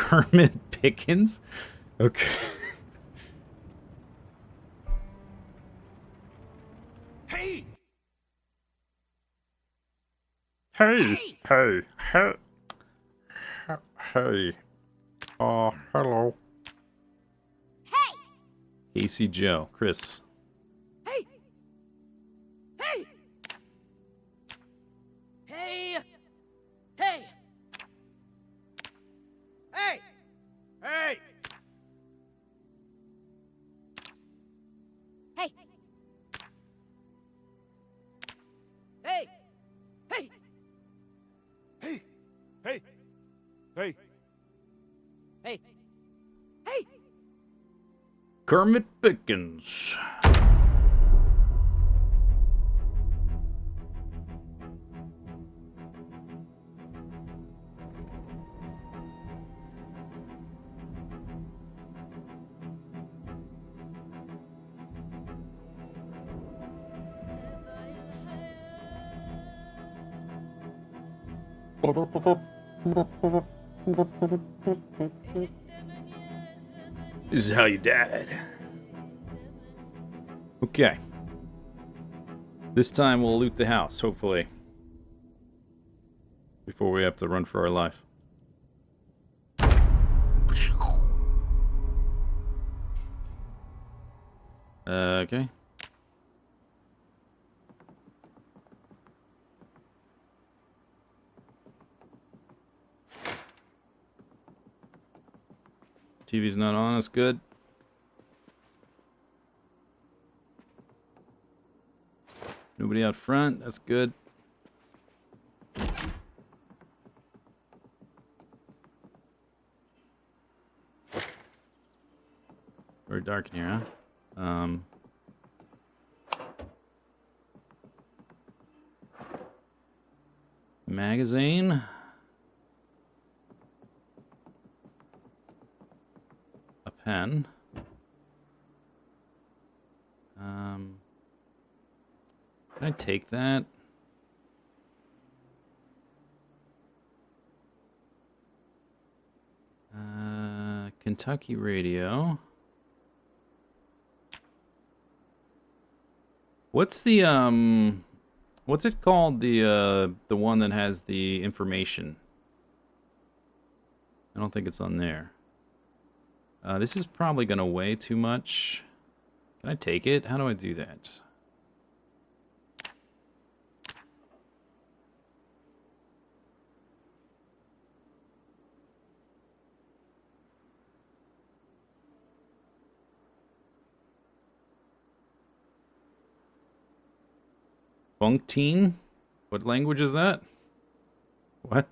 Kermit Pickens? Okay. Hey! Hey, Hey! hey, hey, hey. Hello. Hey! Casey Joe. Chris. Hey! Hey! Hey! Hey! Hey! Hey! Hey! Hey! Hey! Hey! Hey! Hey! Hey! Hey! Kermit Pickens. This is how you died. Okay. This time we'll loot the house, hopefully. Before we have to run for our life. Okay. TV's not on, that's good. Nobody out front, that's good. Very dark in here, huh? Magazine. A pen. Can I take that? Kentucky radio. What's what's it called? The one that has the information. I don't think it's on there. This is probably gonna weigh too much. Can I take it? How do I do that? Funktine? What language is that? What?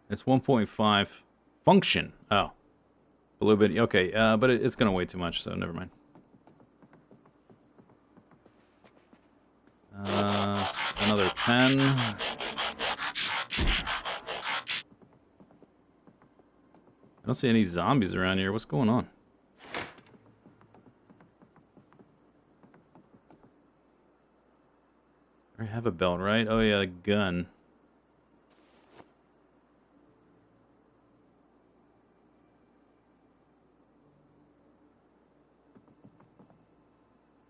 It's 1.5 function. Oh. A little bit. Okay, but it's going to weigh too much, so never mind. Another pen. I don't see any zombies around here. What's going on? I have a belt, right? Oh, yeah, a gun.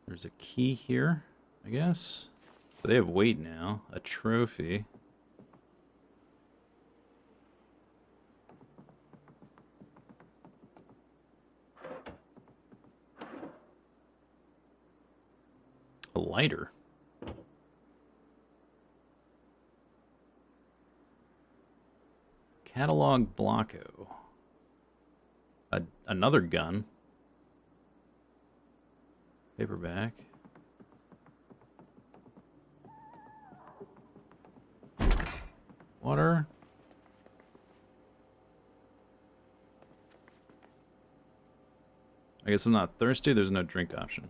There's a key here, I guess. So they have weight now. A trophy. A lighter. Catalog Blocko. Another gun. Paperback. Water. I guess I'm not thirsty. There's no drink option.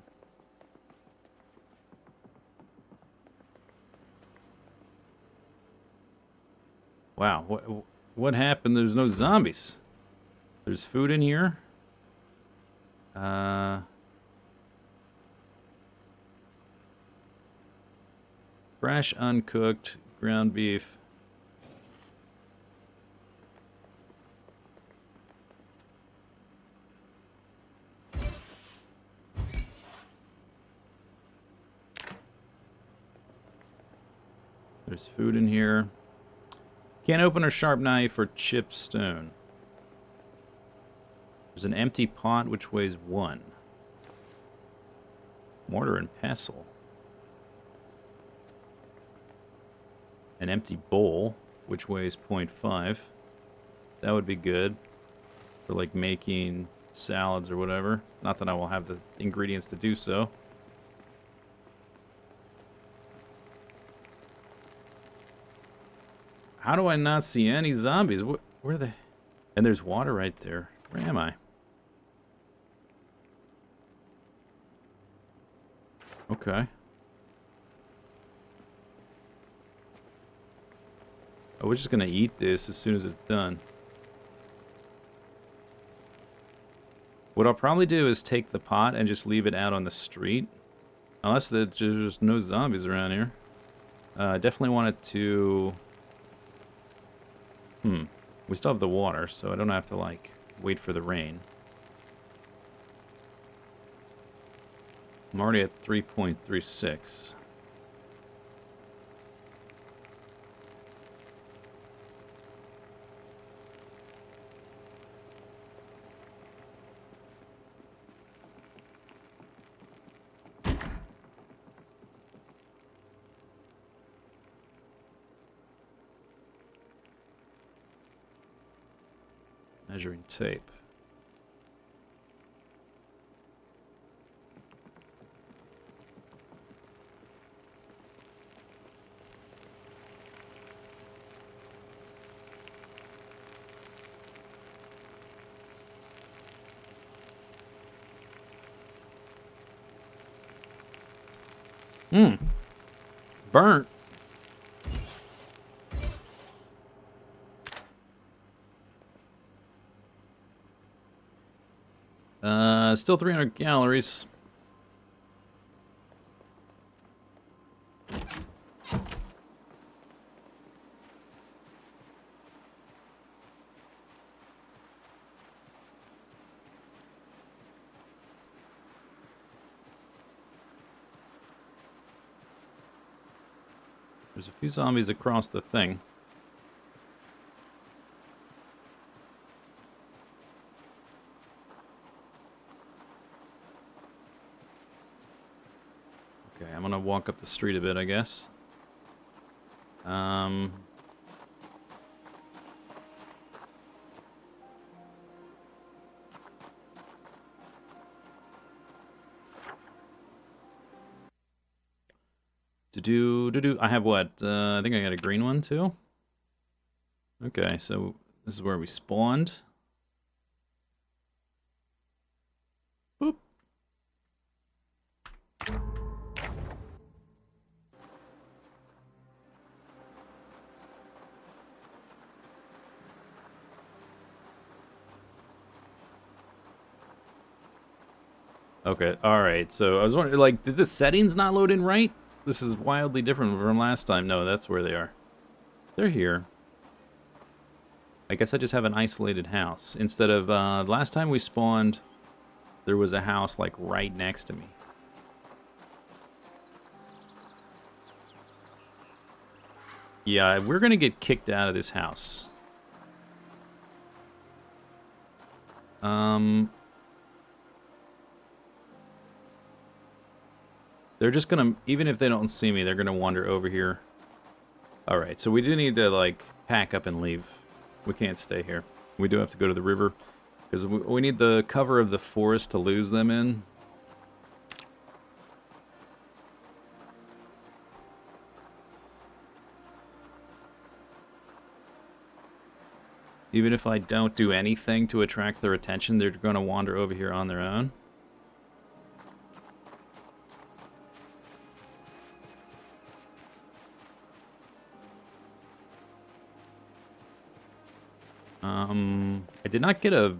Wow, what happened? There's no zombies. There's food in here. Fresh, uncooked, ground beef. There's food in here. Can't open a sharp knife or chip stone. There's an empty pot which weighs 1. Mortar and pestle. An empty bowl which weighs 0.5. That would be good for like making salads or whatever. Not that I will have the ingredients to do so. How do I not see any zombies? Where are they? And there's water right there. Where am I? Okay. Oh, we're just gonna eat this as soon as it's done. What I'll probably do is take the pot and just leave it out on the street. Unless there's no zombies around here. I definitely wanted to... We still have the water, so I don't have to, like, wait for the rain. I'm already at 3.36. Measuring tape. Burnt. Still 300 calories. There's a few zombies across the thing. Okay, I'm gonna walk up the street a bit, I guess. I have what? I think I got a green one too. Okay, so this is where we spawned. Boop. Okay, alright, so I was wondering, like, did the settings not load in right? This is wildly different from last time. No, that's where they are. They're here. I guess I just have an isolated house. Instead of, last time we spawned, there was a house, like, right next to me. Yeah, we're gonna get kicked out of this house. They're just gonna, even if they don't see me, they're gonna wander over here. Alright, so we do need to, like, pack up and leave. We can't stay here. We do have to go to the river, because we need the cover of the forest to lose them in. Even if I don't do anything to attract their attention, they're gonna wander over here on their own. I did not get a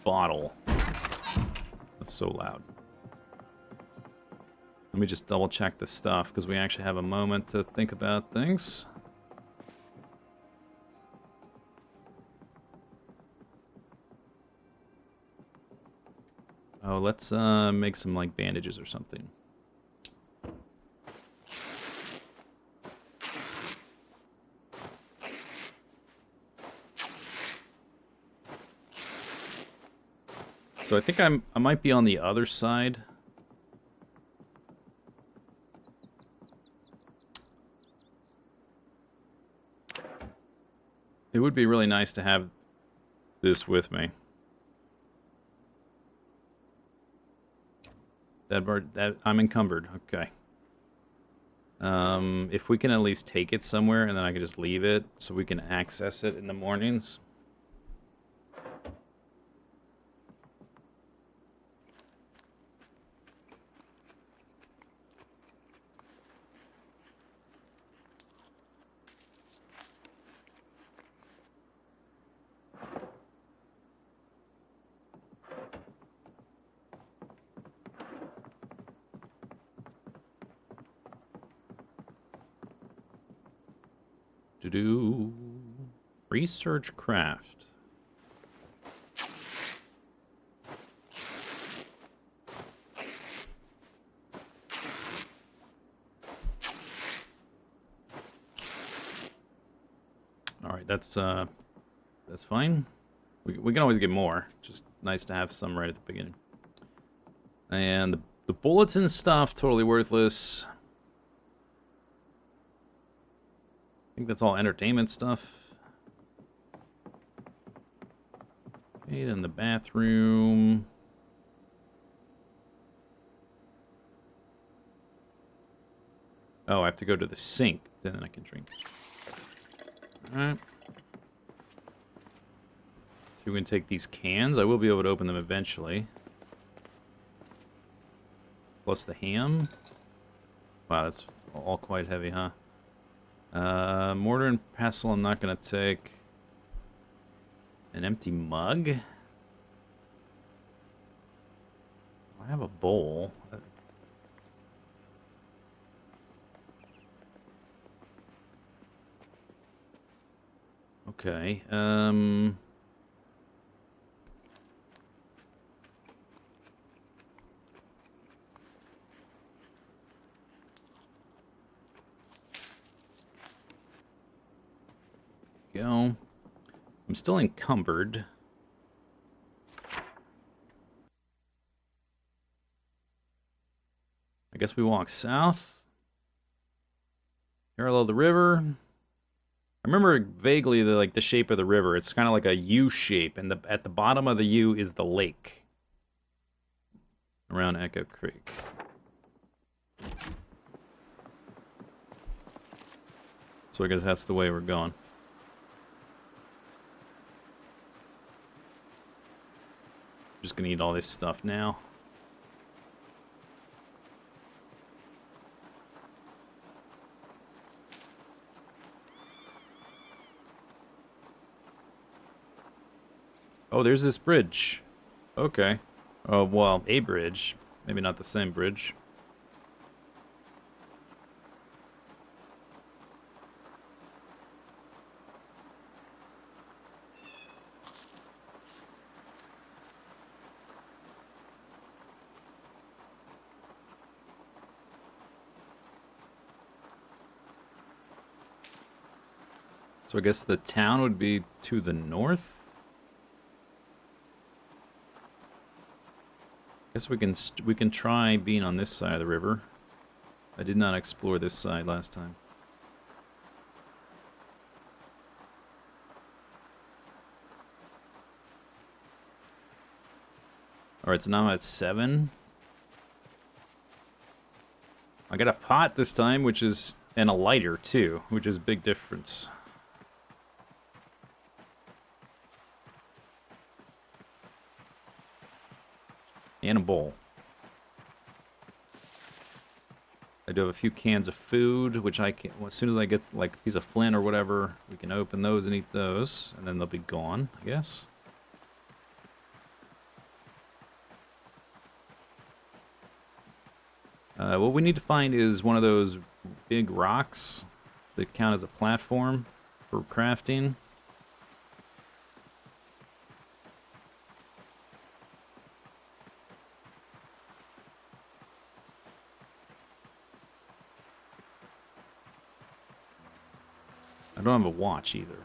bottle. That's so loud. Let me just double check the stuff, because we actually have a moment to think about things. Oh, let's make some, like, bandages or something. So I think I might be on the other side. It would be really nice to have this with me. That I'm encumbered. Okay. If we can at least take it somewhere, and then I can just leave it so we can access it in the mornings. To do research craft. All right, that's fine. We can always get more. Just nice to have some right at the beginning. And the bullets and stuff totally worthless. I think that's all entertainment stuff. Okay, then the bathroom. Oh, I have to go to the sink, then I can drink. Alright. So we can take these cans. I will be able to open them eventually. Plus the ham. Wow, that's all quite heavy, huh? Mortar and pestle I'm not going to take. An empty mug? I have a bowl. Okay, go. I'm still encumbered. I guess we walk south. Parallel the river. I remember vaguely the shape of the river. It's kind of like a U shape, and at the bottom of the U is the lake. Around Echo Creek. So I guess that's the way we're going. Just gonna eat all this stuff now. Oh, there's this bridge. Okay. Oh, well, a bridge. Maybe not the same bridge. So I guess the town would be to the north? Guess we can try being on this side of the river. I did not explore this side last time. Alright, so now I'm at 7. I got a pot this time, which is... and a lighter, too, which is a big difference. And a bowl. I do have a few cans of food, which I can, as soon as I get like a piece of flint or whatever, we can open those and eat those, and then they'll be gone, I guess. What we need to find is one of those big rocks that count as a platform for crafting. I don't have a watch either.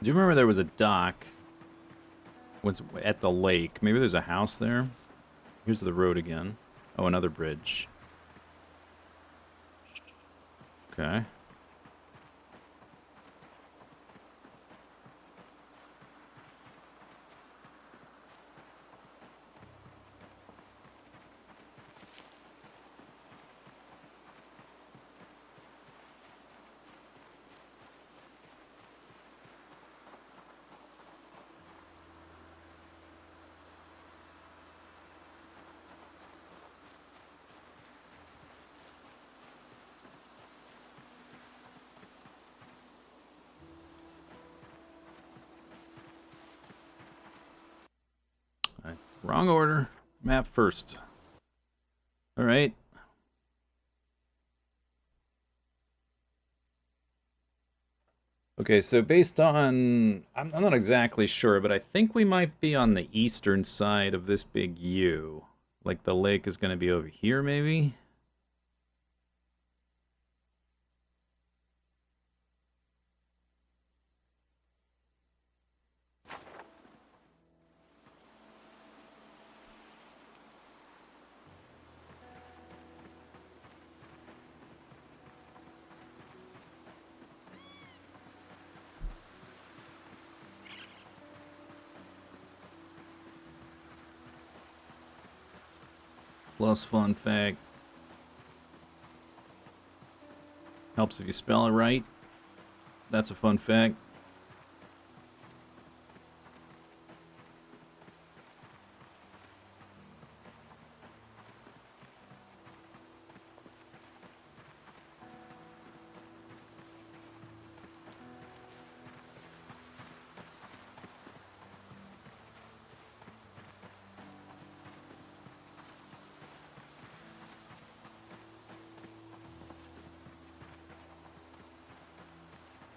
Do you remember there was a dock at the lake? Maybe there's a house there? Here's the road again. Oh, another bridge. Okay. Wrong order. Map first. All right. Okay, so based on... I'm not exactly sure, but I think we might be on the eastern side of this big U. Like the lake is going to be over here, maybe? Plus fun fact. Helps if you spell it right. That's a fun fact.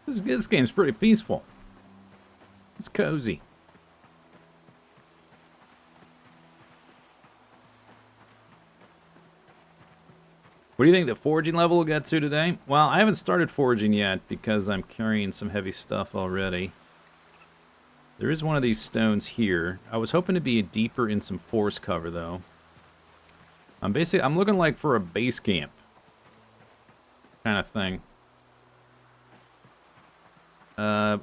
This game's pretty peaceful. It's cozy. What do you think the foraging level will get to today? Well, I haven't started foraging yet because I'm carrying some heavy stuff already. There is one of these stones here. I was hoping to be deeper in some forest cover, though. I'm looking like for a base camp kind of thing.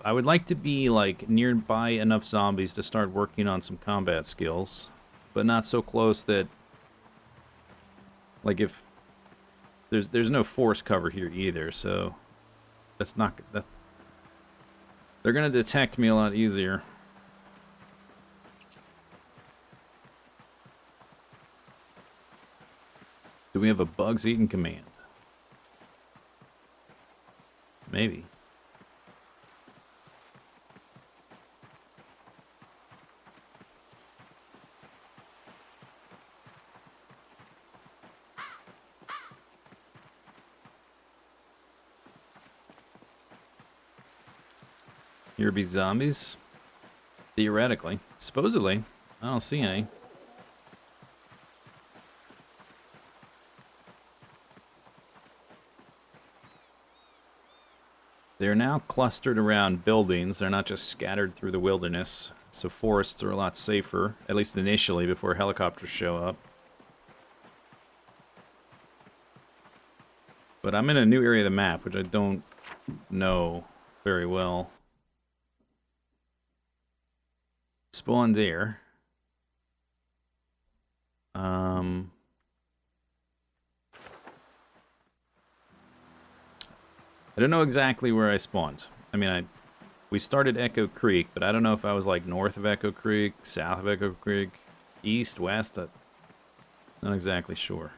I would like to be like nearby enough zombies to start working on some combat skills, but not so close that, like, if there's no forest cover here either, so that's not that. They're gonna detect me a lot easier. Do we have a bugs eating command? Maybe. Here be zombies? Theoretically. Supposedly. I don't see any. They're now clustered around buildings. They're not just scattered through the wilderness. So forests are a lot safer, at least initially, before helicopters show up. But I'm in a new area of the map, which I don't know very well. Spawned there. I don't know exactly where I spawned. I mean, we started Echo Creek, but I don't know if I was like north of Echo Creek, south of Echo Creek, east, west. I'm not exactly sure.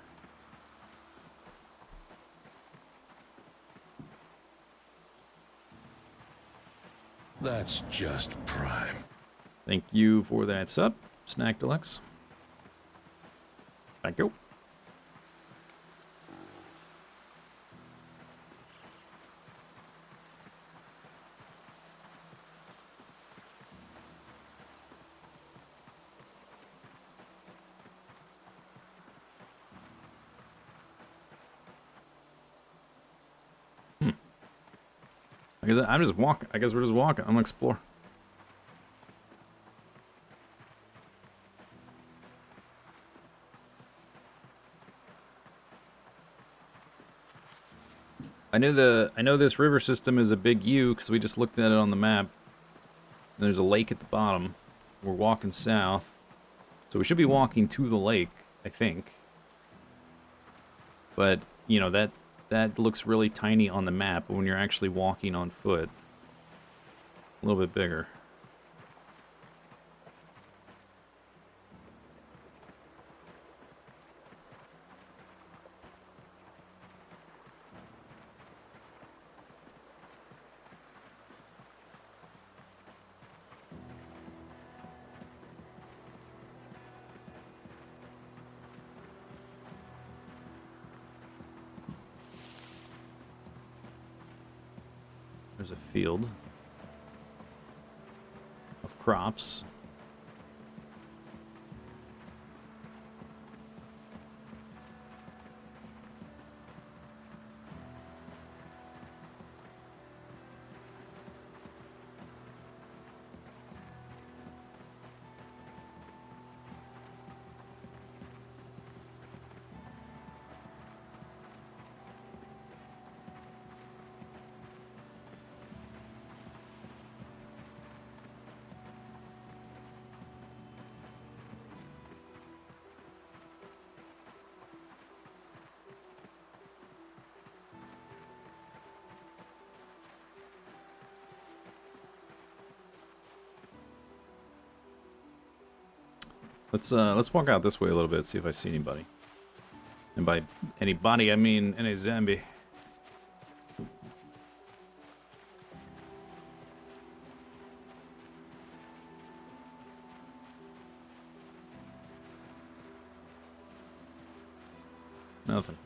That's just prime. Thank you for that sub, Snack Deluxe. Thank you. I guess I'm just walking. I guess we're just walking. I'm gonna explore. I know this river system is a big U because we just looked at it on the map. There's a lake at the bottom. We're walking south, so we should be walking to the lake, I think. But you know that looks really tiny on the map, but when you're actually walking on foot, a little bit bigger. There's a field of crops. Let's walk out this way a little bit, see if I see anybody. And by anybody, I mean any zombie. Nothing.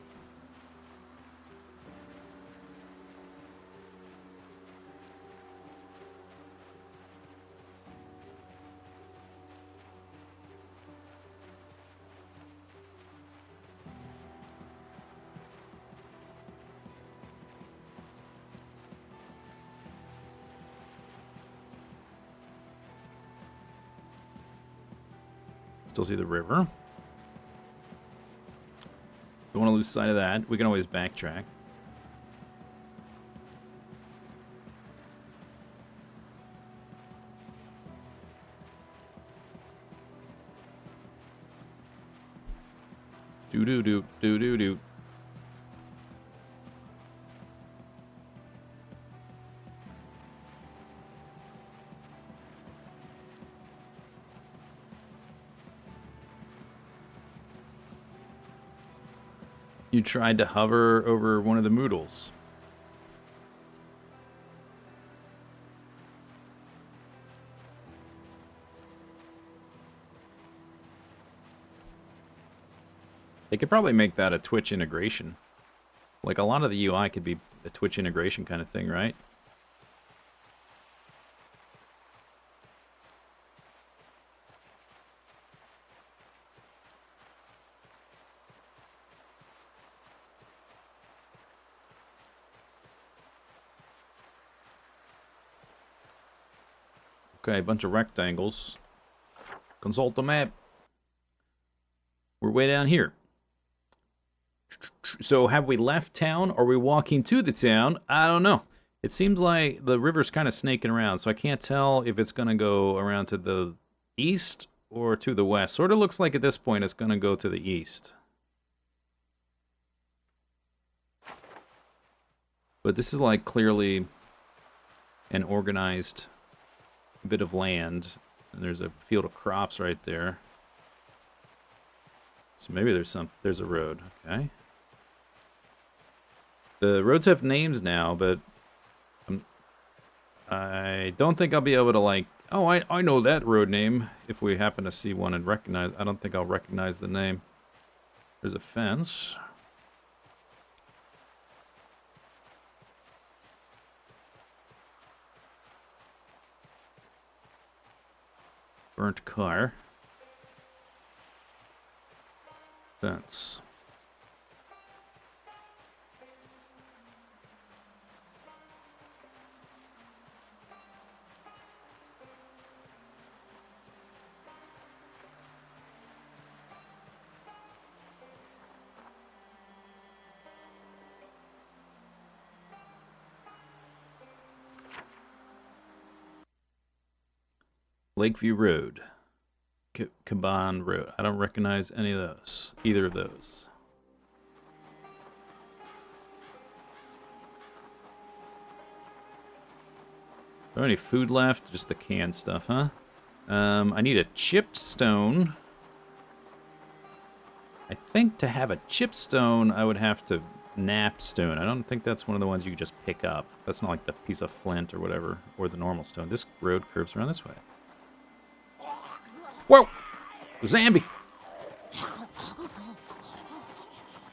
Still see the river. Don't want to lose sight of that. We can always backtrack. Do do do do do do. You tried to hover over one of the moodles. They could probably make that a Twitch integration. Like, a lot of the UI could be a Twitch integration kind of thing, right? Okay, a bunch of rectangles. Consult the map. We're way down here. So have we left town? Are we walking to the town? I don't know. It seems like the river's kind of snaking around, so I can't tell if it's going to go around to the east or to the west. Sort of looks like at this point it's going to go to the east. But this is like clearly an organized bit of land. And there's a field of crops right there. So maybe there's a road, okay. The roads have names now, but I don't think I'll be able to, like, oh, I know that road name. If we happen to see one and recognize, I don't think I'll recognize the name. There's a fence. Burnt car. Fence. Lakeview Road. Caban Road. I don't recognize any of those. Either of those. Is there any food left? Just the canned stuff, huh? I need a chipped stone. I think to have a chipped stone, I would have to nap stone. I don't think that's one of the ones you can just pick up. That's not like the piece of flint or whatever, or the normal stone. This road curves around this way. Whoa! Zambi!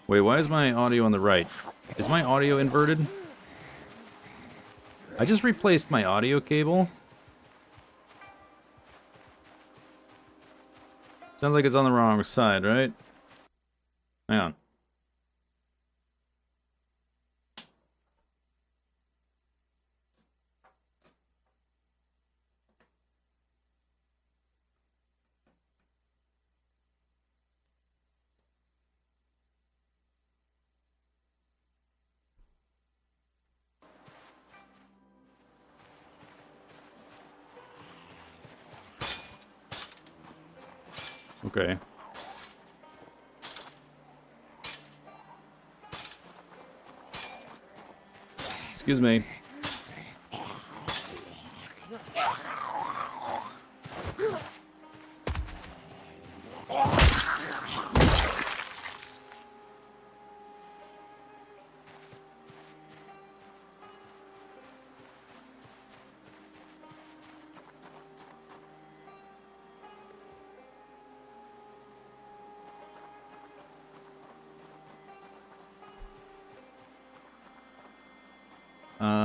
Wait, why is my audio on the right? Is my audio inverted? I just replaced my audio cable. Sounds like it's on the wrong side, right? Hang on. Okay. Excuse me.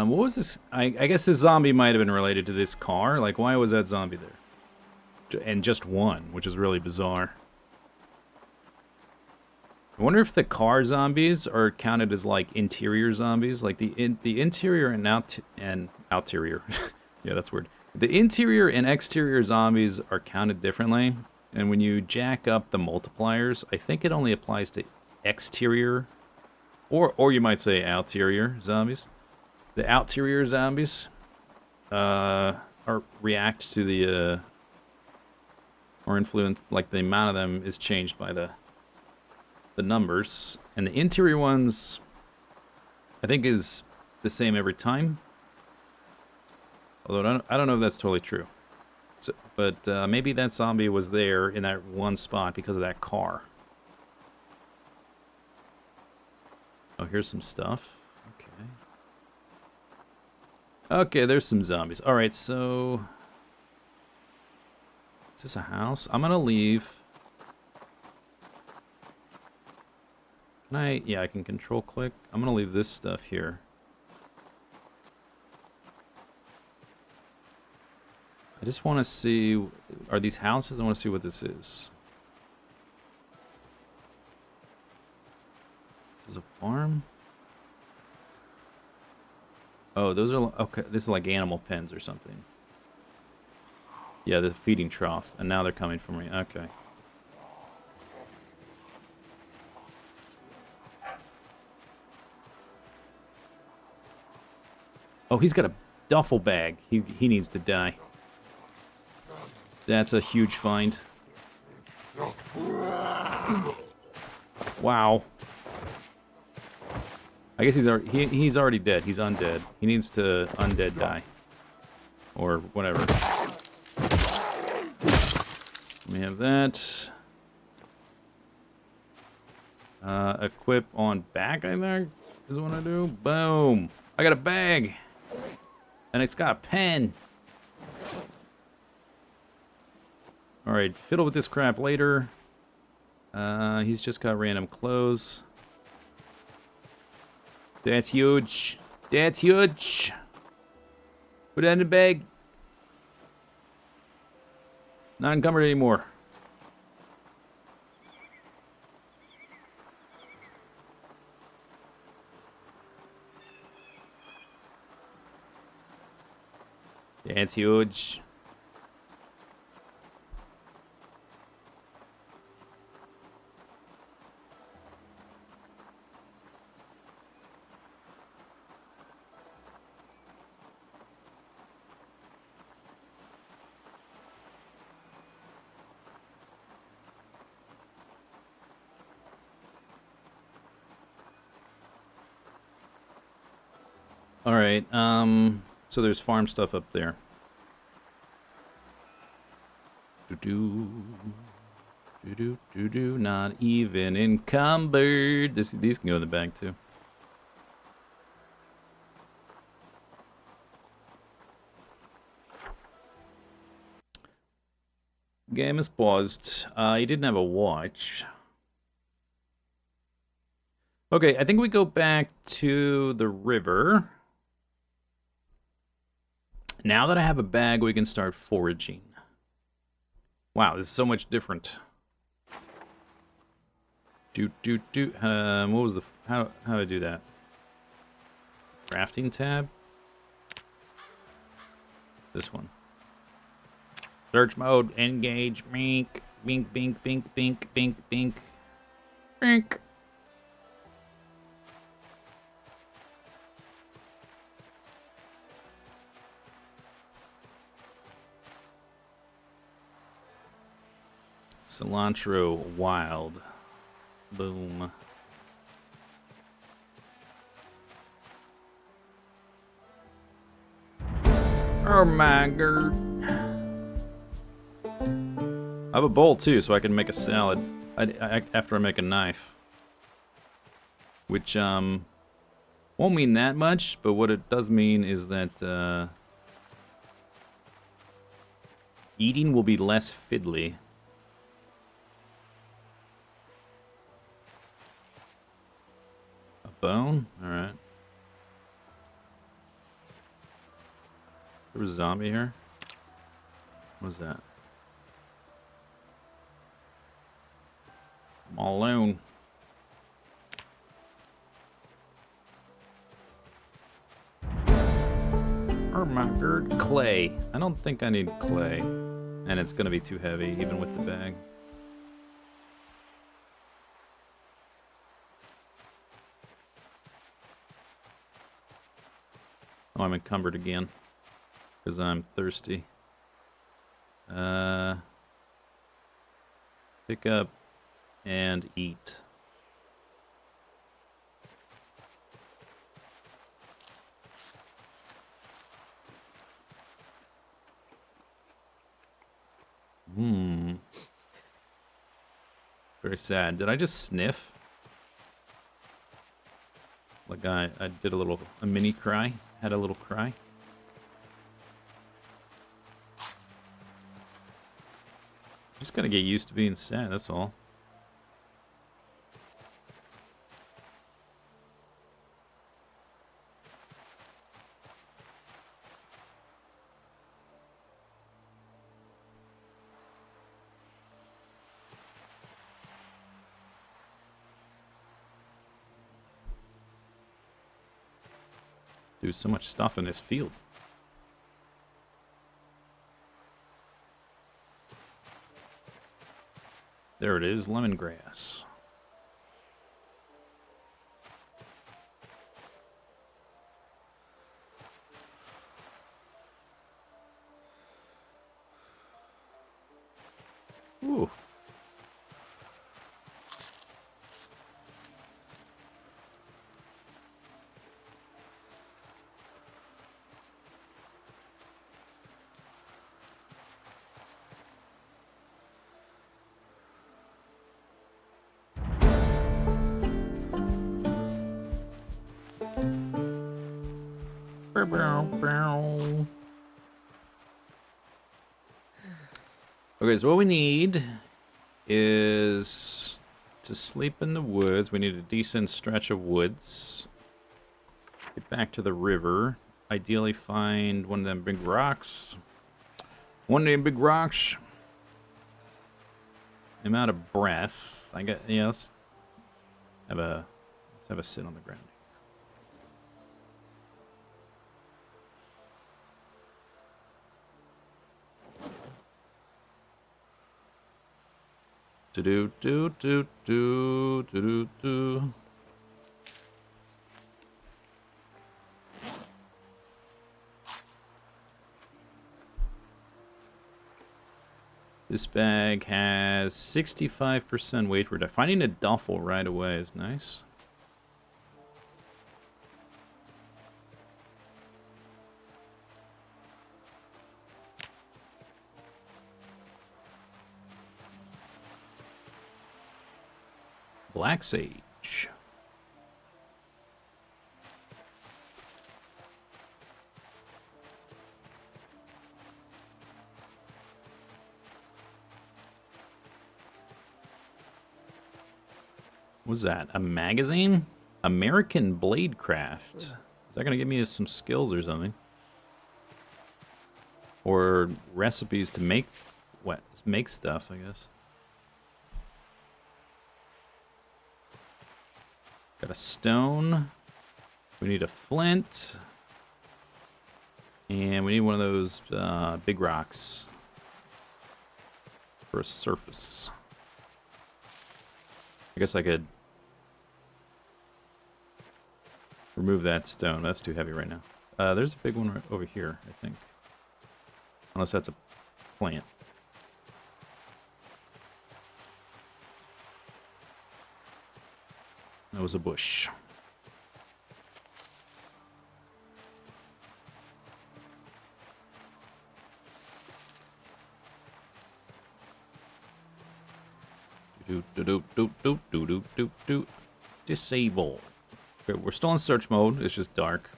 What was this? I guess this zombie might have been related to this car. Like, why was that zombie there? And just one, which is really bizarre. I wonder if the car zombies are counted as, like, interior zombies. Like, the interior and outerior. Yeah, that's weird. The interior and exterior zombies are counted differently. And when you jack up the multipliers, I think it only applies to exterior, or you might say outerior zombies. The outerior zombies react to the or influence, like the amount of them is changed by the numbers, and the interior ones I think is the same every time. Although I don't know if that's totally true. So, but maybe that zombie was there in that one spot because of that car. Oh, here's some stuff. Okay. Okay, there's some zombies. All right, so is this a house? I'm gonna leave. Can I? Yeah, I can control click. I'm gonna leave this stuff here. I just want to see. Are these houses? I want to see what this is. This is a farm. Oh, those are okay. This is like animal pens or something. Yeah, the feeding trough, and now they're coming for me. Okay. Oh, he's got a duffel bag. He needs to die. That's a huge find. Wow. I guess he's already dead. He's undead. He needs to undead die. Or whatever. We have that. Equip on back, I think, is what I do. Boom. I got a bag. And it's got a pen. Alright, fiddle with this crap later. He's just got random clothes. That's huge. That's huge. Put that in the bag. Not encumbered anymore. That's huge. Alright, so there's farm stuff up there. Not even encumbered. These can go in the bag too. Game is paused. You didn't have a watch. Okay, I think we go back to the river. Now that I have a bag, we can start foraging. Wow, this is so much different. What was the... How do I do that? Crafting tab? This one. Search mode, engage, bink, bink, bink, bink, bink, bink, bink, bink. Cilantro, wild. Boom. Oh my god. I have a bowl too, so I can make a salad after I make a knife. Which, won't mean that much, but what it does mean is that, eating will be less fiddly. A bone? Alright. There was a zombie here? What was that? I'm all alone. Oh my god. Clay. I don't think I need clay. And it's gonna be too heavy, even with the bag. Oh, I'm encumbered again. Because I'm thirsty. Pick up and eat. Very sad. Did I just sniff? Like I did a mini cry. Had a little cry. Just gotta get used to being sad, that's all. Do so much stuff in this field. There it is, lemongrass. Ooh. Okay, so what we need is to sleep in the woods. We need a decent stretch of woods. Get back to the river. Ideally find one of them big rocks. One of them big rocks. I'm out of breath. I got, yeah, let's have a sit on the ground. Do do do do do do do do. This bag has 65% weight reduction. Finding a duffel right away is nice. Black sage. What's that? A magazine? American Bladecraft. Is that gonna give me some skills or something? Or recipes to make what? Make stuff, I guess. Got a stone. We need a flint. And we need one of those big rocks for a surface. I guess I could remove that stone. That's too heavy right now. There's a big one right over here, I think. Unless that's a plant. That was a bush. Do do do do do do do do do. Disable. Okay, we're still in search mode. It's just dark.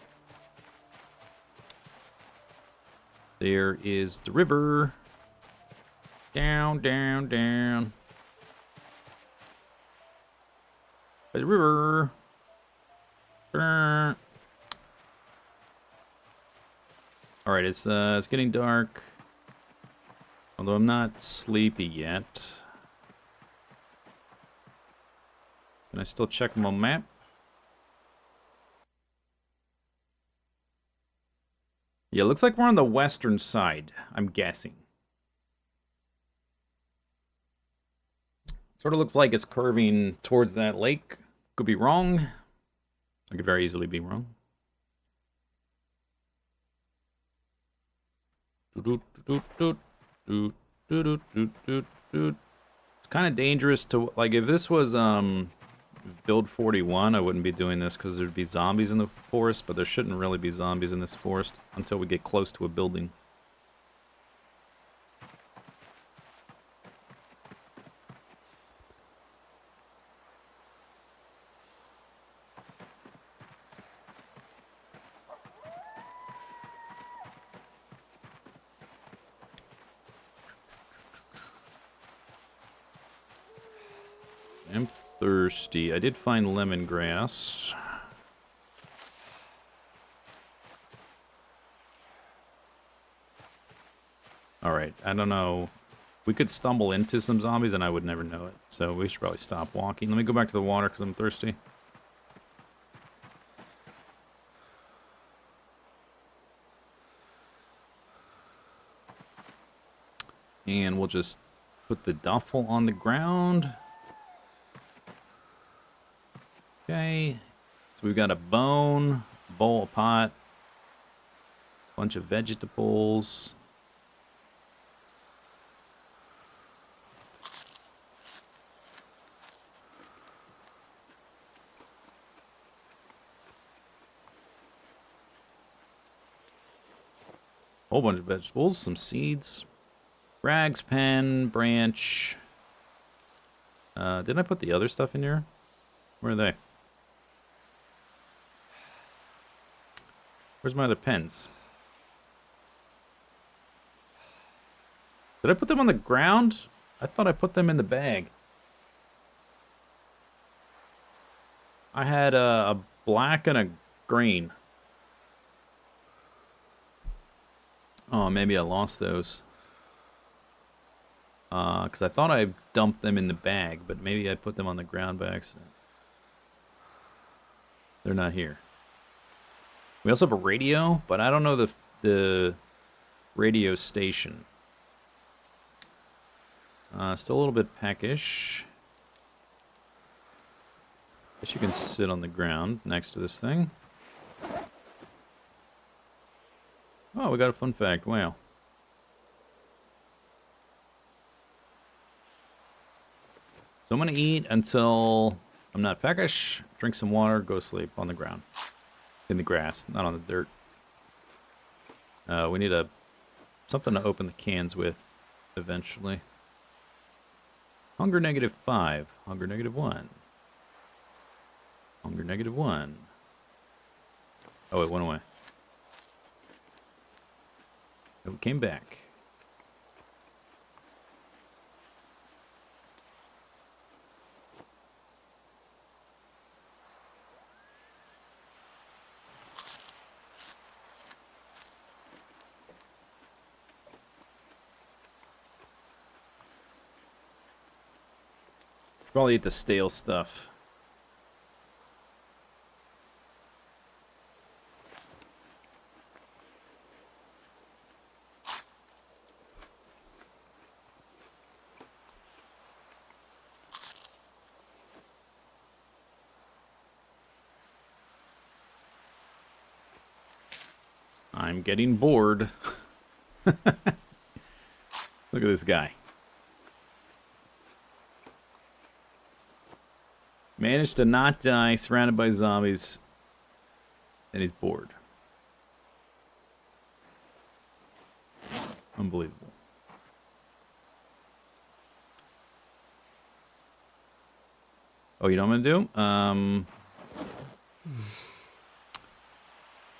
There is the river. Down, down, down. By the river. Alright, it's getting dark. Although I'm not sleepy yet. Can I still check my map? Yeah, looks like we're on the western side, I'm guessing. Sort of looks like it's curving towards that lake. Could be wrong. I could very easily be wrong. It's kind of dangerous to, like, if this was build 41, I wouldn't be doing this because there'd be zombies in the forest, but there shouldn't really be zombies in this forest until we get close to a building. thirsty. I did find lemongrass. Alright, I don't know. We could stumble into some zombies and I would never know it. So we should probably stop walking. Let me go back to the water because I'm thirsty. And we'll just put the duffel on the ground. Okay. So we've got a bone, bowl, a pot, bunch of vegetables. Whole bunch of vegetables, some seeds. Rags, pen, branch. Didn't I put the other stuff in here? Where are they? Where's my other pens? Did I put them on the ground? I thought I put them in the bag. I had a black and a green. Oh, maybe I lost those. Because I thought I dumped them in the bag, but maybe I put them on the ground by accident. They're not here. We also have a radio, but I don't know the radio station. Still a little bit peckish. Guess you can sit on the ground next to this thing. Oh, we got a fun fact. Wow. So I'm going to eat until I'm not peckish, drink some water, go sleep on the ground. In the grass, not on the dirt. We need something to open the cans with eventually. Hunger -5. Hunger -1. Hunger -1. Oh, it went away. It came back. Probably eat the stale stuff. I'm getting bored. Look at this guy. Managed to not die, surrounded by zombies, and he's bored. Unbelievable. Oh, you know what I'm gonna do?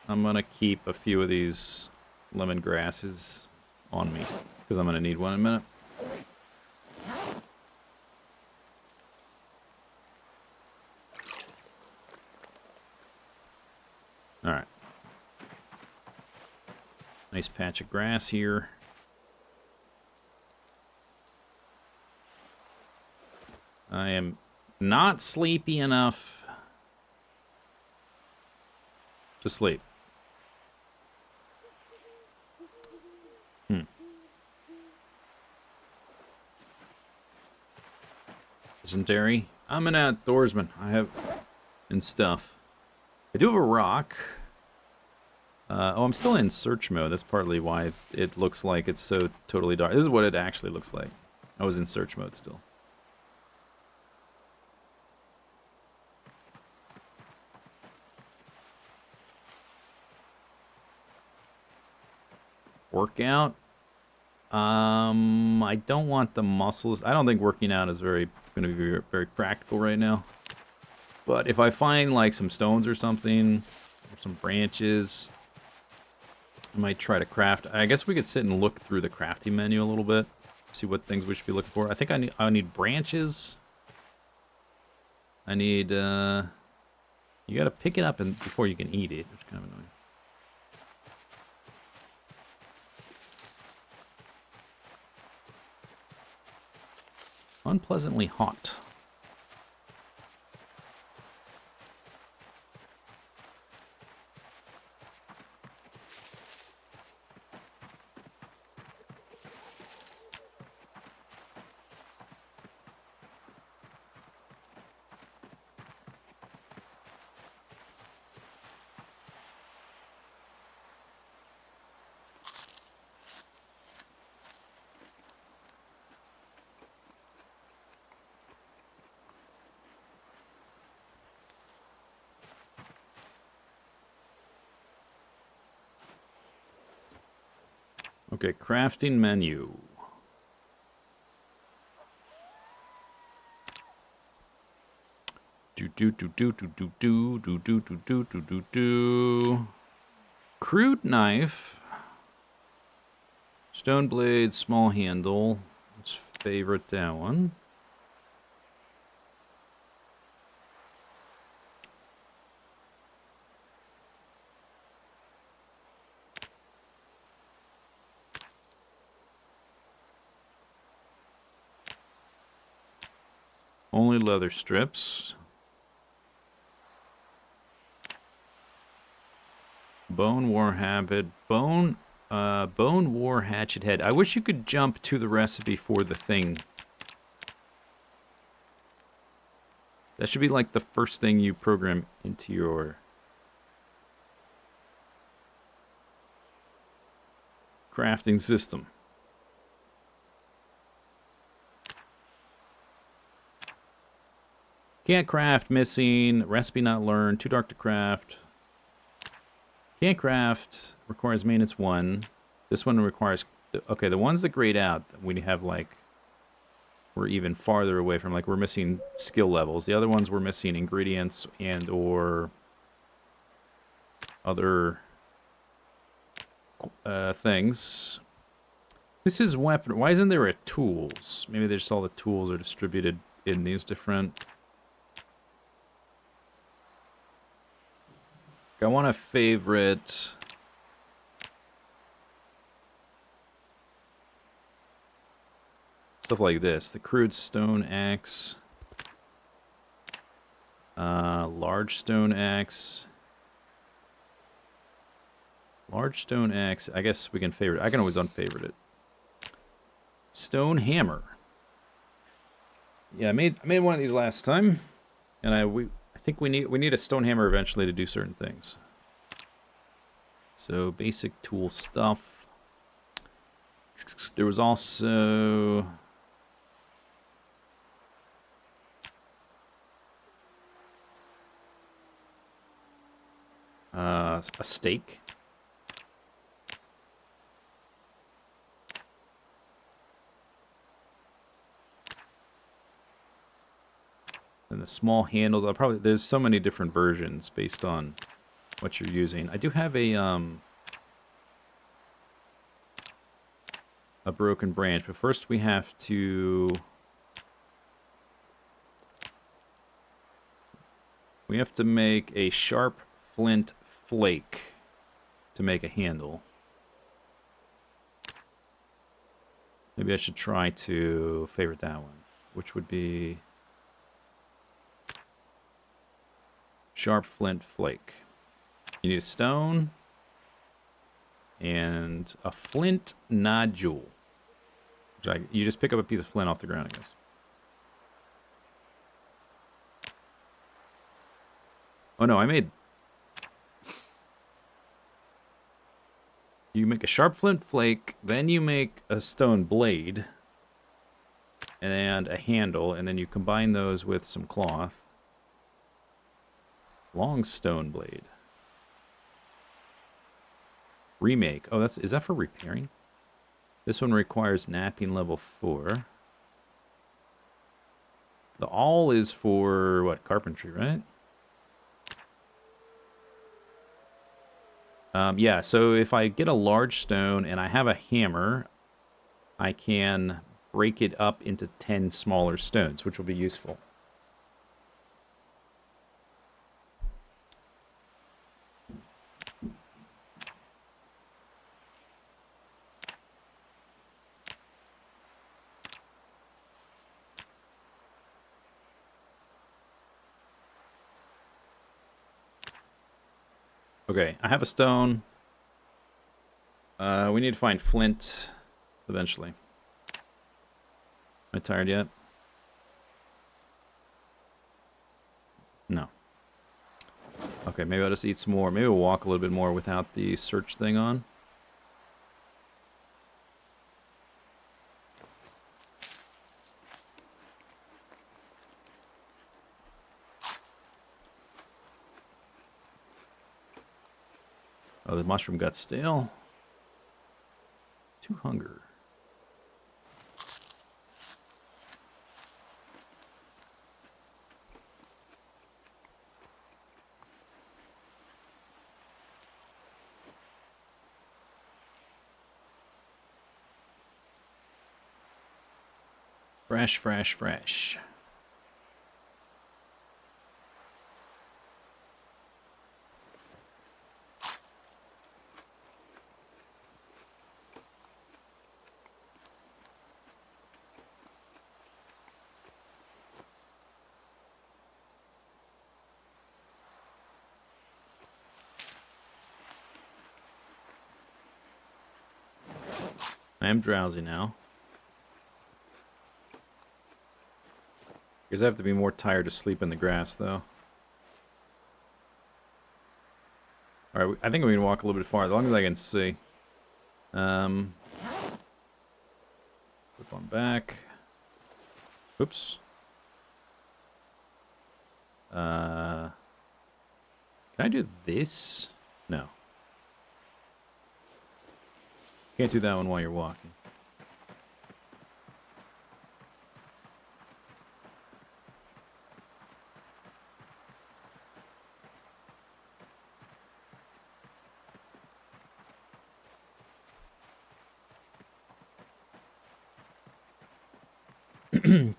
I'm gonna keep a few of these lemongrasses on me, because I'm gonna need one in a minute. Alright. Nice patch of grass here. I am not sleepy enough to sleep. Dysentery. I'm an outdoorsman. I have... and stuff. I do have a rock. Oh, I'm still in search mode. That's partly why it looks like it's so totally dark. This is what it actually looks like. I was in search mode still. Workout. I don't want the muscles. I don't think working out is going to be very, very practical right now. But if I find like some stones or something, or some branches, I might try to craft. I guess we could sit and look through the crafting menu a little bit, see what things we should be looking for. I think I need branches. I need, you gotta pick it up and before you can eat it, which is kind of annoying. Unpleasantly hot. Okay, crafting menu. Do do do do do do do do do do do do do do. Crude knife. Stone blade, small handle. Let's favorite that one. Only leather strips. Bone war habit. Bone war hatchet head. I wish you could jump to the recipe for the thing. That should be like the first thing you program into your crafting system. Can't craft, missing, recipe not learned, too dark to craft. Can't craft, requires maintenance 1. This one requires, okay, the ones that grayed out, we have like, we're even farther away from, like we're missing skill levels. The other ones we're missing ingredients and or other things. This is weapon, why isn't there a tools? Maybe they just all the tools are distributed in these different... I want to favorite stuff like this. The crude stone axe. Large stone axe. Large stone axe. I guess we can favorite. I can always unfavorite it. Stone hammer. Yeah, I made one of these last time, and I think we need a stone hammer eventually to do certain things. So basic tool stuff. There was also a stake. And the small handles, there's so many different versions based on what you're using. I do have a broken branch, but first we have to make a sharp flint flake to make a handle. Maybe I should try to favorite that one, which would be sharp flint flake. You need a stone and a flint nodule. You just pick up a piece of flint off the ground, I guess. Oh no, you make a sharp flint flake, then you make a stone blade and a handle, and then you combine those with some cloth. Long stone blade. Remake. Oh, is that for repairing? This one requires napping level 4. The awl is for, what, carpentry, right? Yeah, so if I get a large stone and I have a hammer, I can break it up into 10 smaller stones, which will be useful. Okay, I have a stone. We need to find flint eventually. Am I tired yet? No. Okay, maybe I'll just eat some more. Maybe we'll walk a little bit more without the search thing on. Oh, the mushroom got stale. Too hunger. Fresh, fresh, fresh. I am drowsy now. Because I have to be more tired to sleep in the grass, though. Alright, I think we can walk a little bit far, as long as I can see. Flip on back. Oops. Can I do this? No. Can't do that one while you're walking.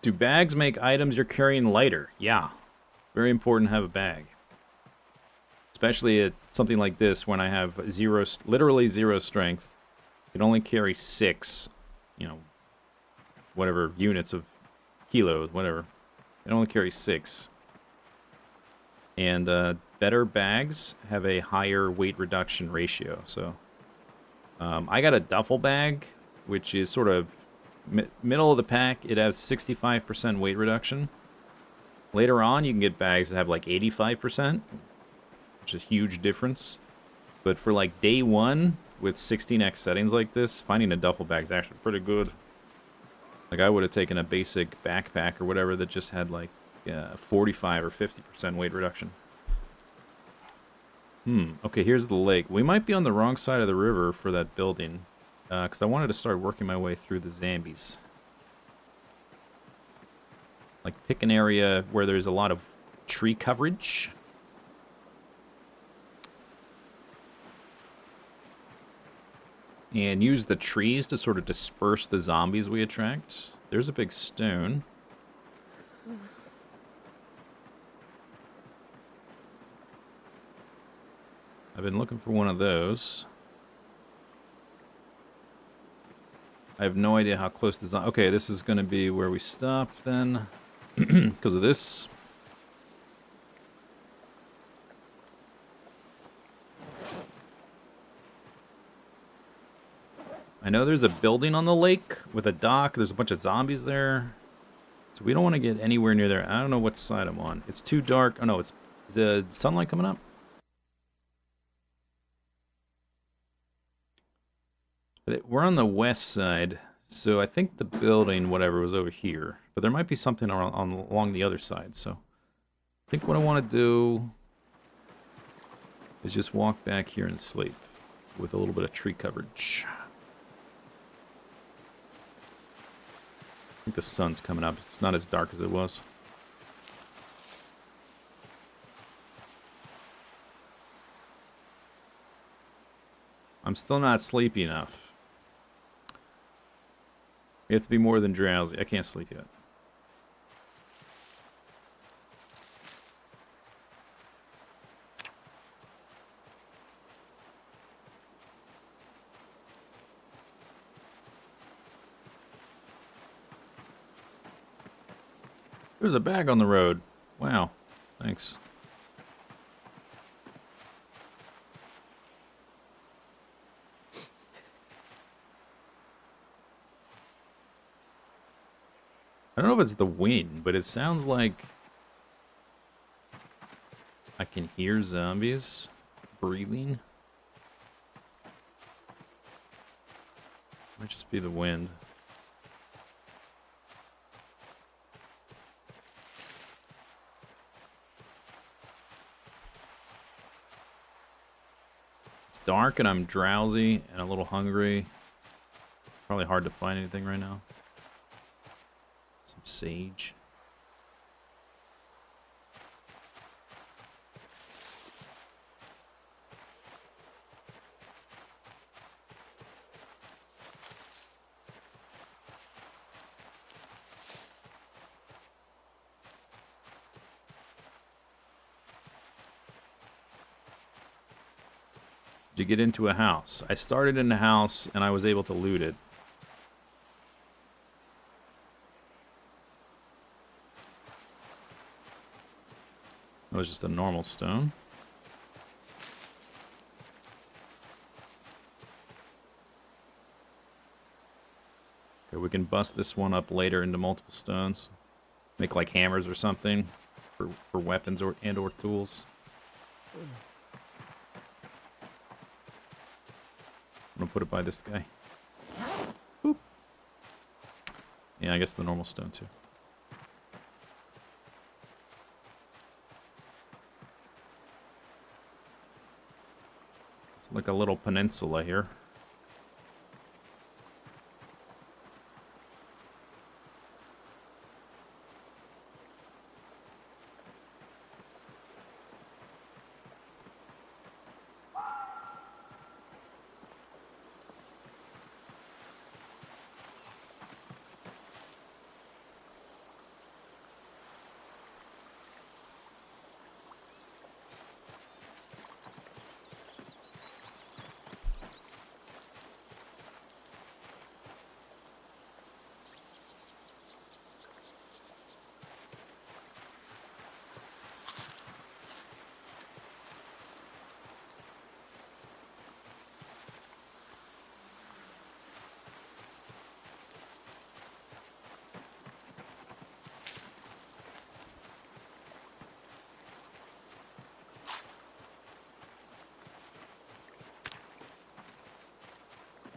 Do bags make items you're carrying lighter? Yeah. Very important to have a bag. Especially at something like this when I have literally zero strength. I can only carry 6, whatever units of kilos, whatever. I can only carry 6. And better bags have a higher weight reduction ratio. So I got a duffel bag, which is sort of middle of the pack. It has 65% weight reduction. Later on, you can get bags that have like 85%, which is a huge difference. But for like day one with 16x settings like this, finding a duffel bag is actually pretty good. Like I would have taken a basic backpack or whatever that just had like 45 or 50% weight reduction. Okay, here's the lake. We might be on the wrong side of the river for that building, because I wanted to start working my way through the zombies. Like, pick an area where there's a lot of tree coverage. And use the trees to sort of disperse the zombies we attract. There's a big stone. I've been looking for one of those. I have no idea how close the zombie... Okay, this is going to be where we stop then. Because of this. I know there's a building on the lake with a dock. There's a bunch of zombies there. So we don't want to get anywhere near there. I don't know what side I'm on. It's too dark. Oh no, is the sunlight coming up? We're on the west side, so I think the building, whatever, was over here. But there might be something along the other side, so... I think what I want to do is just walk back here and sleep with a little bit of tree coverage. I think the sun's coming up. It's not as dark as it was. I'm still not sleepy enough. You have to be more than drowsy. I can't sleep yet. There's a bag on the road. Wow. Thanks. I don't know if it's the wind, but it sounds like I can hear zombies breathing. Might just be the wind. It's dark and I'm drowsy and a little hungry. It's probably hard to find anything right now. Some sage. To get into a house. I started in the house and I was able to loot it. It was just a normal stone. Okay, we can bust this one up later into multiple stones. Make like hammers or something for weapons or tools. I'm gonna put it by this guy. Boop. Yeah, I guess the normal stone too. It's like a little peninsula here.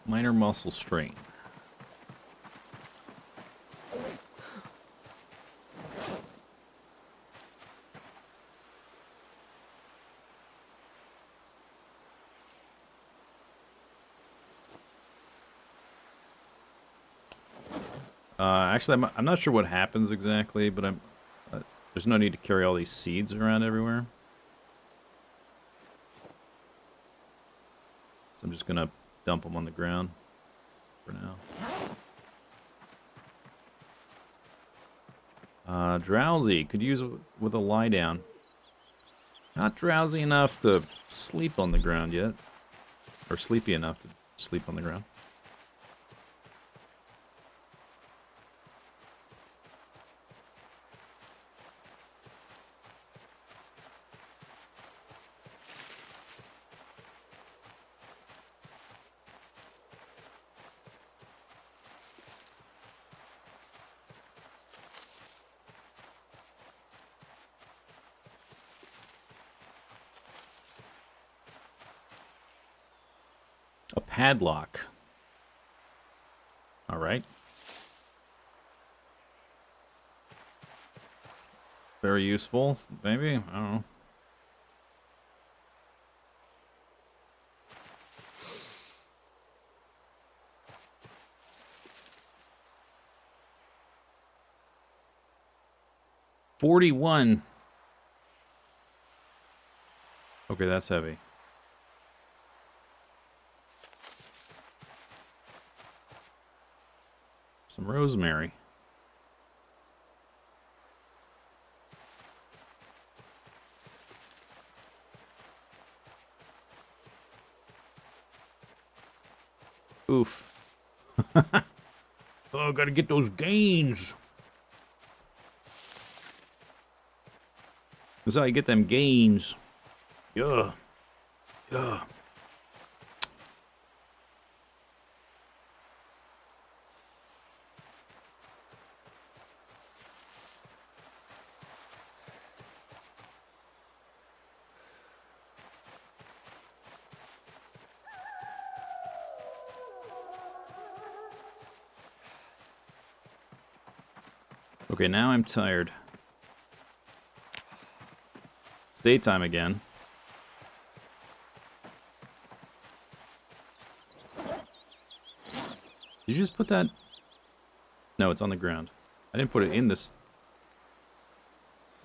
Minor muscle strain. Actually, I'm not sure what happens exactly, but there's no need to carry all these seeds around everywhere. So I'm just gonna dump them on the ground for now. Drowsy. Could use with a lie down. Not drowsy enough to sleep on the ground yet. Or sleepy enough to sleep on the ground. A padlock. All right. Very useful, maybe? I don't know. $41. Okay, that's heavy. Some rosemary. Oof. Oh, gotta get those gains. That's how you get them gains. Yeah. Yeah. Okay, now I'm tired. It's daytime again. Did you just put that? No, it's on the ground. I didn't put it in this.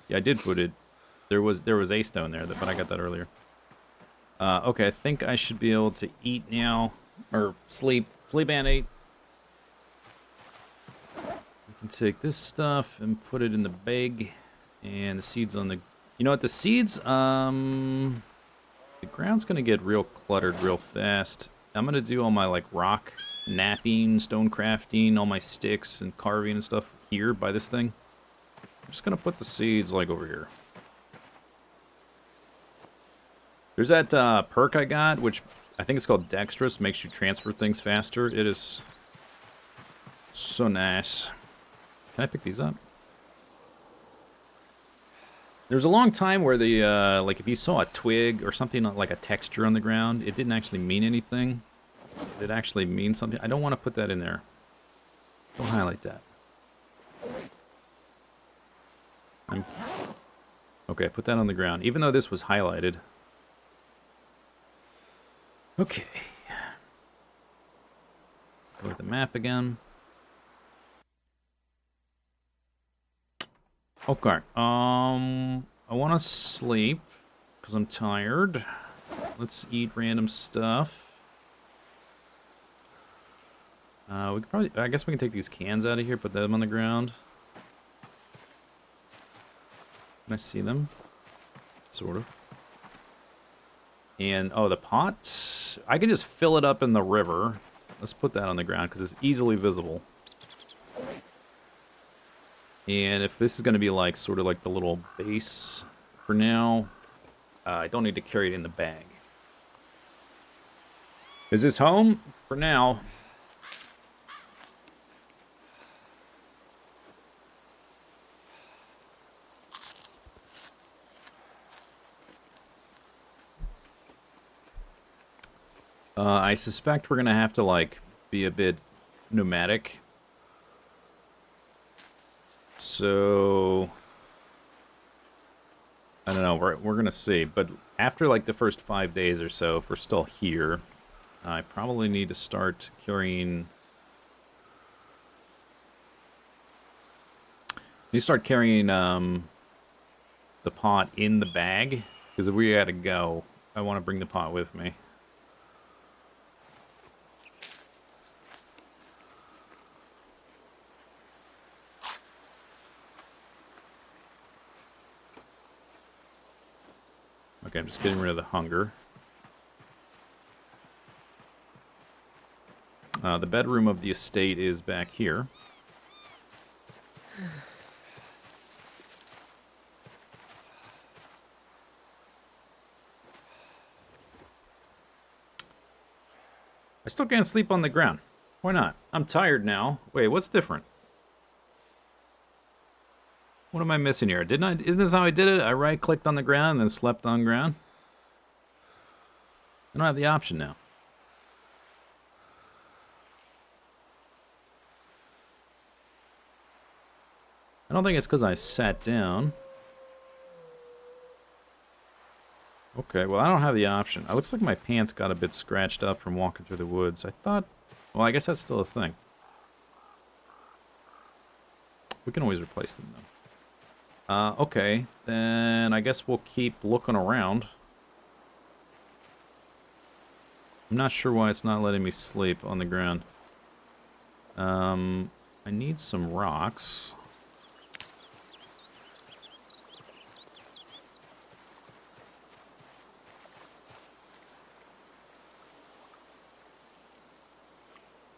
Yeah, I did put it. There was a stone there, but I got that earlier. Okay, I think I should be able to eat now. Or sleep. Sleep and eat. We can take this stuff and put it in the bag. And the seeds on the... You know what? The seeds, the ground's going to get real cluttered real fast. I'm going to do all my, like, rock napping, stone crafting, all my sticks and carving and stuff here by this thing. I'm just going to put the seeds, like, over here. There's that perk I got, which I think it's called Dexterous. Makes you transfer things faster. It is so nice. Can I pick these up? There's a long time where the, like, if you saw a twig or something like a texture on the ground, it didn't actually mean anything. It actually means something. I don't want to put that in there. Don't highlight that. Okay, put that on the ground, even though this was highlighted. Okay. Go with the map again. Okay. I want to sleep because I'm tired. Let's eat random stuff. We could probably. I guess we can take these cans out of here, put them on the ground. Can I see them? Sort of. And, oh, the pot. I can just fill it up in the river. Let's put that on the ground because it's easily visible. And if this is going to be like, sort of like the little base for now, I don't need to carry it in the bag. Is this home? For now. I suspect we're going to have to, like, be a bit nomadic. So, I don't know, we're going to see. But after, like, the first 5 days or so, if we're still here, I probably need to start carrying... You start carrying the pot in the bag, because if we gotta go, I want to bring the pot with me. Okay, I'm just getting rid of the hunger. The bedroom of the estate is back here. I still can't sleep on the ground. Why not? I'm tired now. Wait, what's different? What am I missing here? Isn't this how I did it? I right-clicked on the ground and then slept on ground? I don't have the option now. I don't think it's because I sat down. Okay, well, I don't have the option. It looks like my pants got a bit scratched up from walking through the woods. I thought... Well, I guess that's still a thing. We can always replace them, though. Okay, then I guess we'll keep looking around. I'm not sure why it's not letting me sleep on the ground. I need some rocks.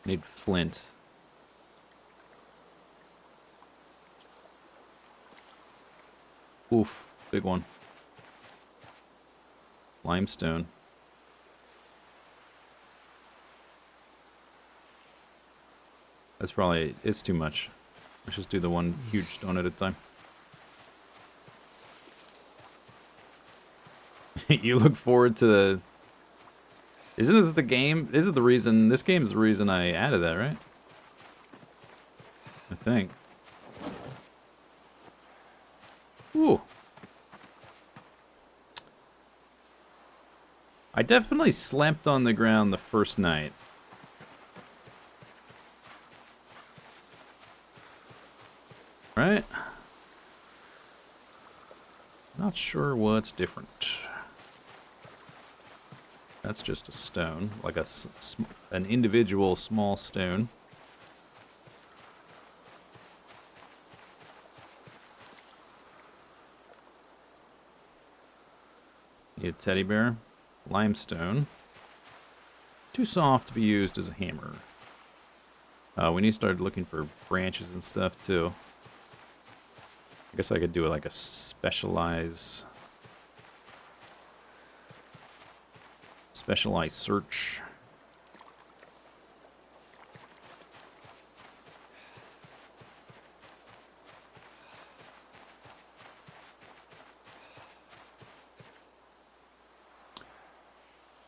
Need flint. Oof, big one. Limestone. That's probably, it's too much. Let's just do the one huge stone at a time. You look forward to the... Isn't this the game? This is the reason, this game's the reason I added that, right? I think. I definitely slept on the ground the first night. Right? Not sure what's different. That's just a stone, like an individual small stone. Need a teddy bear. Limestone. Too soft to be used as a hammer. We need to start looking for branches and stuff, too. I guess I could do like a specialized search.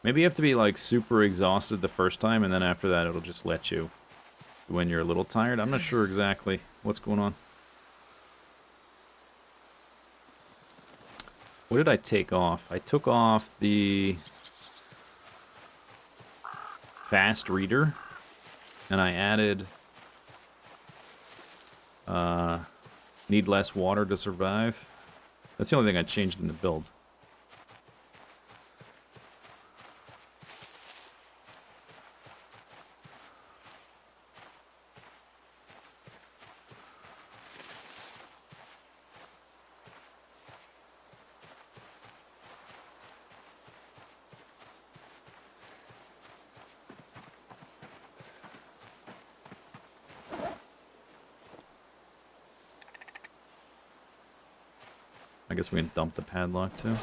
Maybe you have to be like super exhausted the first time, and then after that it'll just let you when you're a little tired. I'm not sure exactly what's going on. What did I take off? I took off the fast reader, and I added need less water to survive. That's the only thing I changed in the build. I guess we can dump the padlock too.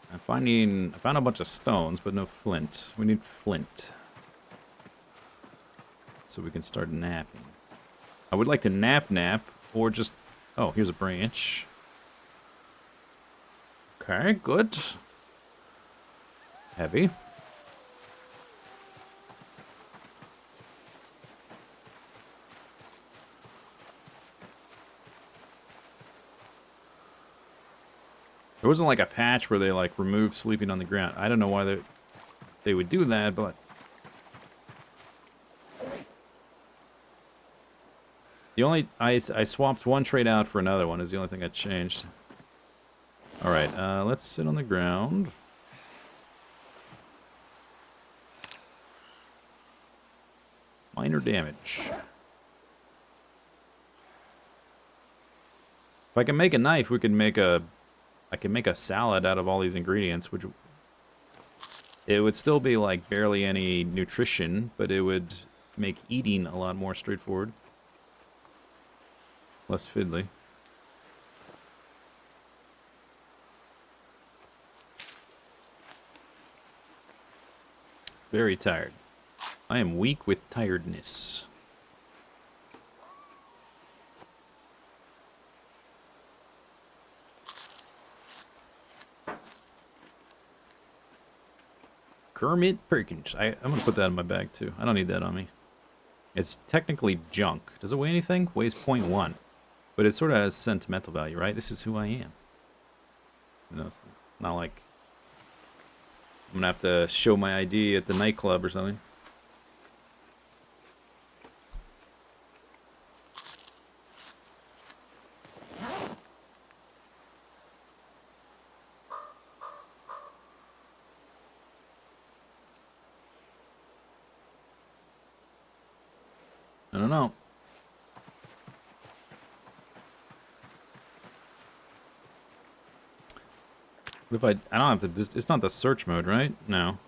I found a bunch of stones, but no flint. We need flint. So we can start napping. I would like to nap, or just... Oh, here's a branch. Okay, good. Heavy. There wasn't like a patch where they like removed sleeping on the ground. I don't know why they would do that, but... The only... I swapped one trait out for another one is the only thing I changed. Alright, let's sit on the ground. Minor damage. If I can make a knife, we can make a... I can make a salad out of all these ingredients, which... It would still be like barely any nutrition, but it would make eating a lot more straightforward. Less fiddly. Very tired. I am weak with tiredness. Kermit Pickens. I'm gonna put that in my bag too. I don't need that on me. It's technically junk. Does it weigh anything? Weighs 0.1. But it sort of has sentimental value, right? This is who I am. You know, it's not like I'm gonna have to show my ID at the nightclub or something. I don't know. What if I don't have to, it's not the search mode, right? No.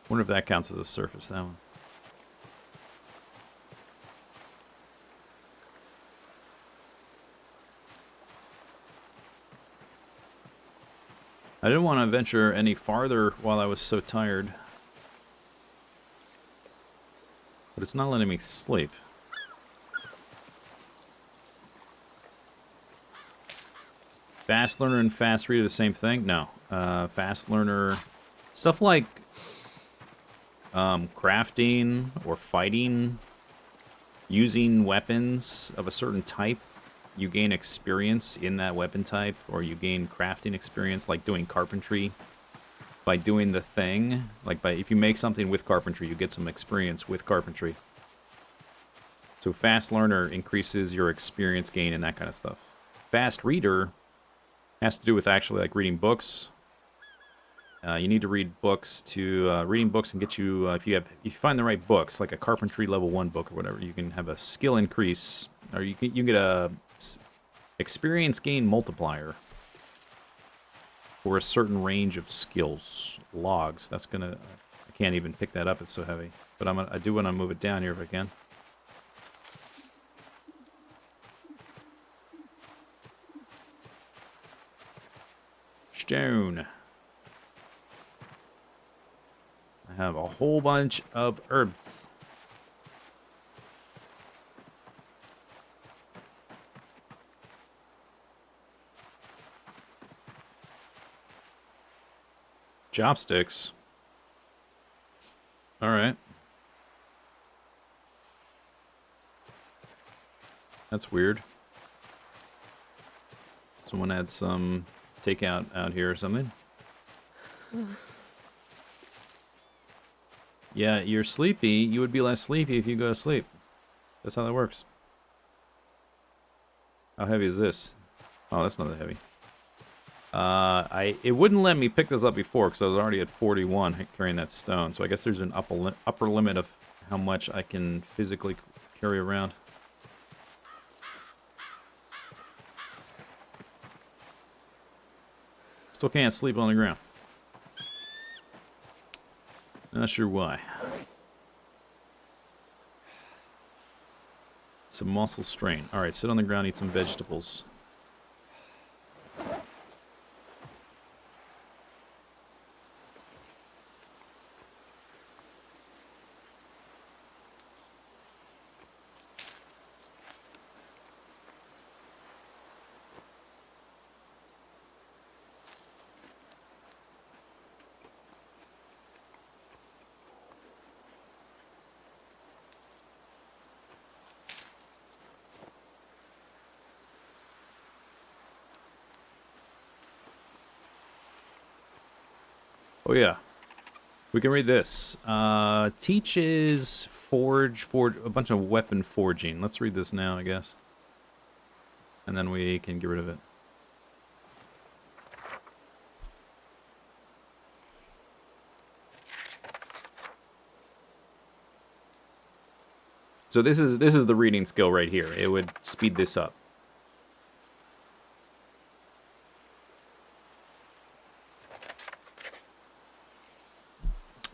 Wonder if that counts as a surface, that one. I didn't want to venture any farther while I was so tired. But it's not letting me sleep. Fast learner and fast reader the same thing? No. Fast learner... Stuff like crafting or fighting, using weapons of a certain type, you gain experience in that weapon type, or you gain crafting experience, like doing carpentry. By doing the thing, like if you make something with carpentry, you get some experience with carpentry. So fast learner increases your experience gain and that kind of stuff. Fast reader has to do with actually like reading books. You need to read books to reading books and get you if you find the right books, like a carpentry level 1 book or whatever, you can have a skill increase, or you can get a experience gain multiplier for a certain range of skills. Logs. That's gonna. I can't even pick that up. It's so heavy. But I do want to move it down here if I can. Stone. I have a whole bunch of herbs. Chopsticks. All right. That's weird. Someone had some takeout out here or something. Yeah, you're sleepy. You would be less sleepy if you go to sleep. That's how that works. How heavy is this? Oh, that's not that heavy. It wouldn't let me pick this up before because I was already at 41 carrying that stone. So I guess there's an upper limit of how much I can physically carry around. Still can't sleep on the ground. Not sure why. Some muscle strain. Alright, sit on the ground, eat some vegetables. Oh yeah, we can read this. Teaches forge a bunch of weapon forging. Let's read this now, I guess. And then we can get rid of it. So this is the reading skill right here. It would speed this up.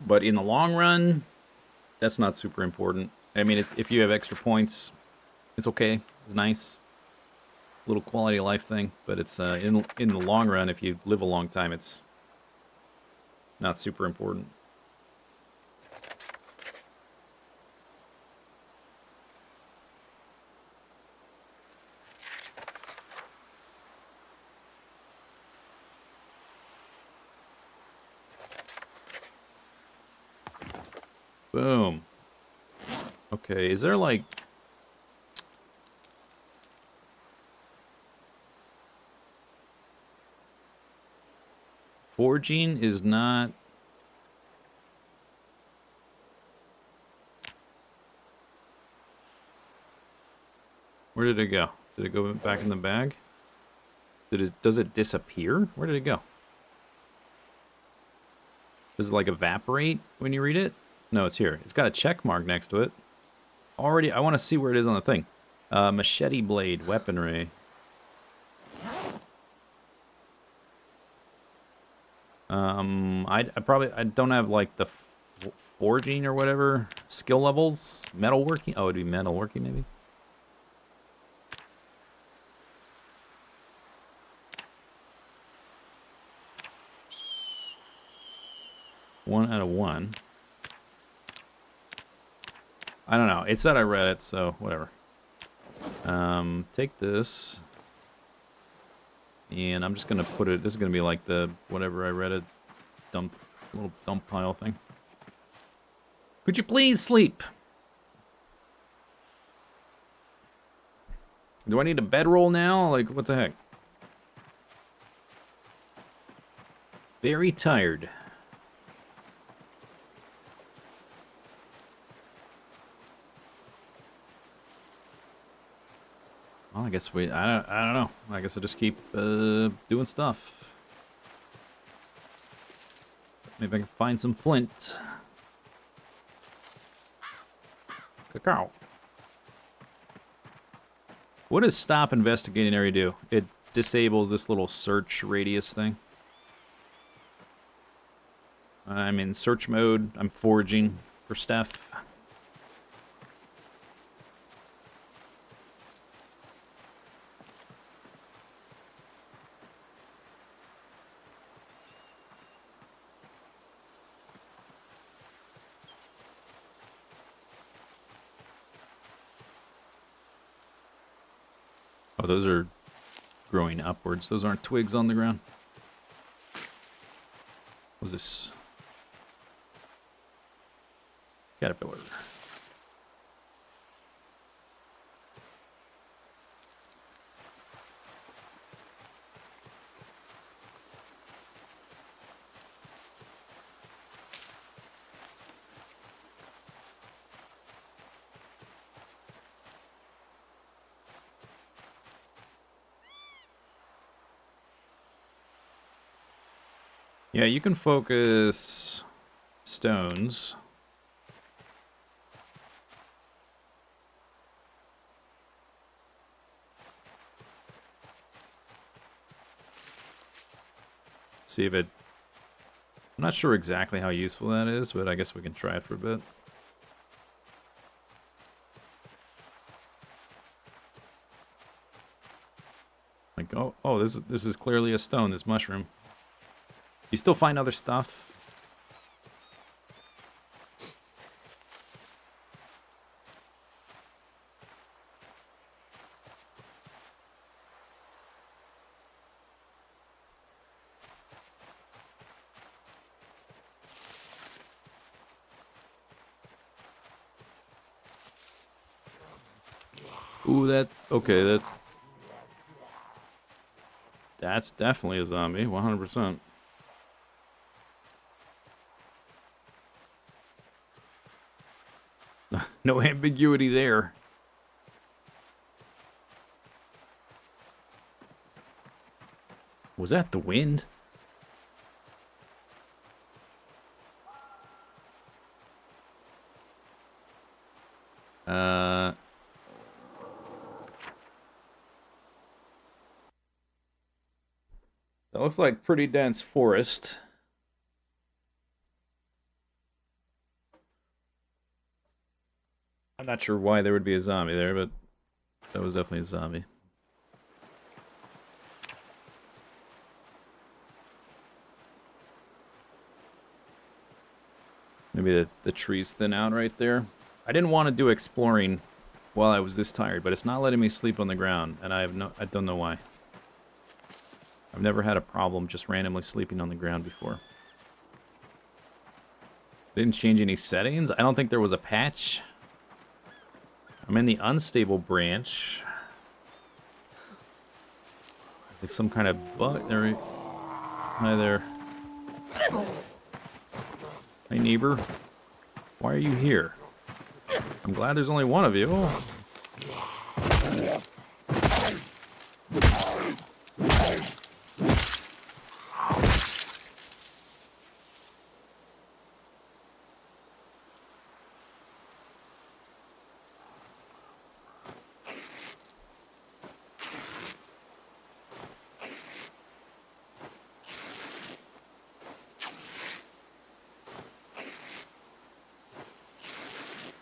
But in the long run, that's not super important. I mean, if you have extra points, it's okay. It's nice. Little quality of life thing. But it's in the long run, if you live a long time, it's not super important. Boom. Okay, is there like... Forging is not... Where did it go? Did it go back in the bag? Does it disappear? Where did it go? Does it like evaporate when you read it? No, it's here. It's got a check mark next to it. Already, I want to see where it is on the thing. Machete blade, weaponry. I don't have like the forging or whatever skill levels. Metalworking. Oh, it'd be metalworking maybe. 1 out of 1. I don't know. It said I read it, so whatever. Take this. And I'm just going to put it... This is going to be like the... Whatever I read it. Little dump pile thing. Could you please sleep? Do I need a bedroll now? Like, what the heck? Very tired. Well, I guess I don't know. I guess I'll just keep doing stuff. Maybe I can find some flint. Cacao. What does stop investigating area do? It disables this little search radius thing. I'm in search mode. I'm foraging for stuff. Oh, those are growing upwards. Those aren't twigs on the ground. What's this? Caterpillar. Yeah, you can focus stones. See if it... I'm not sure exactly how useful that is, but I guess we can try it for a bit. Like, oh, this is clearly a stone, this mushroom. You still find other stuff. Ooh, okay, that's definitely a zombie, 100%. No ambiguity there. Was that the wind? That looks like pretty dense forest. I'm not sure why there would be a zombie there, but that was definitely a zombie. Maybe the trees thin out right there. I didn't want to do exploring while I was this tired, but it's not letting me sleep on the ground, and I don't know why. I've never had a problem just randomly sleeping on the ground before. Didn't change any settings. I don't think there was a patch. I'm in the unstable branch. Like some kind of bug. There. Hi there. Hey, neighbor. Why are you here? I'm glad there's only one of you.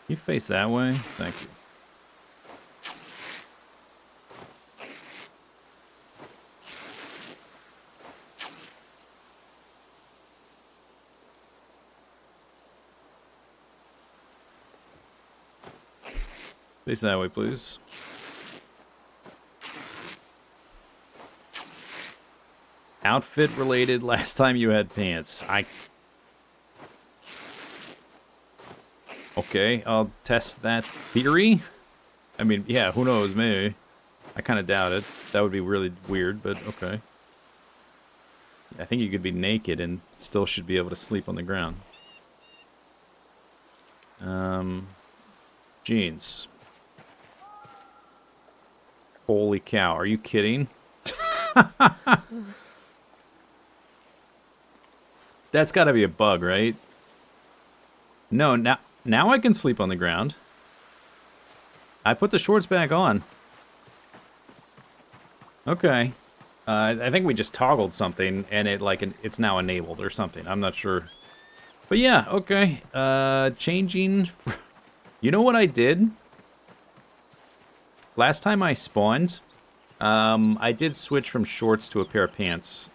You face that way? Thank you. Face that way, please. Outfit related. Last time you had pants. Okay, I'll test that theory. I mean, yeah, who knows, maybe. I kind of doubt it. That would be really weird, but okay. I think you could be naked and still should be able to sleep on the ground. Jeans. Holy cow, are you kidding? That's gotta be a bug, right? No, now I can sleep on the ground. I put the shorts back on. Okay. I think we just toggled something, and it's now enabled or something. I'm not sure. But yeah, okay. Changing. You know what I did? Last time I spawned, I did switch from shorts to a pair of pants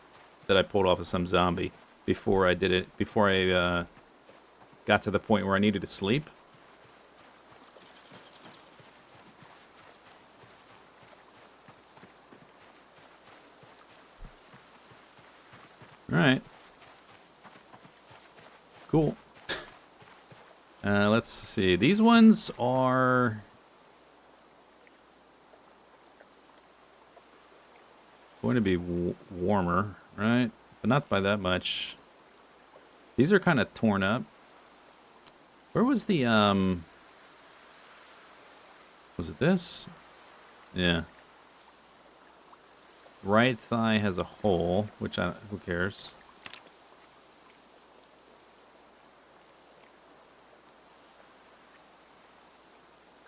that I pulled off of some zombie before I did it. Before I got to the point where I needed to sleep. Alright. Cool. Let's see. These ones are... going to be warmer, right? But not by that much. These are kind of torn up. Where was the, was it this? Yeah. Right thigh has a hole, which who cares?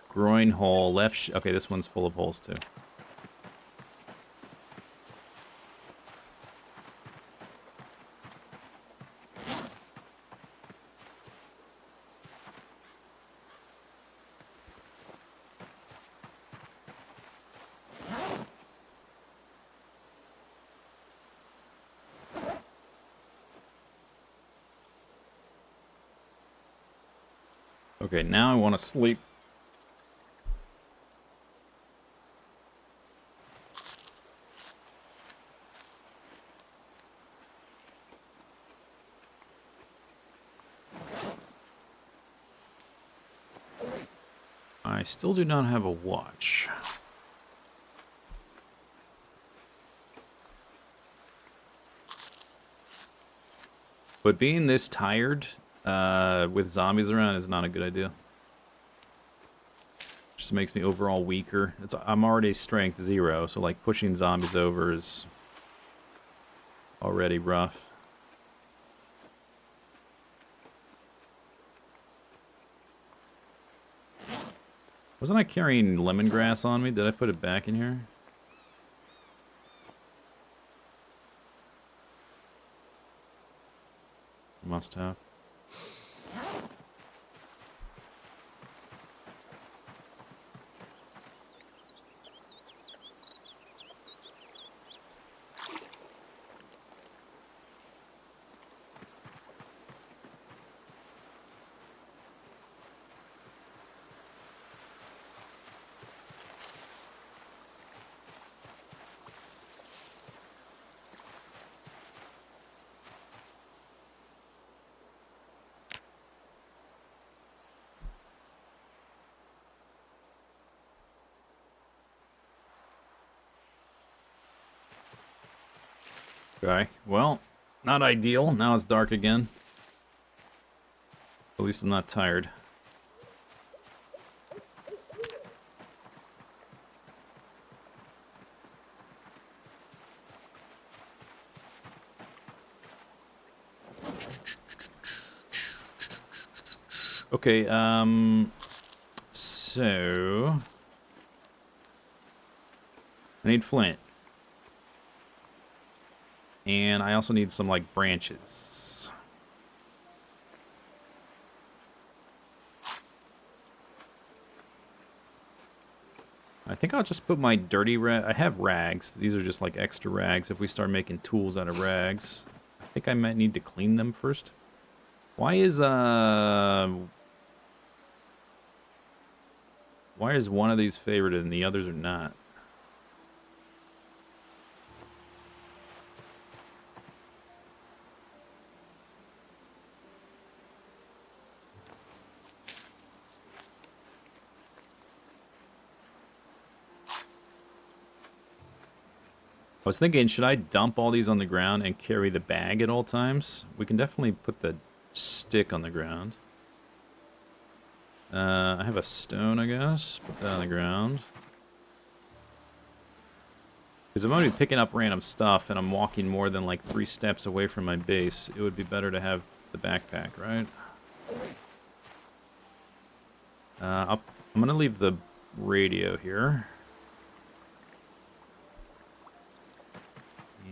Groin hole, left okay, this one's full of holes too. Okay, now I want to sleep. I still do not have a watch. But being this tired with zombies around is not a good idea. Just makes me overall weaker. I'm already strength 0, so like pushing zombies over is already rough. Wasn't I carrying lemongrass on me? Did I put it back in here? Must have. Okay, well, not ideal. Now it's dark again. At least I'm not tired. Okay, so... I need flint. And I also need some, like, branches. I think I'll just put my dirty I have rags. These are just, like, extra rags. If we start making tools out of rags, I think I might need to clean them first. Why is, Why is one of these favorited and the others are not? I was thinking, should I dump all these on the ground and carry the bag at all times? We can definitely put the stick on the ground. I have a stone, I guess. Put that on the ground. Because I'm only picking up random stuff and I'm walking more than like 3 steps away from my base. It would be better to have the backpack, right? I'm going to leave the radio here.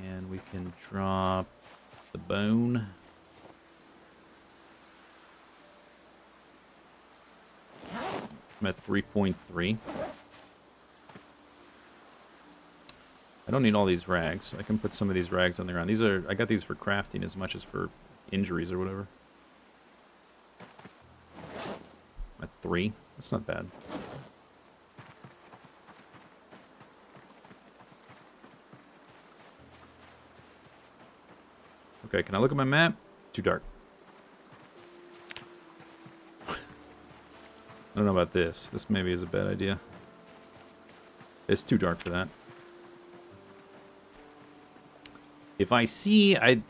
And we can drop the bone. I'm at 3.3. I don't need all these rags. I can put some of these rags on the ground. I got these for crafting as much as for injuries or whatever. I'm at 3. That's not bad. Okay, can I look at my map? Too dark. I don't know about this. This maybe is a bad idea. It's too dark for that. If I see... I've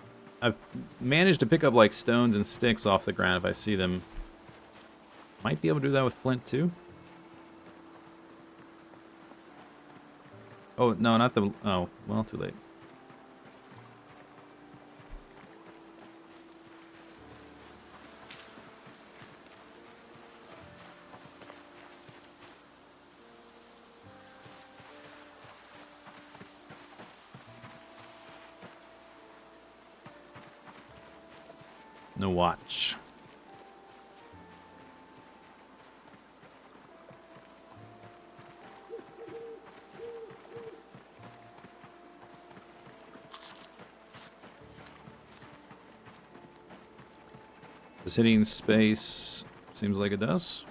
managed to pick up, like, stones and sticks off the ground if I see them. Might be able to do that with flint, too. Oh, no, not the... Oh, well, too late. No watch. Is hitting space? Seems like it does.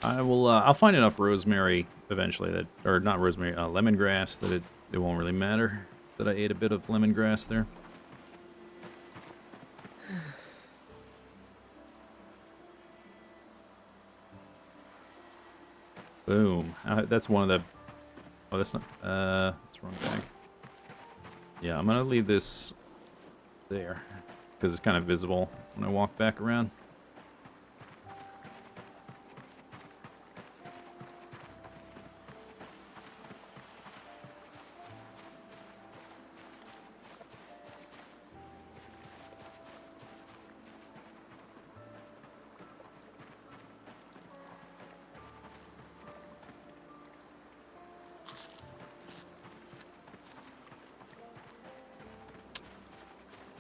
I will. I'll find enough rosemary eventually that, or not rosemary, lemongrass that it won't really matter that I ate a bit of lemongrass there. Boom. That's one of the... Oh, that's not... that's the wrong bag. Yeah, I'm gonna leave this there, because it's kind of visible when I walk back around.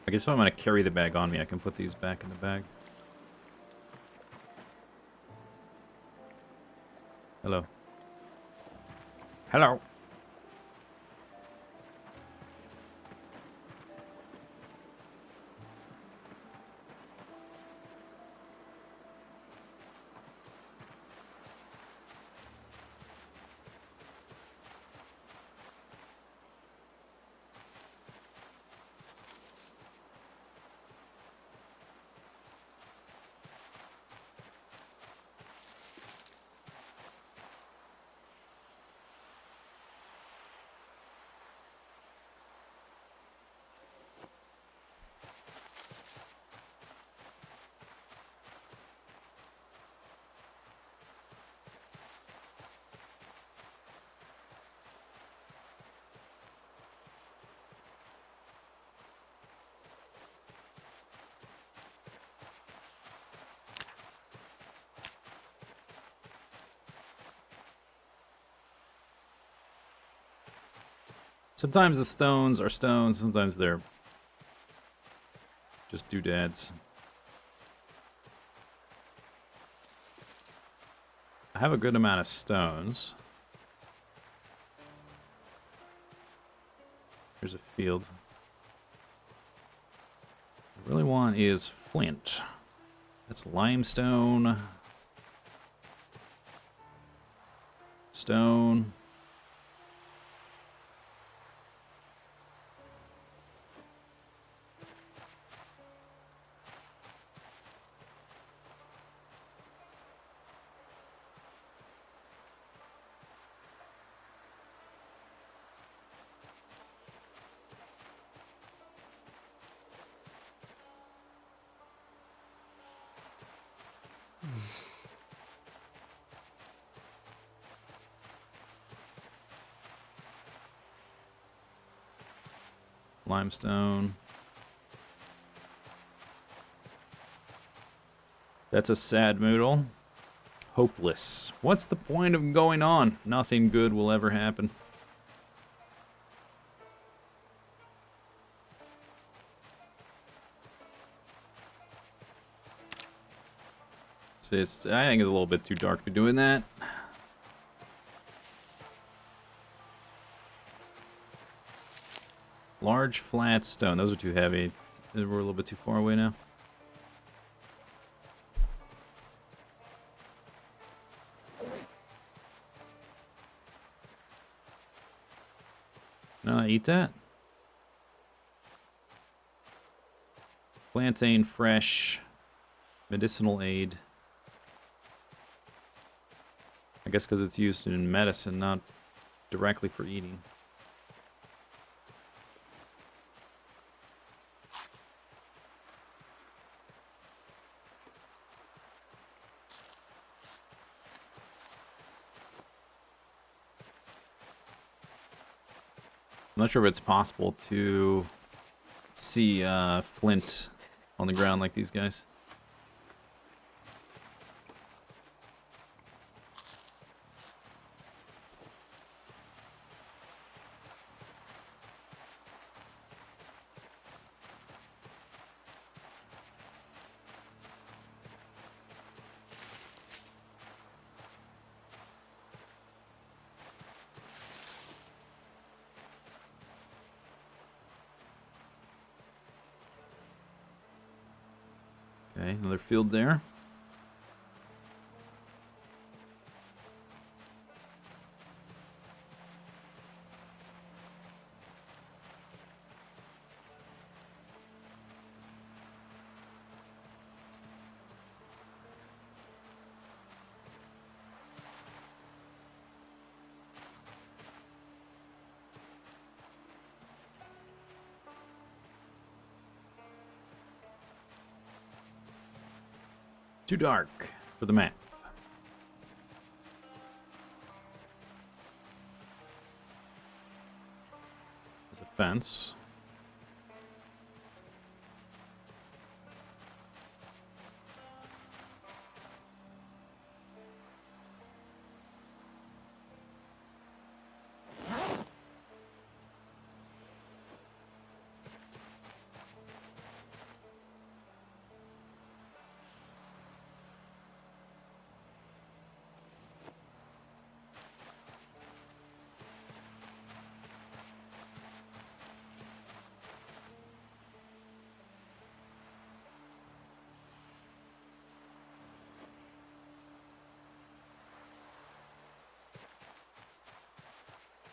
I guess if I'm going to carry the bag on me, I can put these back in the bag. Hello. Hello. Sometimes the stones are stones, sometimes they're just doodads. I have a good amount of stones. Here's a field. What I really want is flint. That's limestone. stone. Limestone. That's a sad moodle. Hopeless. What's the point of going on? Nothing good will ever happen. So I think it's a little bit too dark to be doing that. Large flat stone. Those are too heavy. We're a little bit too far away now. No, eat that. Plantain fresh. Medicinal aid. I guess because it's used in medicine, not directly for eating. I'm not sure if it's possible to see flint on the ground like these guys. Okay, another field there. Too dark for the map. There's a fence.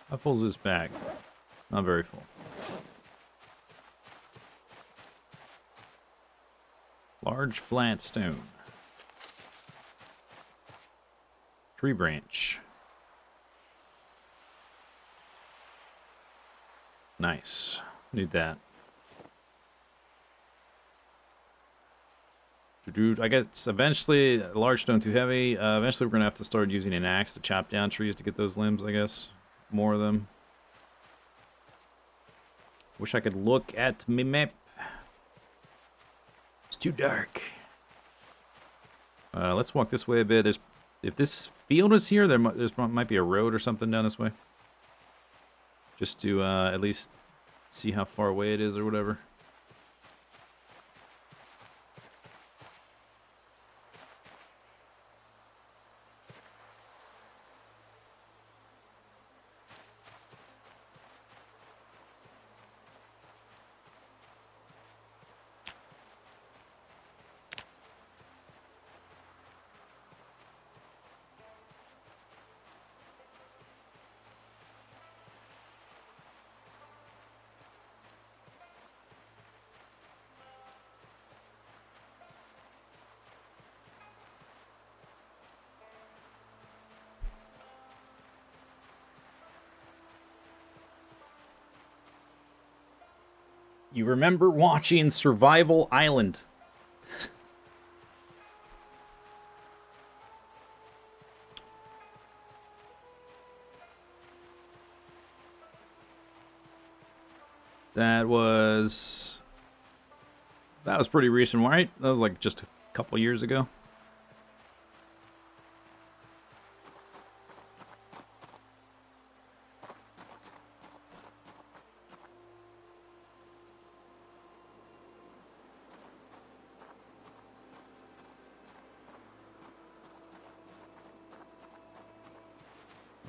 How full is this bag? Not very full. Large flat stone. Tree branch. Nice. Need that. I guess eventually, a large stone too heavy. Eventually we're going to have to start using an axe to chop down trees to get those limbs, I guess. More of them. Wish I could look at my map. It's too dark. Let's walk this way a bit. If this field is here, there might be a road or something down this way. Just to at least see how far away it is or whatever. You remember watching Survival Island? That was pretty recent, right? That was like just a couple years ago.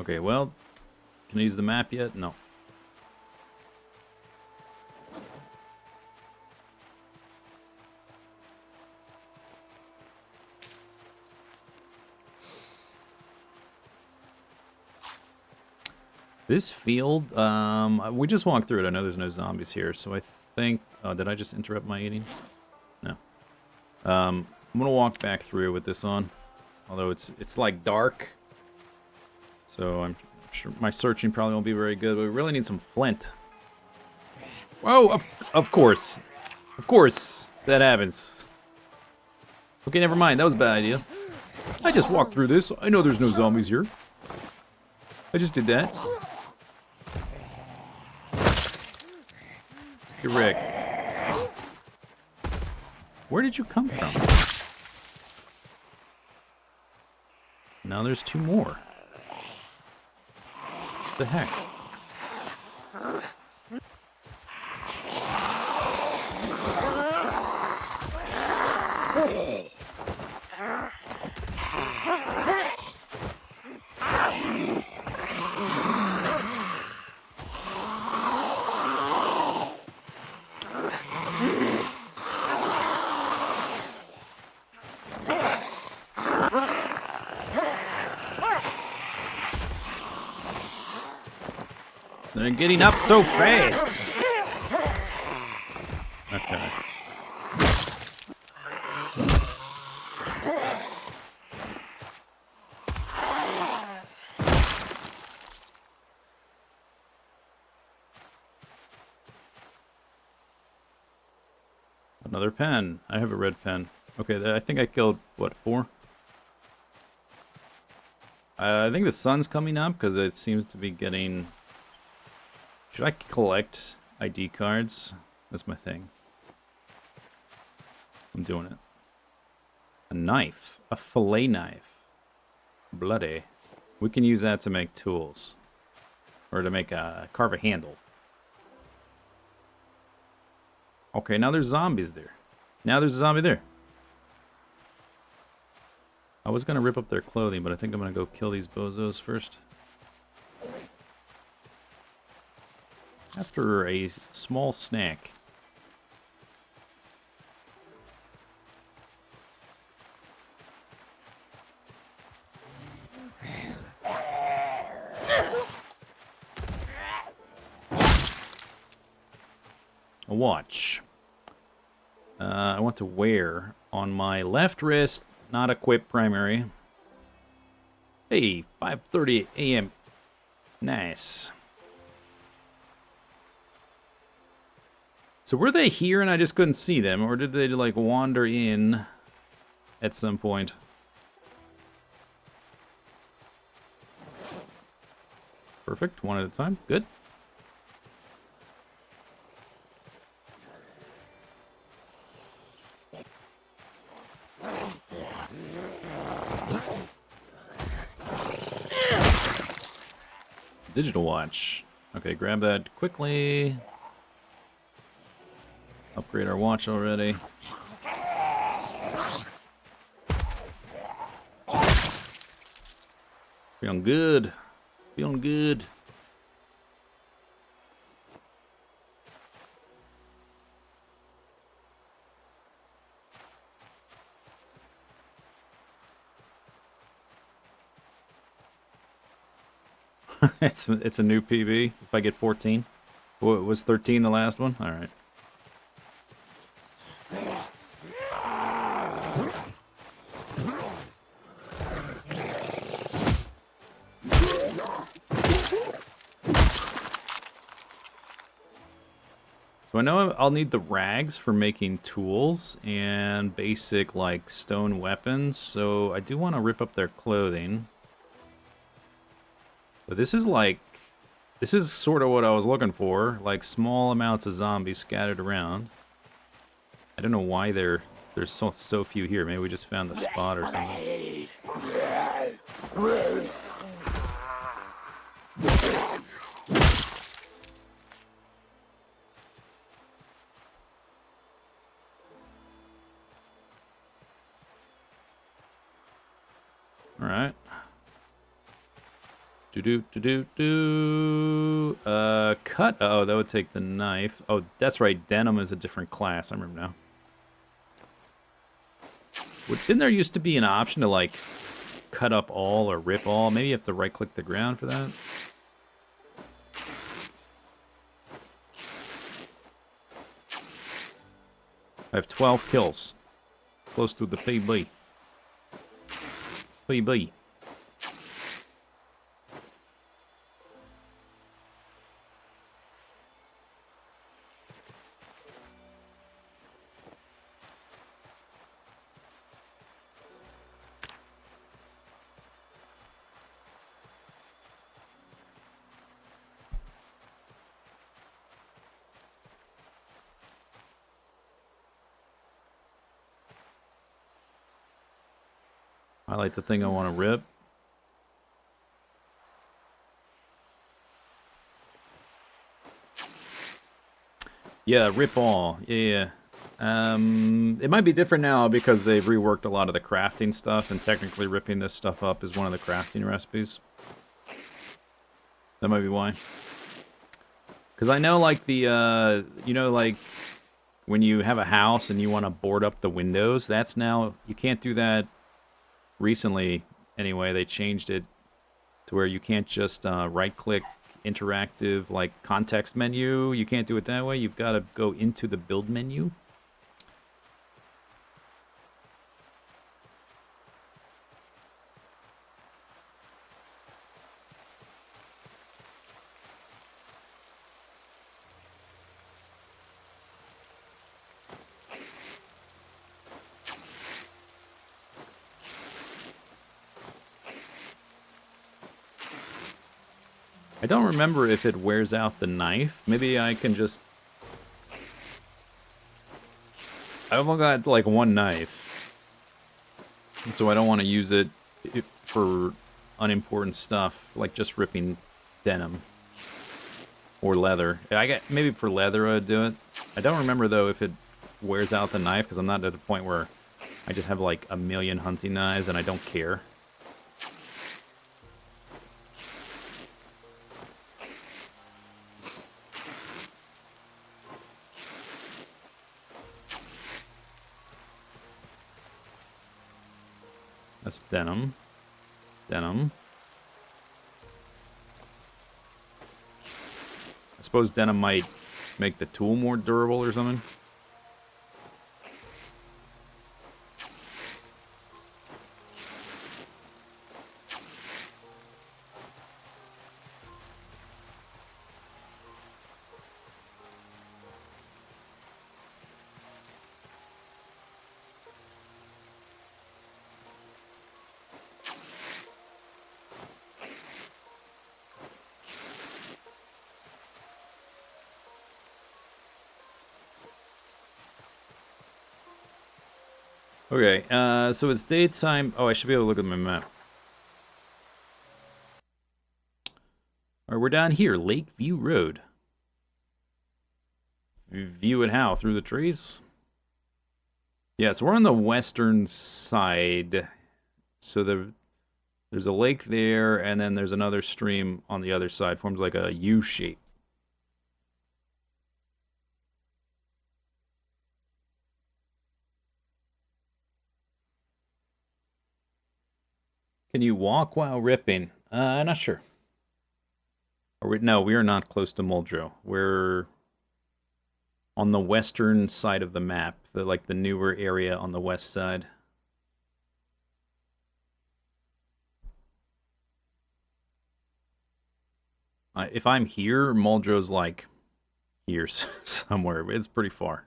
Okay, well, can I use the map yet? No. This field, we just walked through it. I know there's no zombies here, so I think... Oh, did I just interrupt my eating? No. I'm gonna walk back through with this on. Although it's like dark. So I'm sure my searching probably won't be very good, but we really need some flint. Whoa, of course. Of course, that happens. Okay, never mind. That was a bad idea. I just walked through this. I know there's no zombies here. I just did that. Hey, Rick. Where did you come from? Now there's two more. What the heck? They're getting up so fast. Okay. Another pen. I have a red pen. Okay, I think I killed, what, 4? I think the sun's coming up because it seems to be getting... Should I collect ID cards? That's my thing. I'm doing it. A knife. A fillet knife. Bloody. We can use that to make tools. Or to make carve a handle. Okay, now there's zombies there. Now there's a zombie there. I was going to rip up their clothing, but I think I'm going to go kill these bozos first. After a small snack. A watch. I want to wear on my left wrist, not equipped primary. Hey, 5:30 a.m. Nice. So were they here and I just couldn't see them, or did they like wander in at some point? Perfect, one at a time, good. Digital watch. Okay, grab that quickly. Upgrade our watch already. Feeling good. Feeling good. It's a new PB. If I get 14. What was 13 the last one? All right. So I know I'll need the rags for making tools and basic, like, stone weapons. So I do want to rip up their clothing. But this is like... This is sort of what I was looking for. Like, small amounts of zombies scattered around. I don't know why there's so few here. Maybe we just found the spot or something. Alright. Cut. Oh, that would take the knife. Oh, that's right. Denim is a different class. I remember now. Didn't there used to be an option to, like, cut up all or rip all? Maybe you have to right-click the ground for that? I have 12 kills. Close to the PB. PB. Highlight the thing I want to rip. Yeah, rip all. Yeah. It might be different now because they've reworked a lot of the crafting stuff, and technically ripping this stuff up is one of the crafting recipes. That might be why. Because I know, like, the, you know, like, when you have a house and you want to board up the windows, that's now, you can't do that recently. Anyway, they changed it to where you can't just right-click interactive, like, context menu. You can't do it that way. You've got to go into the build menu. I don't remember if it wears out the knife. Maybe I can just... I've only got, like, one knife. So I don't want to use it for unimportant stuff, like just ripping denim. Or leather. Maybe for leather I'd do it. I don't remember, though, if it wears out the knife, because I'm not at a point where I just have, like, a million hunting knives and I don't care. That's denim. Denim. I suppose denim might make the tool more durable or something. Okay, so it's daytime. Oh, I should be able to look at my map. Alright, we're down here, Lakeview Road. View it how? Through the trees? Yeah, so we're on the western side. So there's a lake there, and then there's another stream on the other side. Forms like a U shape. Can you walk while ripping? Not sure. No, we are not close to Muldrow. We're on the western side of the map, like the newer area on the west side. If I'm here, Muldrow's like here somewhere. It's pretty far.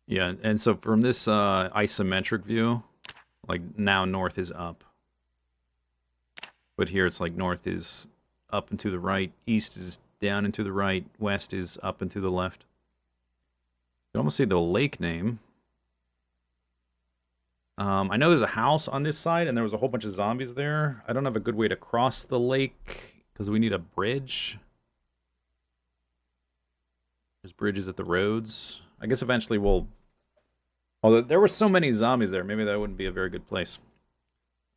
Yeah, and so from this isometric view, like now north is up. But here it's like north is up and to the right, east is down and to the right, west is up and to the left. You can almost see the lake name. I know there's a house on this side, and there was a whole bunch of zombies there. I don't have a good way to cross the lake, because we need a bridge. There's bridges at the roads. I guess eventually we'll... Although there were so many zombies there, maybe that wouldn't be a very good place.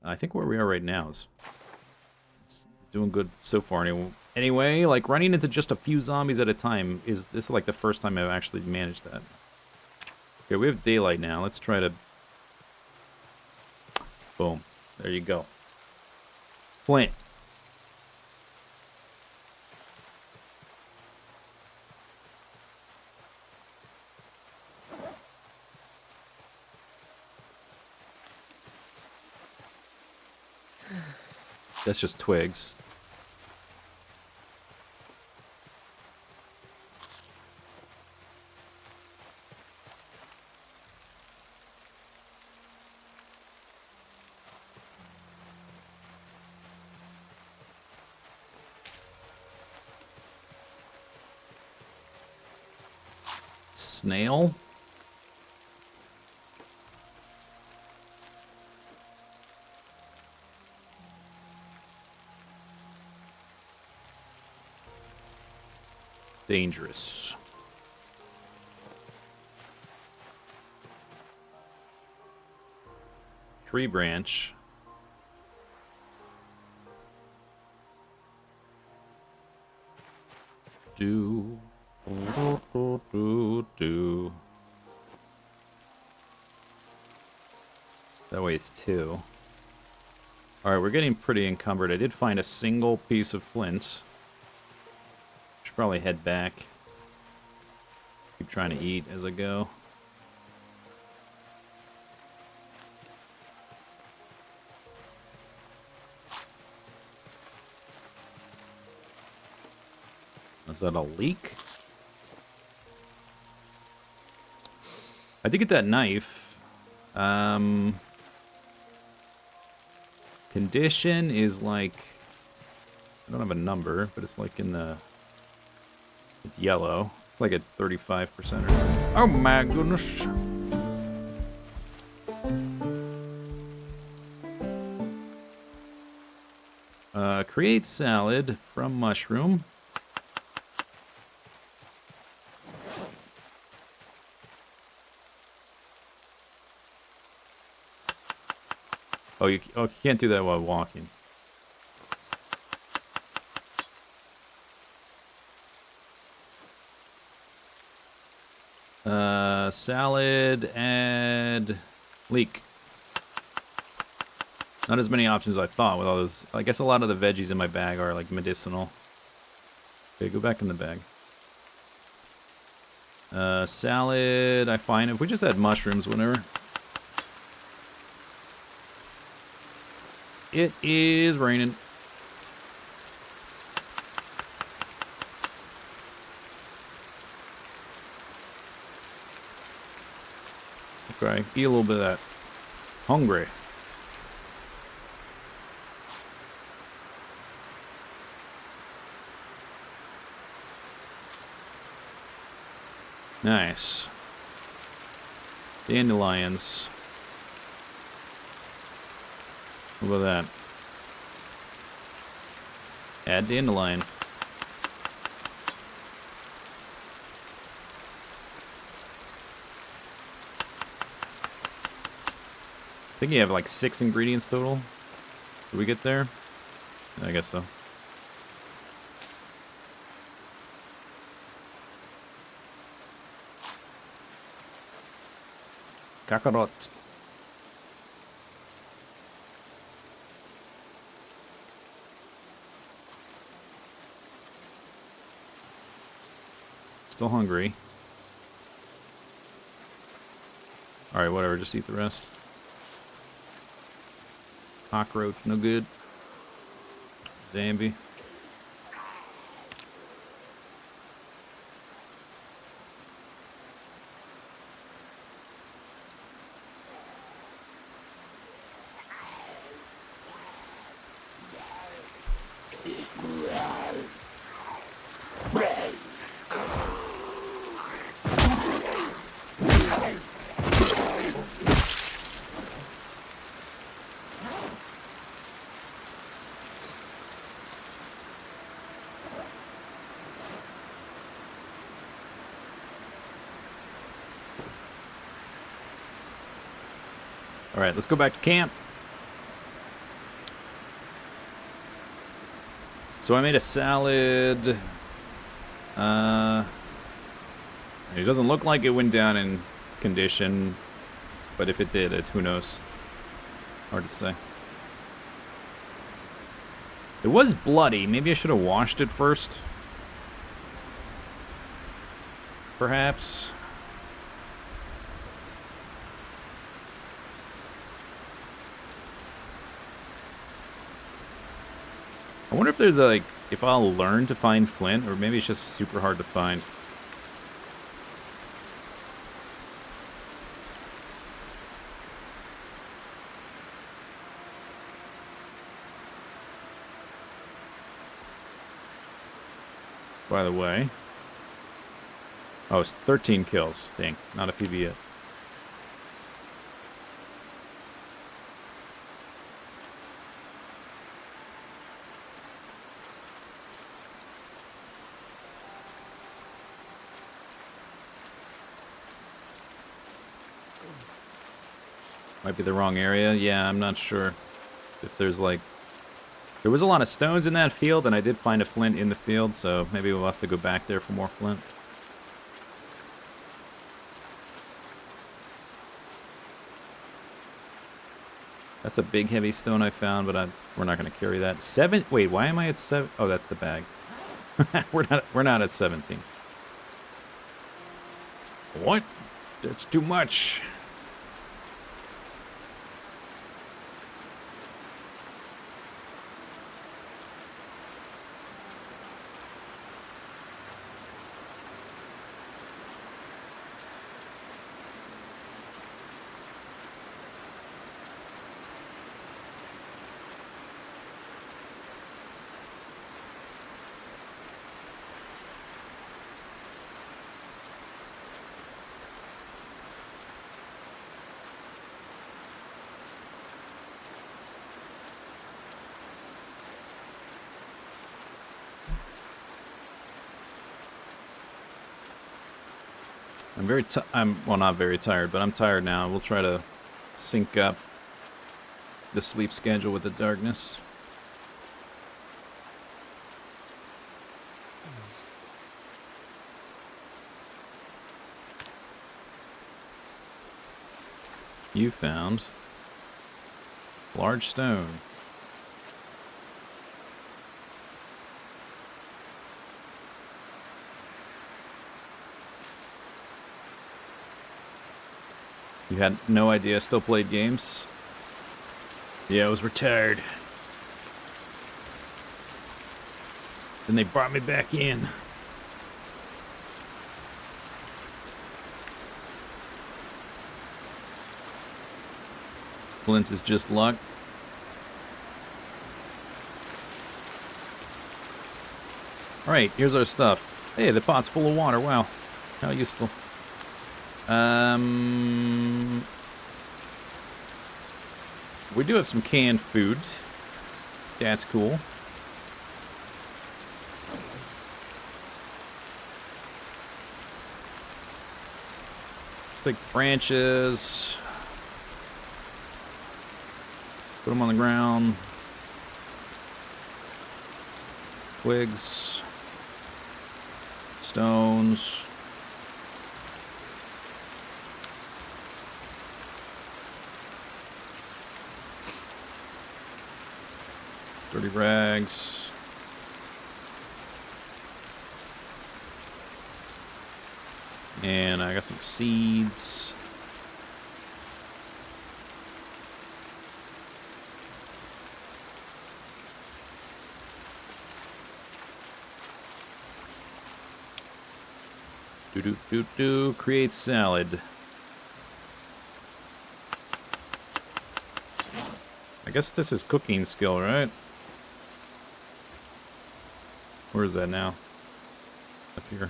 I think where we are right now is doing good so far. Anyway, like running into just a few zombies at a time this is like the first time I've actually managed that. Okay, we have daylight now. Let's try to... Boom. There you go. Flint. That's just twigs. Snail? Dangerous. Tree branch. Do. Do. That way it's 2. Alright, we're getting pretty encumbered. I did find a single piece of flint. Should probably head back. Keep trying to eat as I go. Is that a leak? I did get that knife. Condition is like... I don't have a number, but it's like in the... It's yellow. It's like at 35% or something. Oh my goodness! Create salad from mushroom. Oh, you can't do that while walking. Salad, add leek. Not as many options as I thought with all those. I guess a lot of the veggies in my bag are like medicinal. Okay, go back in the bag. Salad, I find if we just had mushrooms whenever. It is raining. Okay, eat a little bit of that. Hungry. Nice. Dandelions. What about that? Add dandelion. I think you have like 6 ingredients total. Did we get there? I guess so. Kakarot. Still hungry. Alright, whatever, just eat the rest. Cockroach, no good. Damby. All right, let's go back to camp. So I made a salad. It doesn't look like it went down in condition, but if it did, who knows? Hard to say. It was bloody. Maybe I should have washed it first. Perhaps. I wonder if there's if I'll learn to find flint, or maybe it's just super hard to find. By the way. Oh, it's 13 kills. Dang, not a PB yet. Might be the wrong area. Yeah, I'm not sure if there's like... There was a lot of stones in that field, and I did find a flint in the field, so maybe we'll have to go back there for more flint. That's a big heavy stone I found, but we're not going to carry that. Wait, why am I at 7? Oh, that's the bag. we're not at 17. What? That's too much. I'm well, not very tired, but I'm tired now. We'll try to sync up the sleep schedule with the darkness. You found large stone. You had no idea I still played games? Yeah, I was retired. Then they brought me back in. Flint is just luck. Alright, here's our stuff. Hey, the pot's full of water. Wow. How useful. We do have some canned food. That's cool. Stick branches. Put them on the ground. Twigs. Stones. Dirty rags. And I got some seeds. Create salad. I guess this is cooking skill, right? Where is that now? Up here.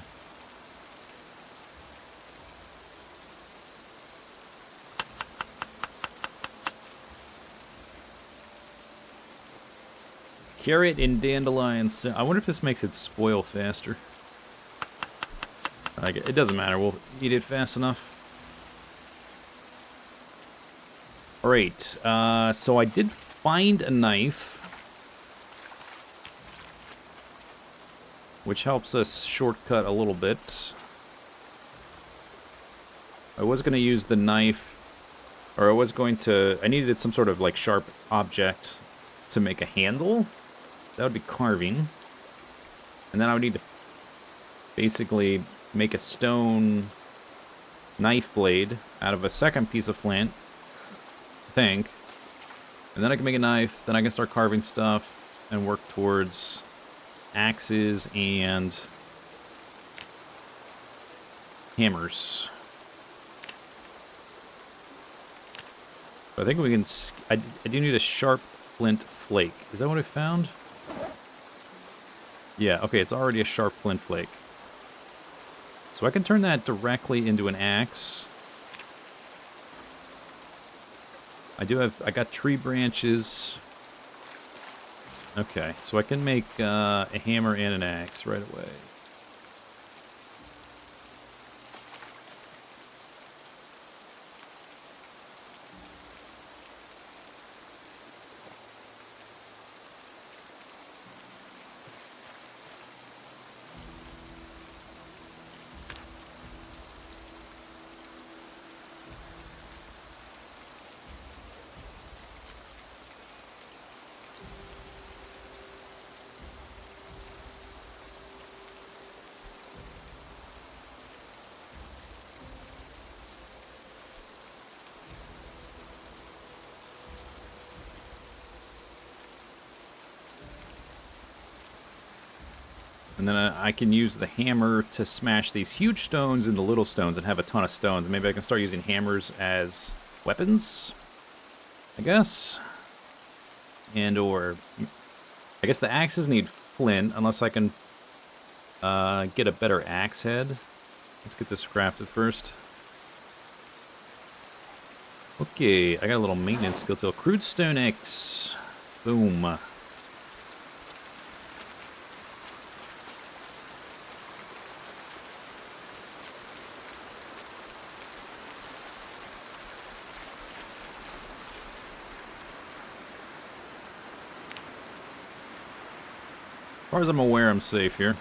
Carrot and dandelion. I wonder if this makes it spoil faster. It doesn't matter. We'll eat it fast enough. Alright. So I did find a knife, which helps us shortcut a little bit. I was going to use the knife, or I needed some sort of like sharp object to make a handle. That would be carving. And then I would need to basically make a stone knife blade out of a second piece of flint, I think. And then I can make a knife, then I can start carving stuff and work towards axes and hammers. But I think we can... I do need a sharp flint flake. Is that what I found? Yeah, okay, it's already a sharp flint flake. So I can turn that directly into an axe. I got tree branches. Okay, so I can make a hammer and an axe right away. And then I can use the hammer to smash these huge stones into little stones and have a ton of stones. Maybe I can start using hammers as weapons, I guess. Or I guess the axes need flint, unless I can get a better axe head. Let's get this crafted first. Okay, I got a little maintenance skill till crude stone X. Boom. As far as I'm aware, I'm safe here.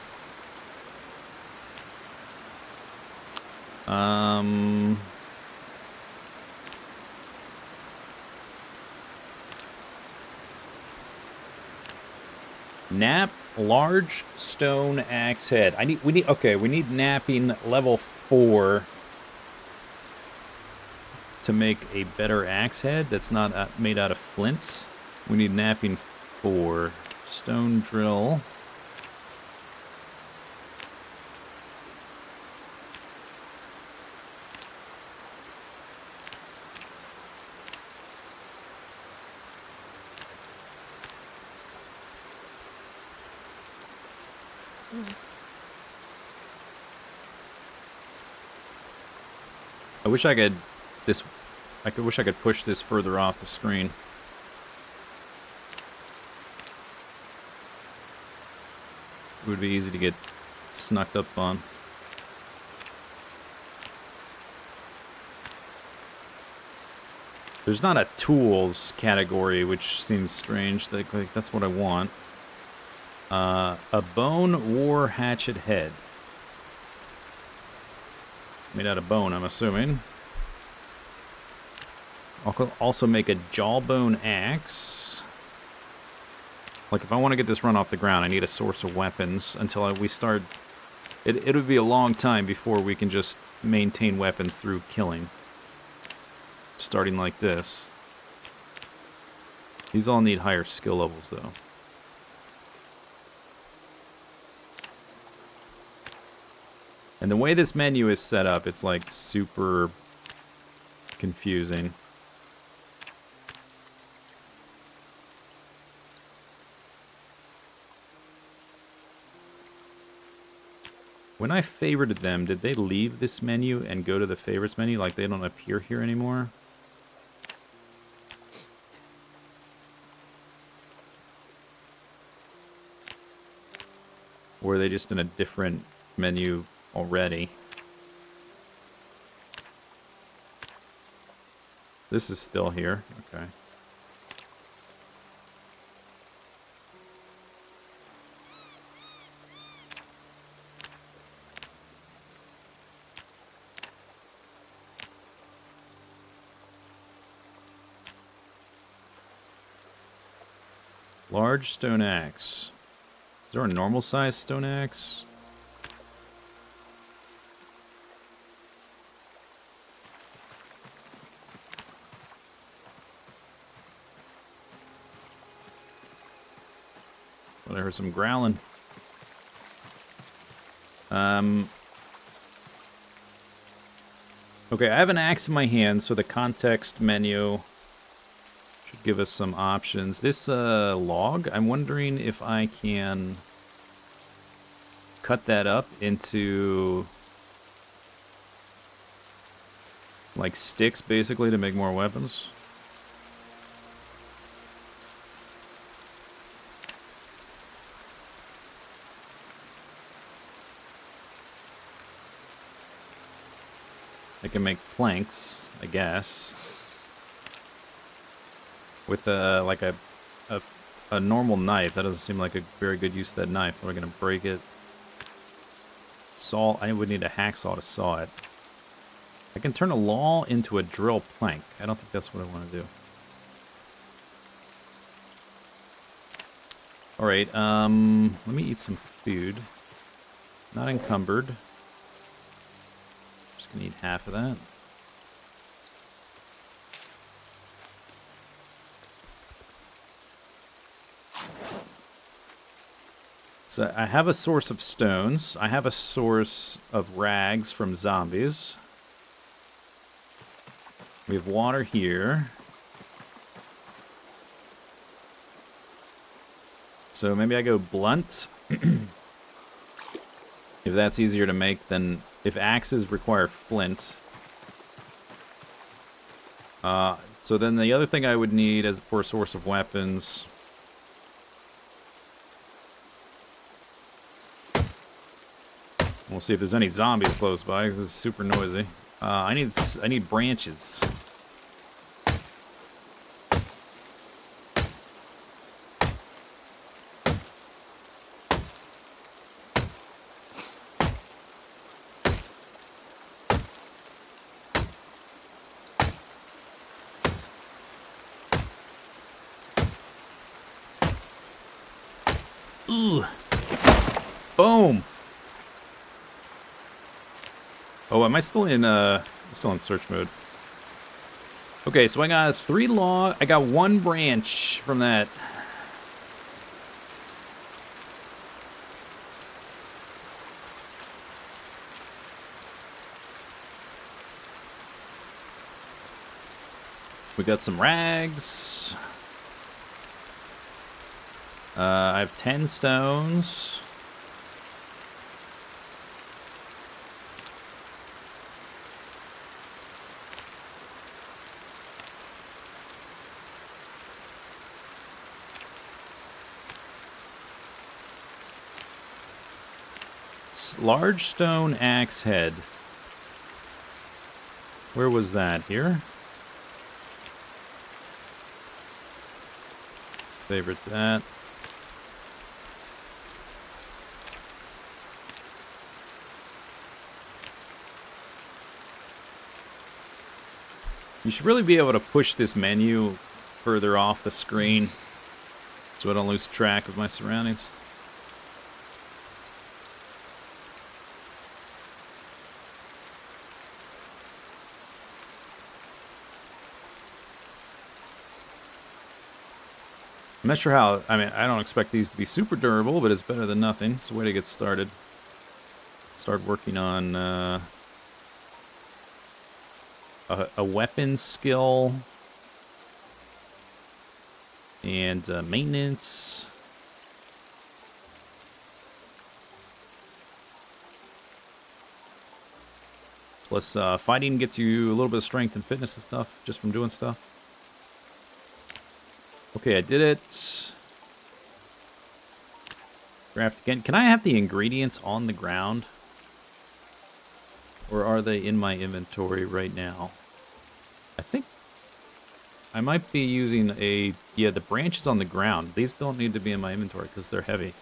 Nap large stone axe head. We need napping level 4 to make a better axe head that's not made out of flint. We need napping 4. Stone drill. I wish I could wish I could push this further off the screen. It would be easy to get snuck up on. There's not a tools category, which seems strange. Like that's what I want. A bone war hatchet head. Made out of bone, I'm assuming. I'll also make a jawbone axe. Like, if I want to get this run off the ground, I need a source of weapons until we start... It would be a long time before we can just maintain weapons through killing. Starting like this. These all need higher skill levels, though. And the way this menu is set up, it's like super confusing. When I favorited them, did they leave this menu and go to the favorites menu? Like they don't appear here anymore? Or are they just in a different menu already? This is still here. Okay. Large stone axe. Is there a normal size stone axe? Well, I heard some growling. Okay, I have an axe in my hand, so the context menu should give us some options. This log, I'm wondering if I can cut that up into like sticks, basically, to make more weapons. I can make planks, I guess, with like a normal knife. That doesn't seem like a very good use of that knife. We're gonna break it. Saw. I would need a hacksaw to saw it. I can turn a law into a drill plank. I don't think that's what I want to do. All right. Let me eat some food. Not encumbered. Just gonna eat half of that. So I have a source of stones. I have a source of rags from zombies. We have water here. So maybe I go blunt. If that's easier to make than... If axes require flint. So then the other thing I would need as for a source of weapons... We'll see if there's any zombies close by, because it's super noisy. I need branches. Ooh. Boom. Oh, am I still in search mode? Okay, so I got 3 log. I got 1 branch from that. We got some rags. I have 10 stones. Large stone axe head. Where was that? Here? Favorite that. You should really be able to push this menu further off the screen so I don't lose track of my surroundings. I'm not sure how, I mean, I don't expect these to be super durable, but it's better than nothing. It's a way to get started. start working on a weapon skill and maintenance. Plus, fighting gets you a little bit of strength and fitness and stuff just from doing stuff. Okay, I did it. Craft again. Can I have the ingredients on the ground? Or are they in my inventory right now? I think I might be using a... Yeah, the branches on the ground. These don't need to be in my inventory because they're heavy.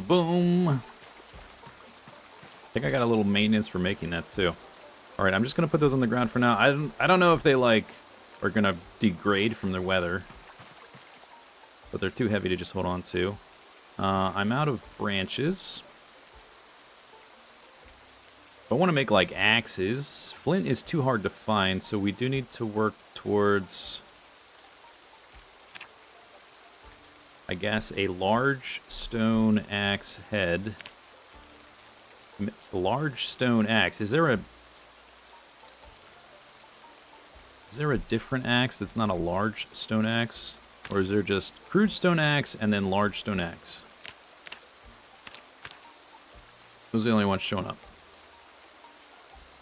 Boom. I think I got a little maintenance for making that too. All right, I'm just gonna put those on the ground for now. I don't know if they like are gonna degrade from their weather, but they're too heavy to just hold on to. I'm out of branches. I want to make like axes. Flint is too hard to find, so we do need to work towards, I guess, a large stone axe head. Large stone axe. Is there a different axe that's not a large stone axe? Or is there just crude stone axe and then large stone axe? Those are the only ones showing up.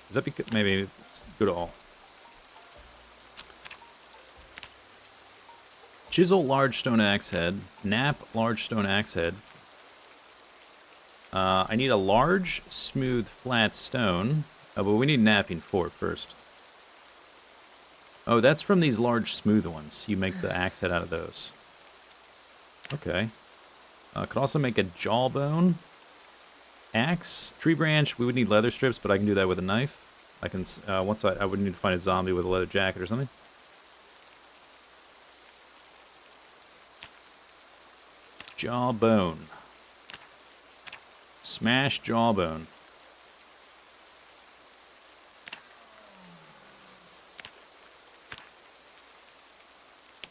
Is that because maybe go to all? Chisel large stone axe head. Knap large stone axe head. I need a large, smooth, flat stone. Oh, but we need knapping for it first. Oh, that's from these large, smooth ones. You make the axe head out of those. Okay. Could also make a jawbone. Axe, tree branch. We would need leather strips, but I can do that with a knife. I can, once I would need to find a zombie with a leather jacket or something. Jawbone. Smash jawbone.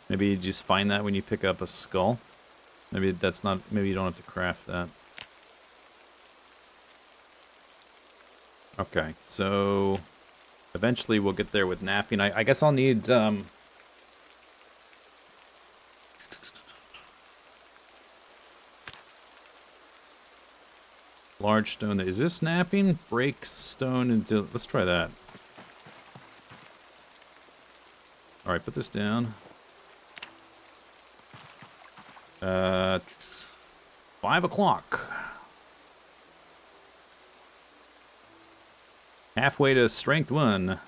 Maybe you just find that when you pick up a skull. Maybe that's not, maybe you don't have to craft that. Okay, so eventually we'll get there with napping. I guess I'll need large stone. Is this napping? Break stone into... Let's try that. Alright, put this down. 5 o'clock. Halfway to strength 1.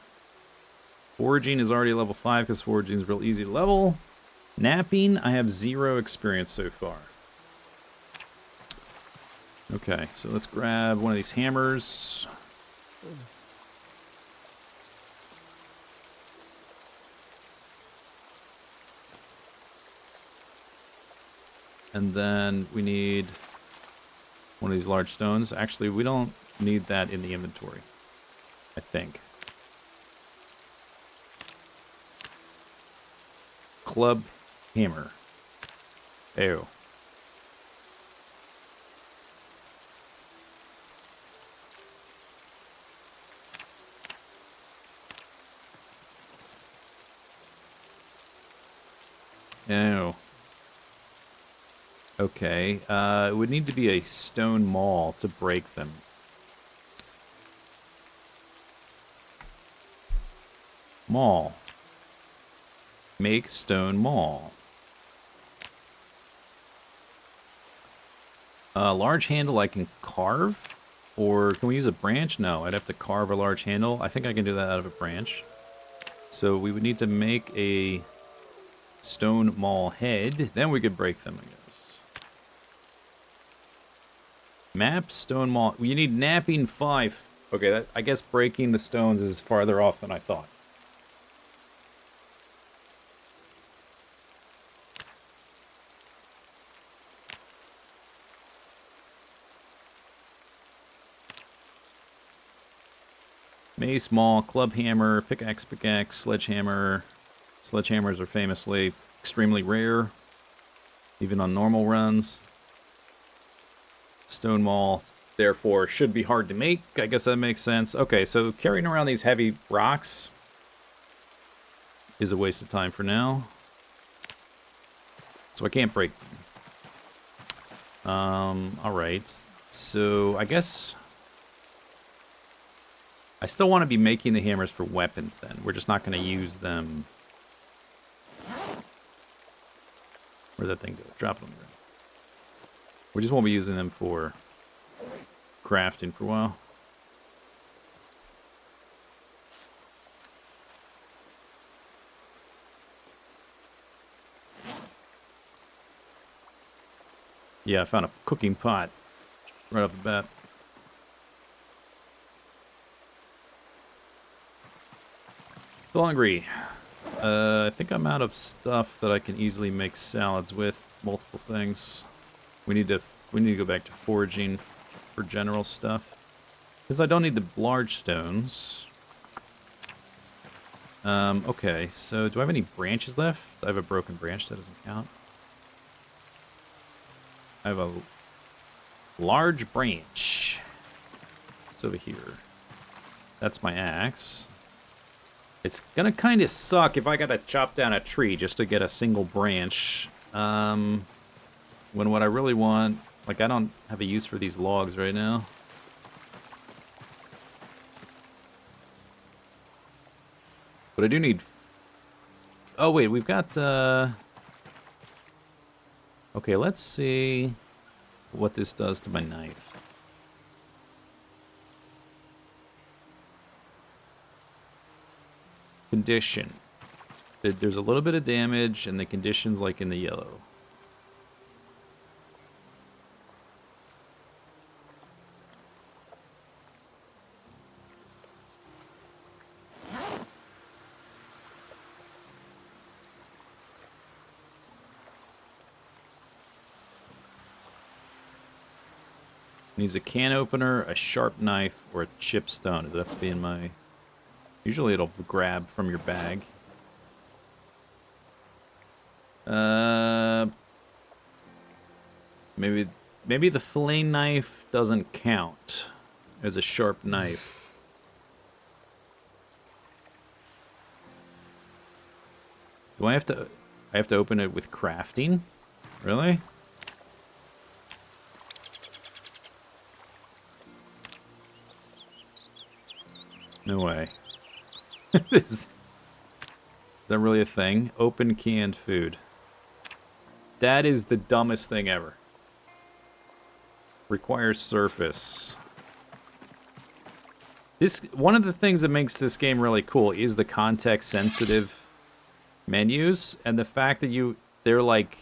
Foraging is already level 5 because foraging is real easy to level. Napping, I have 0 experience so far. Okay, so let's grab one of these hammers. And then we need one of these large stones. Actually, we don't need that in the inventory, I think. Club hammer. Ew. Ew. Okay, it would need to be a stone maul to break them. Maul. Make stone maul. Large handle I can carve? Or can we use a branch? No, I'd have to carve a large handle. I think I can do that out of a branch. So we would need to make a stone maul head. Then we could break them, I guess. Map, stone mall. You need napping 5. Okay, that, I guess breaking the stones is farther off than I thought. Mace, maul, club hammer, pickaxe, sledgehammer. Sledgehammers are famously extremely rare, even on normal runs. Stone maul, therefore, should be hard to make. I guess that makes sense. Okay, so carrying around these heavy rocks is a waste of time for now. So I can't break them. Alright. So I guess I still want to be making the hammers for weapons then. We're just not going to use them. Where'd that thing go? Drop it on the ground. We just won't be using them for crafting for a while. Yeah, I found a cooking pot right off the bat. Still hungry. I think I'm out of stuff that I can easily make salads with. Multiple things. We need to go back to foraging for general stuff. Because I don't need the large stones. Okay, so do I have any branches left? I have a broken branch, that doesn't count. I have a large branch. It's over here. That's my axe. It's gonna kind of suck if I gotta chop down a tree just to get a single branch. When what I really want... Like, I don't have a use for these logs right now. But I do need... Oh, wait, we've got... Okay, let's see what this does to my knife. Condition. There's a little bit of damage, and the condition's like in the yellow. Needs a can opener, a sharp knife, or a chip stone. Does that have to be in my... Usually it'll grab from your bag. Maybe the fillet knife doesn't count as a sharp knife. Do I have to... I have to open it with crafting? Really? No way. Is that really a thing? Open canned food. That is the dumbest thing ever. Requires surface. One of the things that makes this game really cool is the context-sensitive menus, and the fact that they're like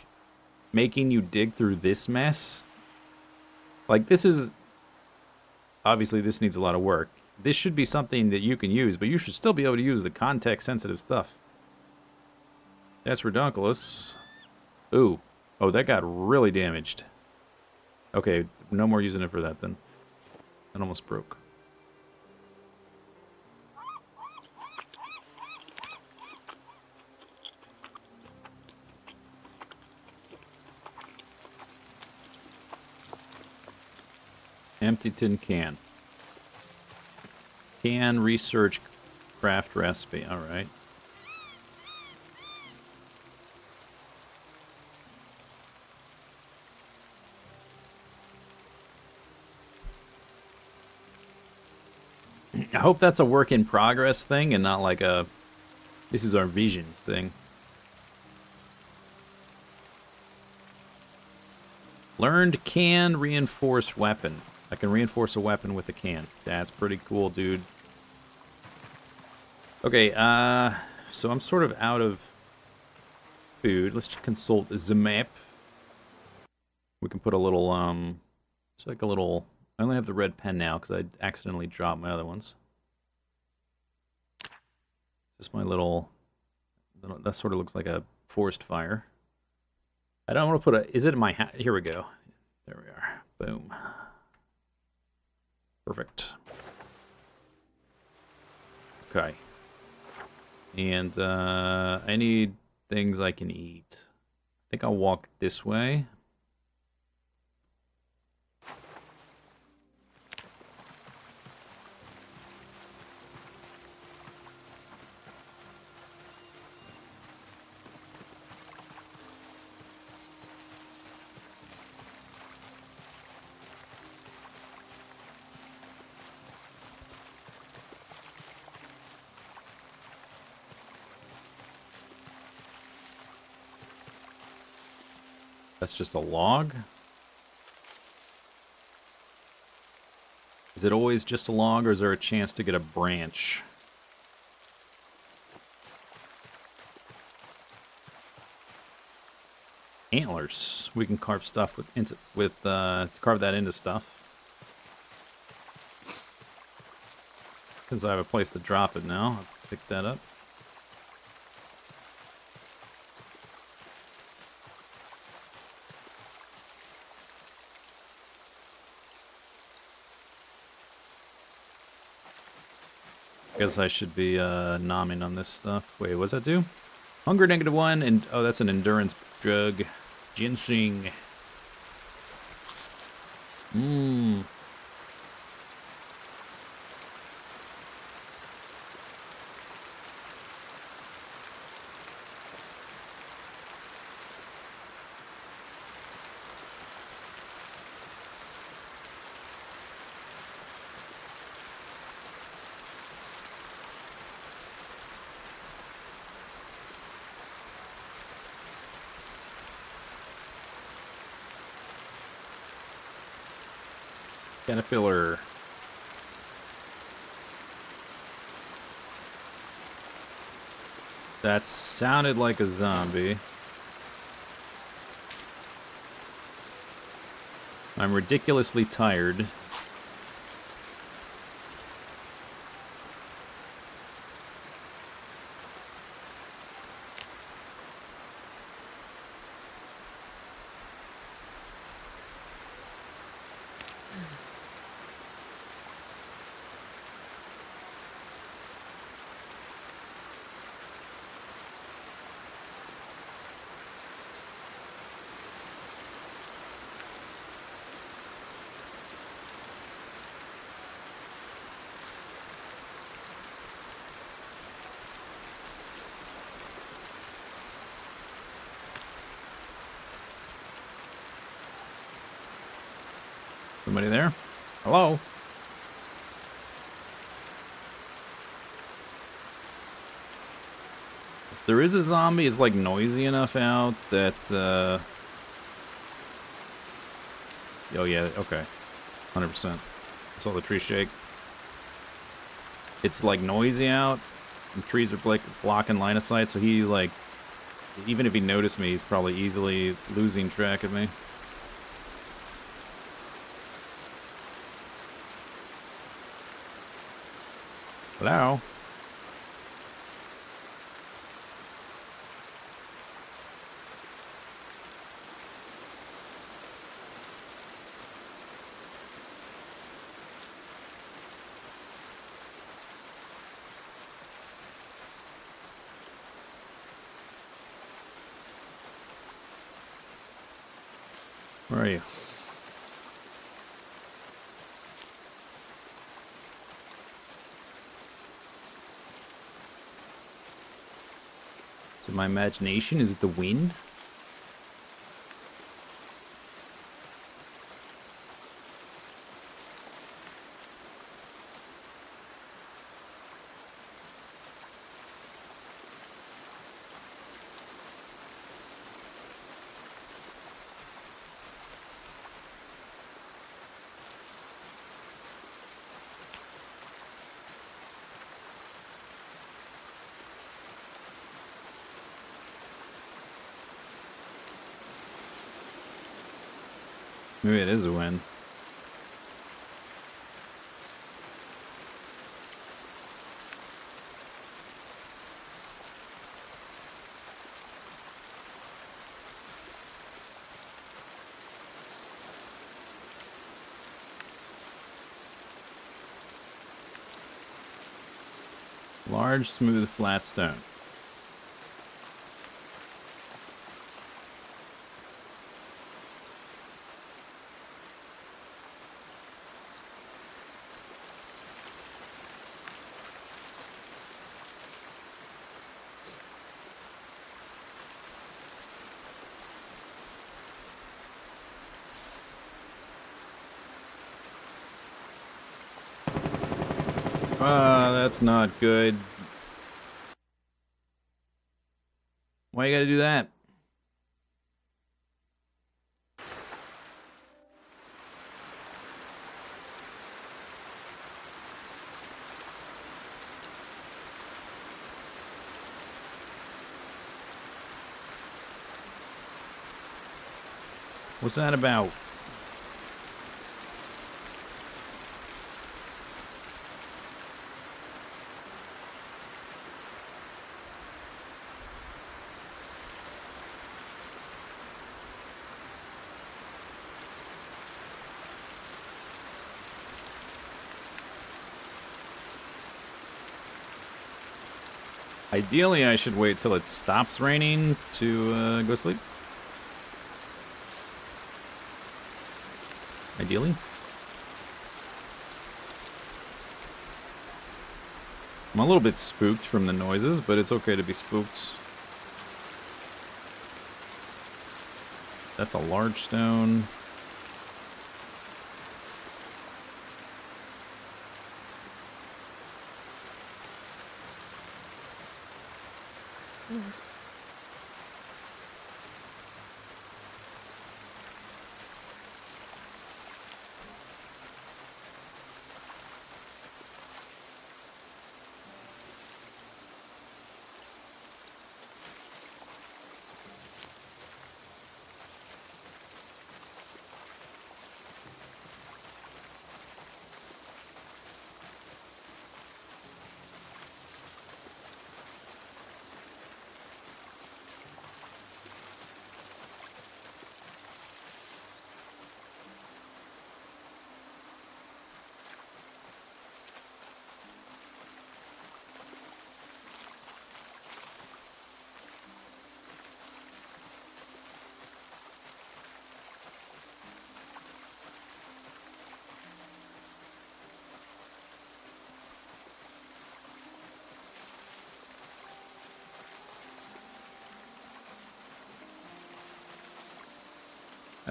making you dig through this mess. Like, this is... Obviously, this needs a lot of work. This should be something that you can use, but you should still be able to use the context-sensitive stuff. That's redonkulous. Ooh. Oh, that got really damaged. Okay, no more using it for that, then. That almost broke. Empty tin can. Can research craft recipe. Alright. I hope that's a work in progress thing and not like a this is our vision thing. Learned can reinforce weapon. I can reinforce a weapon with a can. That's pretty cool, dude. Okay, so I'm sort of out of food. Let's consult the map. We can put a little It's like a little... I only have the red pen now because I accidentally dropped my other ones. Just my little... That sort of looks like a forest fire. I don't want to put a... Is it in my hat? Here we go. There we are. Boom. Perfect. Okay. And I need things I can eat. I think I'll walk this way. That's just a log? Is it always just a log, or is there a chance to get a branch? Antlers. We can carve stuff carve that into stuff. Because I have a place to drop it now. I'll pick that up. Guess I should be nomming on this stuff. Wait, what's that do? Hunger -1, and oh, that's an endurance drug. Ginseng. Mmm. Caterpillar. That sounded like a zombie. I'm ridiculously tired. Somebody there? Hello? If there is a zombie, it's like noisy enough out that, oh yeah, okay. 100%. I saw the tree shake. It's like noisy out, and trees are like blocking line of sight, so he like, even if he noticed me, he's probably easily losing track of me. Hello? Where are you? Is it my imagination? Is it the wind? Maybe it is a wind. Large, smooth, flat stone. That's not good. Why you gotta do that? What's that about? Ideally, I should wait till it stops raining to go sleep. Ideally. I'm a little bit spooked from the noises, but it's okay to be spooked. That's a large stone.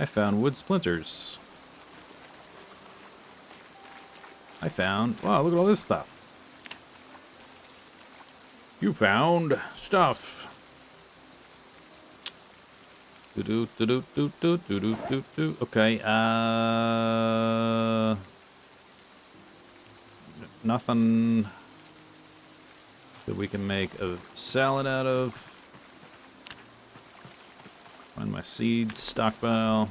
I found wood splinters. I found... Wow, look at all this stuff. You found stuff. Okay, nothing that we can make a salad out of. Find my seeds, stockpile.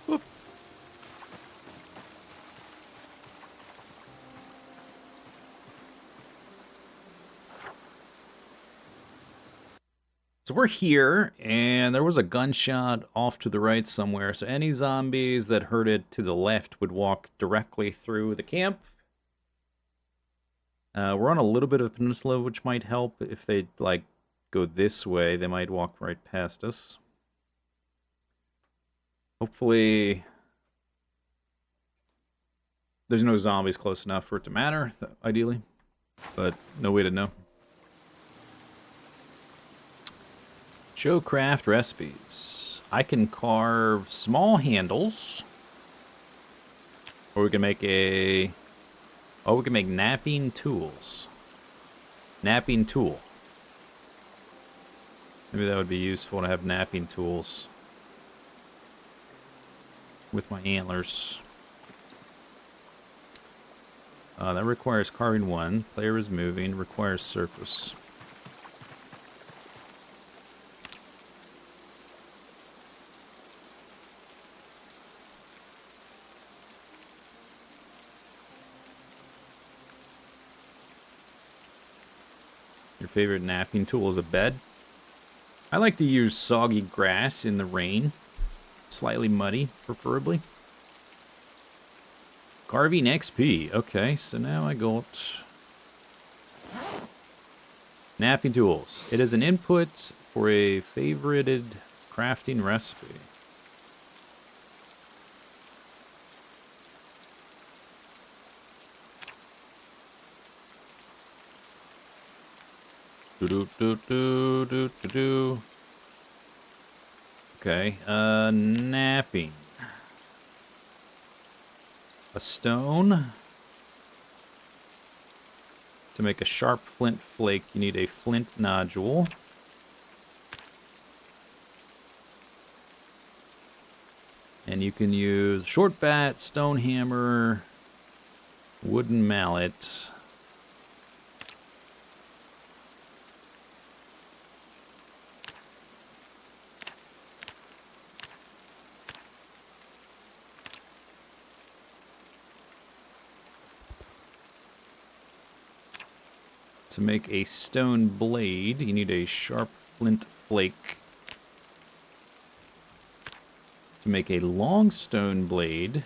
Whoop. So we're here, and there was a gunshot off to the right somewhere, so any zombies that heard it to the left would walk directly through the camp. We're on a little bit of a peninsula, which might help. If they, like, go this way, they might walk right past us. Hopefully, there's no zombies close enough for it to matter, ideally. But no way to know. Show craft recipes. I can carve small handles. Or we can make a... Oh, we can make napping tools. Napping tool. Maybe that would be useful to have napping tools. With my antlers. That requires carving 1. Player is moving. Requires surface. Your favorite napping tool is a bed? I like to use soggy grass in the rain. Slightly muddy, preferably. Carving XP. Okay, so now I got napping tools. It is an input for a favorited crafting recipe. Do do do do do do do. Okay, napping. A stone. To make a sharp flint flake, you need a flint nodule. And you can use short bat, stone hammer, wooden mallet. To make a stone blade, you need a sharp flint flake. To make a long stone blade,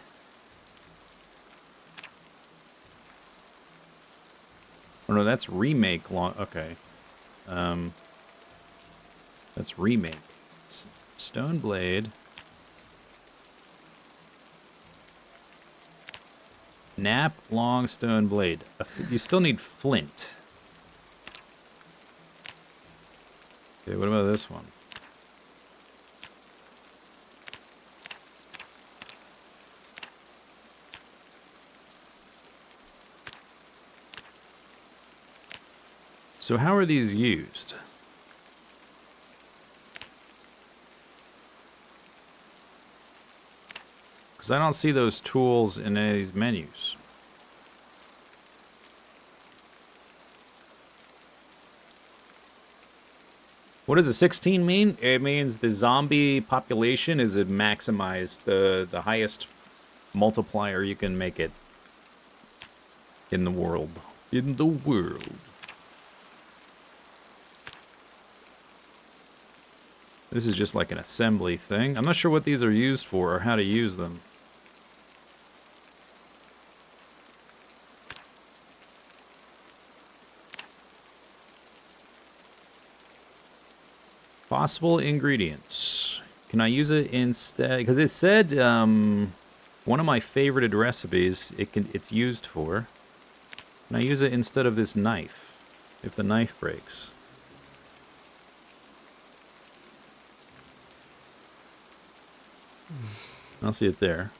oh no, that's remake long. Okay, that's remake. Stone blade. Nap long stone blade. You still need flint. Okay, what about this one? So how are these used? Because I don't see those tools in any of these menus. What does a 16 mean? It means the zombie population is maximized, the highest multiplier you can make it in the world. In the world. This is just like an assembly thing. I'm not sure what these are used for or how to use them. Possible ingredients. Can I use it instead? Because it said one of my favorited recipes it's used for. Can I use it instead of this knife? If the knife breaks. I'll see it there.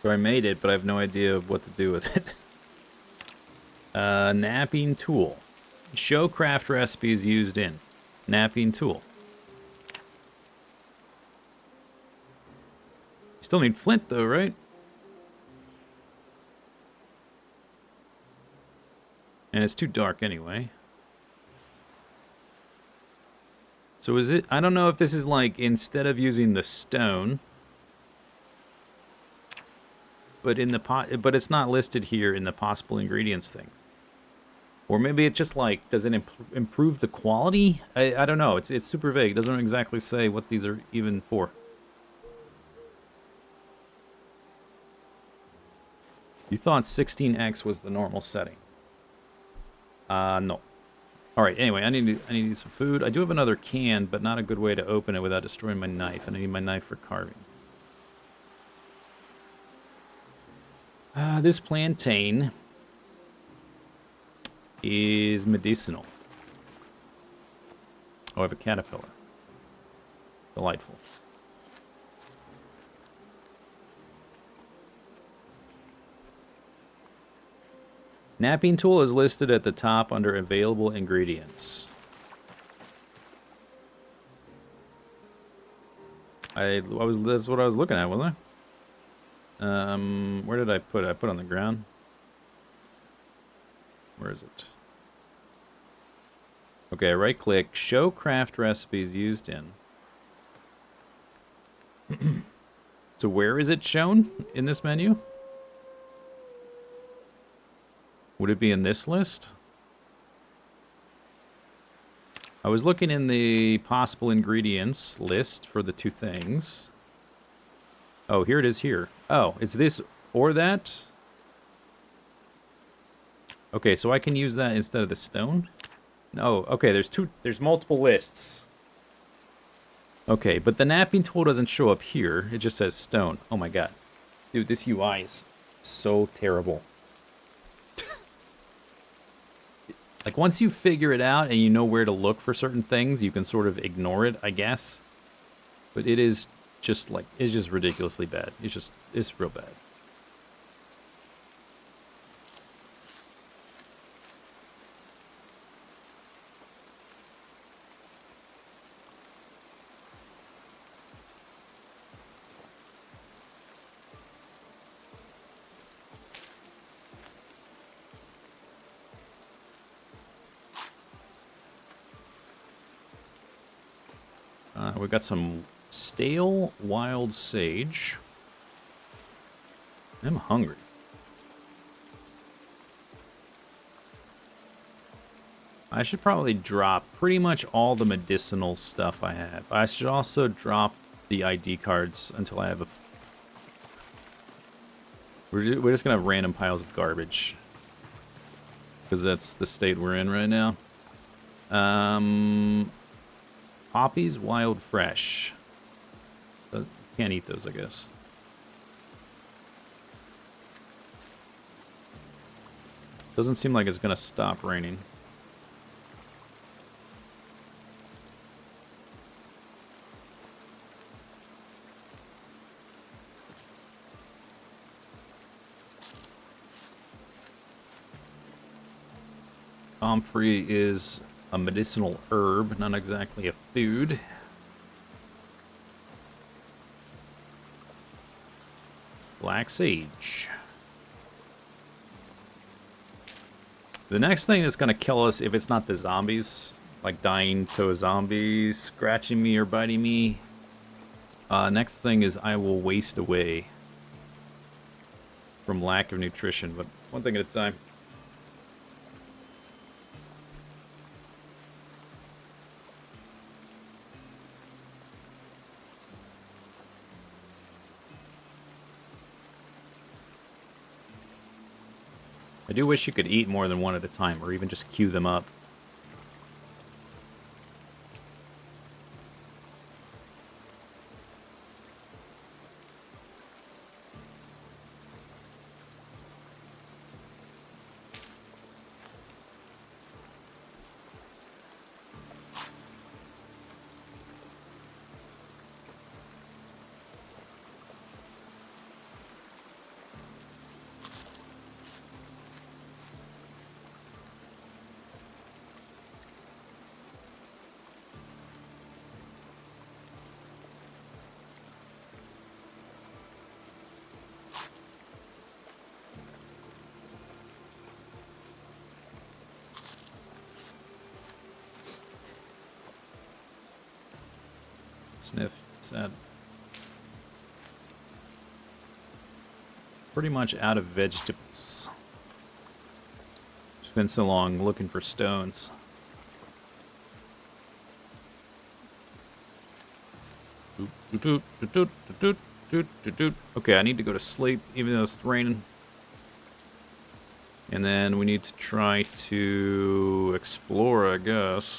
So I made it, but I have no idea what to do with it. Napping tool. Show craft recipes used in. Napping tool. You still need flint though, right? And it's too dark anyway. So is it... I don't know if this is like, instead of using the stone... But in the but it's not listed here in the possible ingredients things. Or maybe it just like, does it improve the quality? I don't know. It's super vague. It doesn't exactly say what these are even for. You thought 16x was the normal setting. No. All right. Anyway, I need some food. I do have another can, but not a good way to open it without destroying my knife. And I need my knife for carving. This plantain is medicinal. Oh, I have a caterpillar. Delightful. Napping tool is listed at the top under available ingredients. That's what I was looking at, wasn't I? Where did I put it? I put it on the ground. Where is it? Okay, right click, show craft recipes used in. So where is it shown in this menu? Would it be in this list? I was looking in the possible ingredients list for the two things. Oh, here it is here. Oh, it's this or that? Okay, so I can use that instead of the stone? No, okay, there's multiple lists. Okay, but the napping tool doesn't show up here. It just says stone. Oh my god. Dude, this UI is so terrible. Like, once you figure it out and you know where to look for certain things, you can sort of ignore it, I guess. But it is just, like, it's just ridiculously bad. It's real bad. We got some stale wild sage. I'm hungry. I should probably drop pretty much all the medicinal stuff I have. I should also drop the ID cards until I have a... We're just gonna have random piles of garbage. Because that's the state we're in right now. Poppies, wild, fresh. Can't eat those, I guess. Doesn't seem like it's gonna stop raining. Comfrey is a medicinal herb, not exactly a food. Black sage. The next thing that's gonna kill us, if it's not the zombies, like dying to a zombie scratching me or biting me, next thing is I will waste away from lack of nutrition, but one thing at a time. I do wish you could eat more than one at a time, or even just queue them up. Sniff. Sad. Pretty much out of vegetables. It's been so long looking for stones. Okay, I need to go to sleep, even though it's raining. And then we need to try to explore, I guess.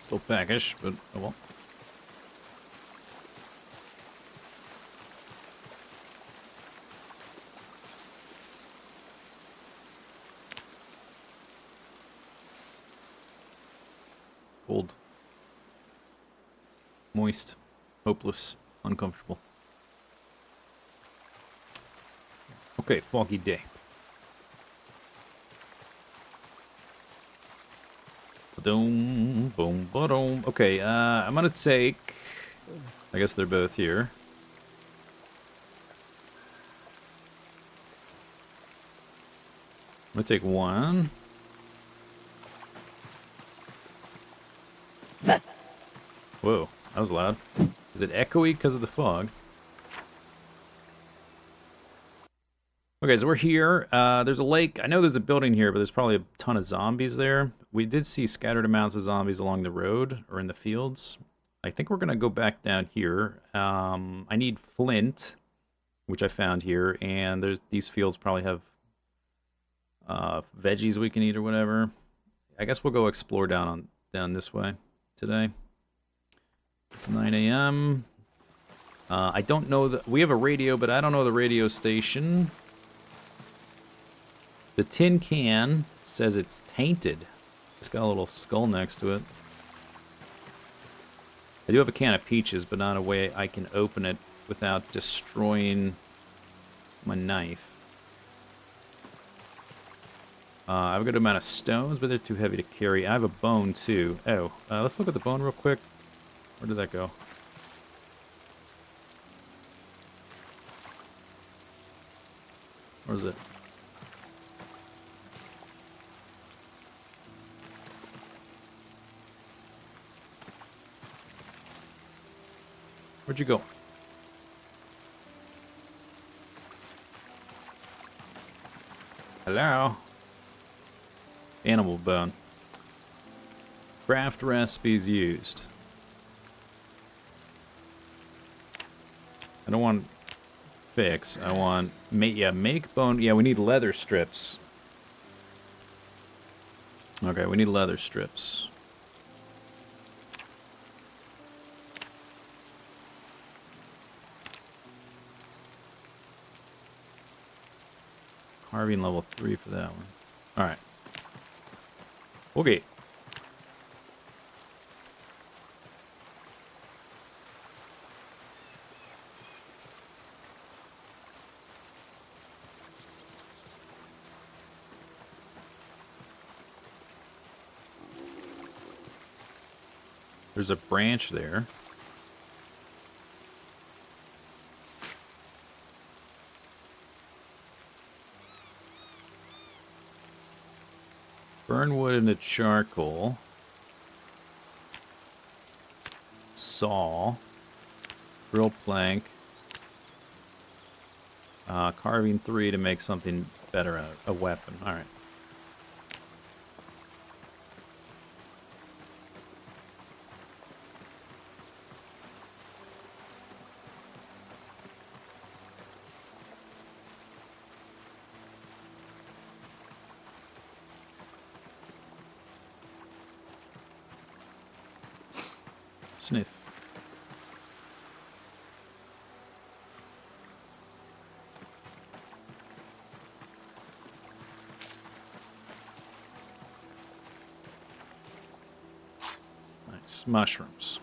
Still packish, but oh well. Cold. Moist. Hopeless. Uncomfortable. Okay, foggy day. Boom, boom, boom. Okay, I'm gonna take. I guess they're both here. I'm gonna take one. Whoa, that was loud. Is it echoey because of the fog? Okay, so we're here. There's a lake. I know there's a building here, but there's probably a ton of zombies there. We did see scattered amounts of zombies along the road or in the fields. I think we're going to go back down here. I need flint, which I found here, and these fields probably have veggies we can eat or whatever. I guess we'll go explore down this way today. It's 9 a.m. I don't know that we have a radio, but I don't know the radio station. The tin can says it's tainted. It's got a little skull next to it. I do have a can of peaches, but not a way I can open it without destroying my knife. I have a good amount of stones, but they're too heavy to carry. I have a bone, too. Oh, let's look at the bone real quick. Where did that go? Where is it? Where'd you go? Hello? Animal bone. Craft recipes used. I don't want fix. I want make bone. Yeah, we need leather strips. Okay, we need leather strips. Carving level 3 for that one. Alright. Okay. There's a branch there. Burn wood into charcoal. Saw. Drill plank. Carving 3 to make something better, a weapon. Alright. Sniff. Nice. Mushrooms.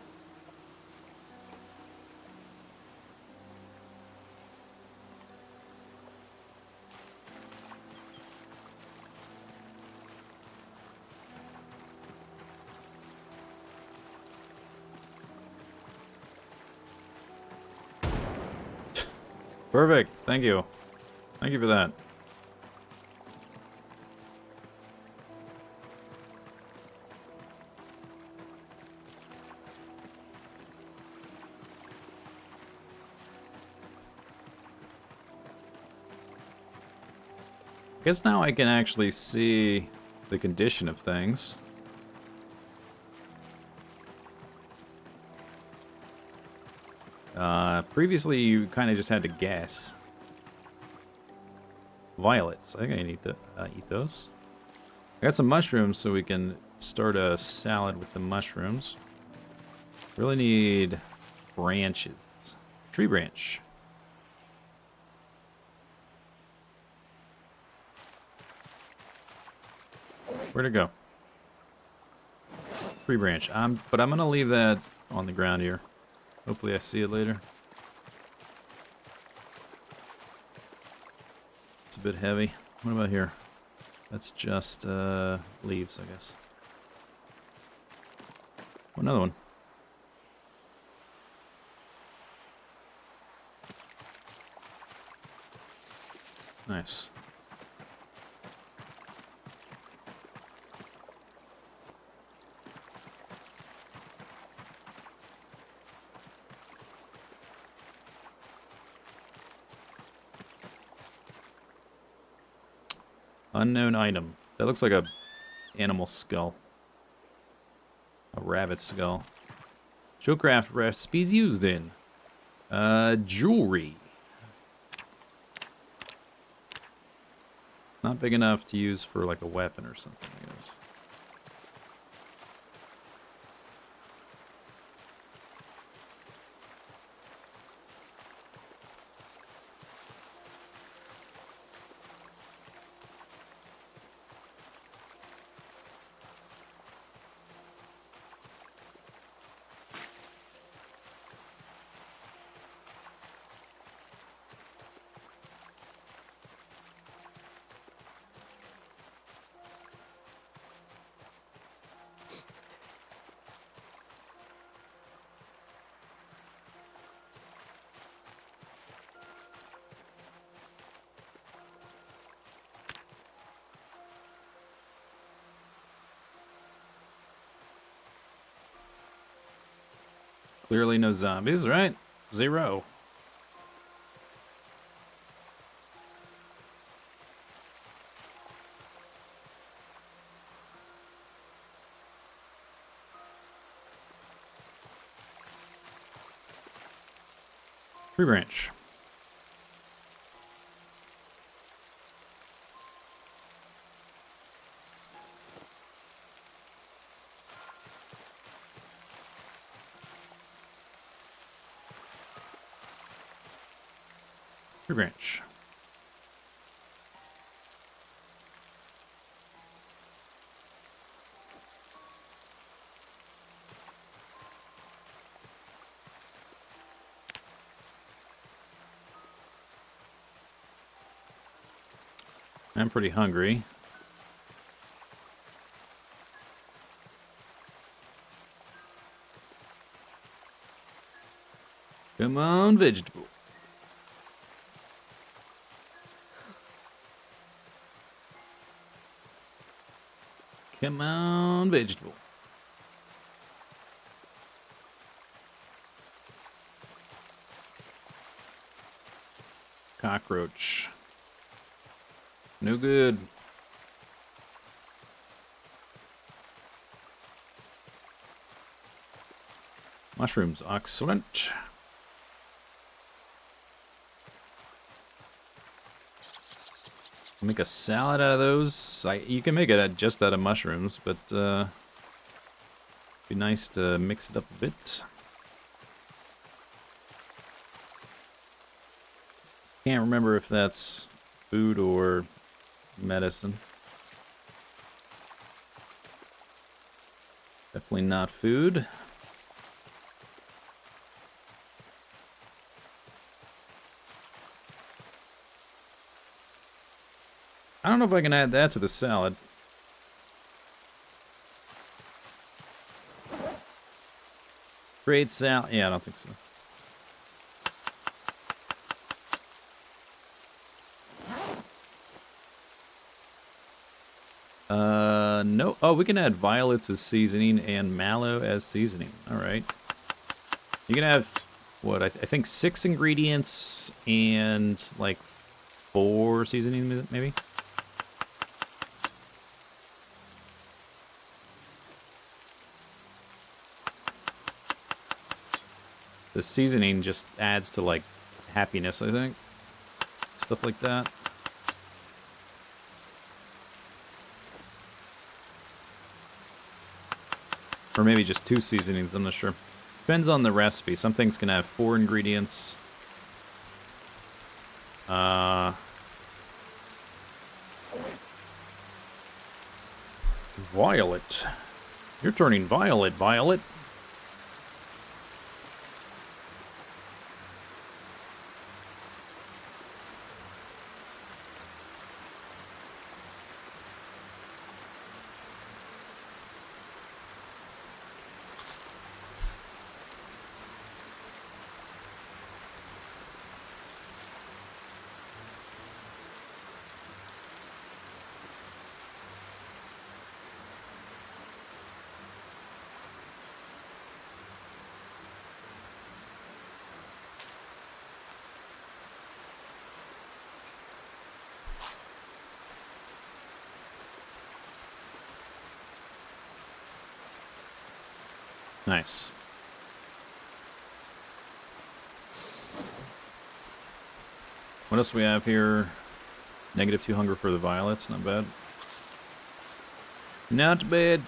Perfect. Thank you. Thank you for that. I guess now I can actually see the condition of things. Previously, you kind of just had to guess. Violets. I think I need to eat those. I got some mushrooms, so we can start a salad with the mushrooms. Really need branches. Tree branch. Where'd it go? Tree branch. But I'm gonna leave that on the ground here. Hopefully I see it later. a bit heavy. What about here? That's just leaves, I guess. Oh, another one. Nice. Unknown item. That looks like a animal skull. A rabbit skull. Showcraft recipes used in. Jewelry. Not big enough to use for like a weapon or something, I guess. Clearly no zombies, right? 0. Tree branch. Tree branch. I'm pretty hungry. Come on, vegetable. Come on, vegetable. Cockroach. No good. Mushrooms, excellent. Make a salad out of those. You can make it just out of mushrooms, but be nice to mix it up a bit. Can't remember if that's food or medicine. Definitely not food. I don't know if I can add that to the salad. Create salad. Yeah, I don't think so. No. Oh, we can add violets as seasoning and mallow as seasoning. All right. You can have, what, I think 6 ingredients and like 4 seasoning, maybe? The seasoning just adds to, like, happiness, I think. Stuff like that. Or maybe just 2 seasonings, I'm not sure. Depends on the recipe. Some things can have 4 ingredients. Violet. You're turning violet, Violet. Nice. What else do we have here? -2 hunger for the violets. Not bad. Not bad.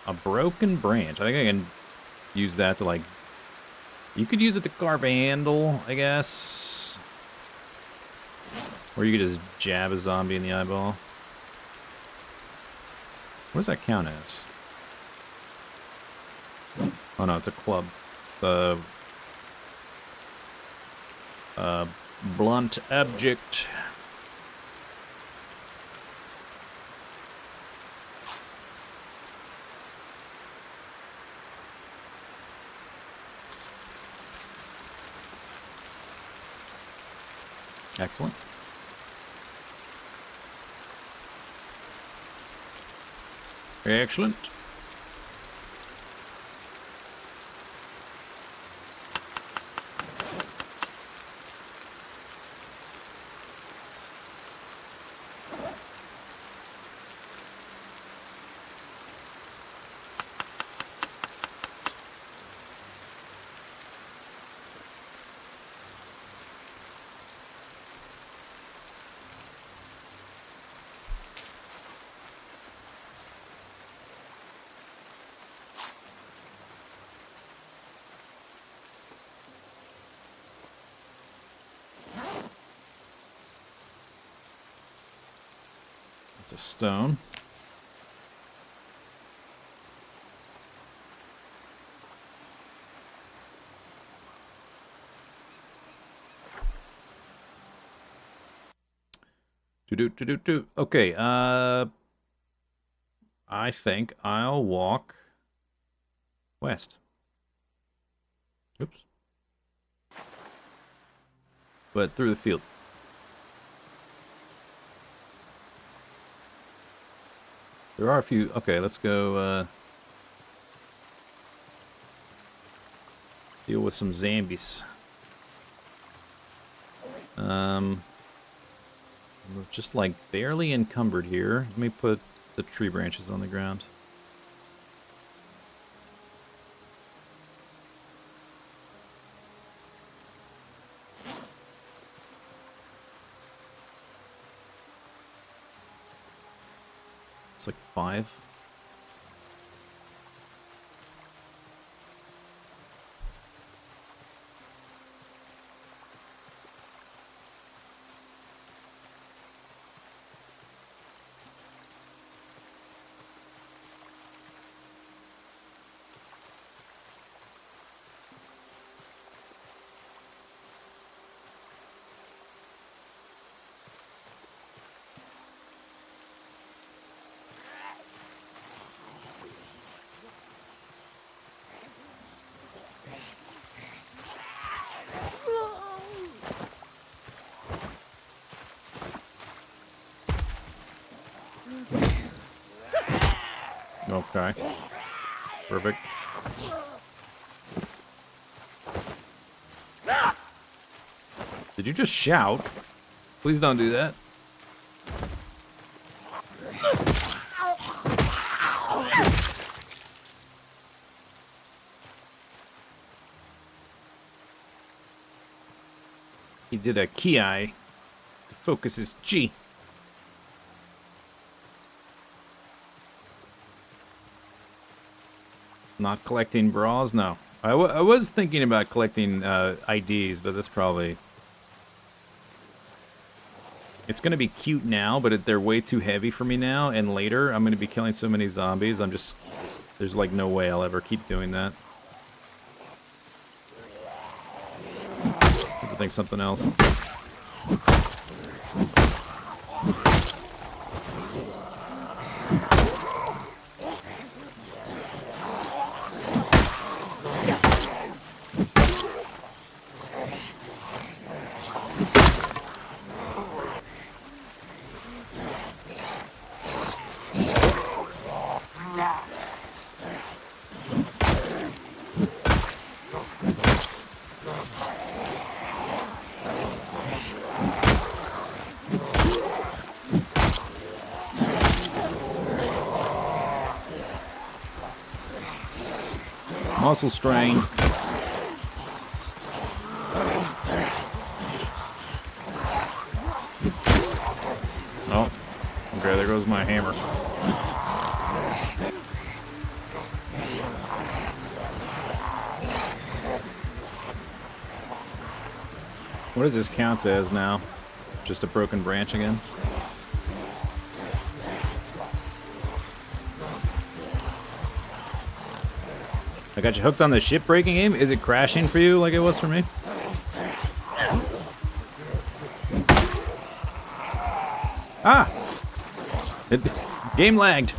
A broken branch. I think I can use that to, like... You could use it to carve a handle, I guess. Or you could just jab a zombie in the eyeball. What does that count as? Oh no, it's a club. It's a blunt object. Excellent. Excellent. It's a stone. Do. Okay, I think I'll walk west. Oops. But through the field. There are a few... Okay, let's go, deal with some zombies. We're just, like, barely encumbered here. Let me put the tree branches on the ground. It's like 5. Okay. Perfect. Did you just shout? Please don't do that. He did a ki to focus his chi. Not collecting bras? No. I was thinking about collecting IDs, but that's probably... It's going to be cute now, but they're way too heavy for me now, and later I'm going to be killing so many zombies, I'm just... There's like no way I'll ever keep doing that. I think something else. muscle strain. Oh, okay, there goes my hammer. What does this count as now? Just a broken branch again? I got you hooked on the ship breaking game? Is it crashing for you like it was for me? Ah! Game lagged.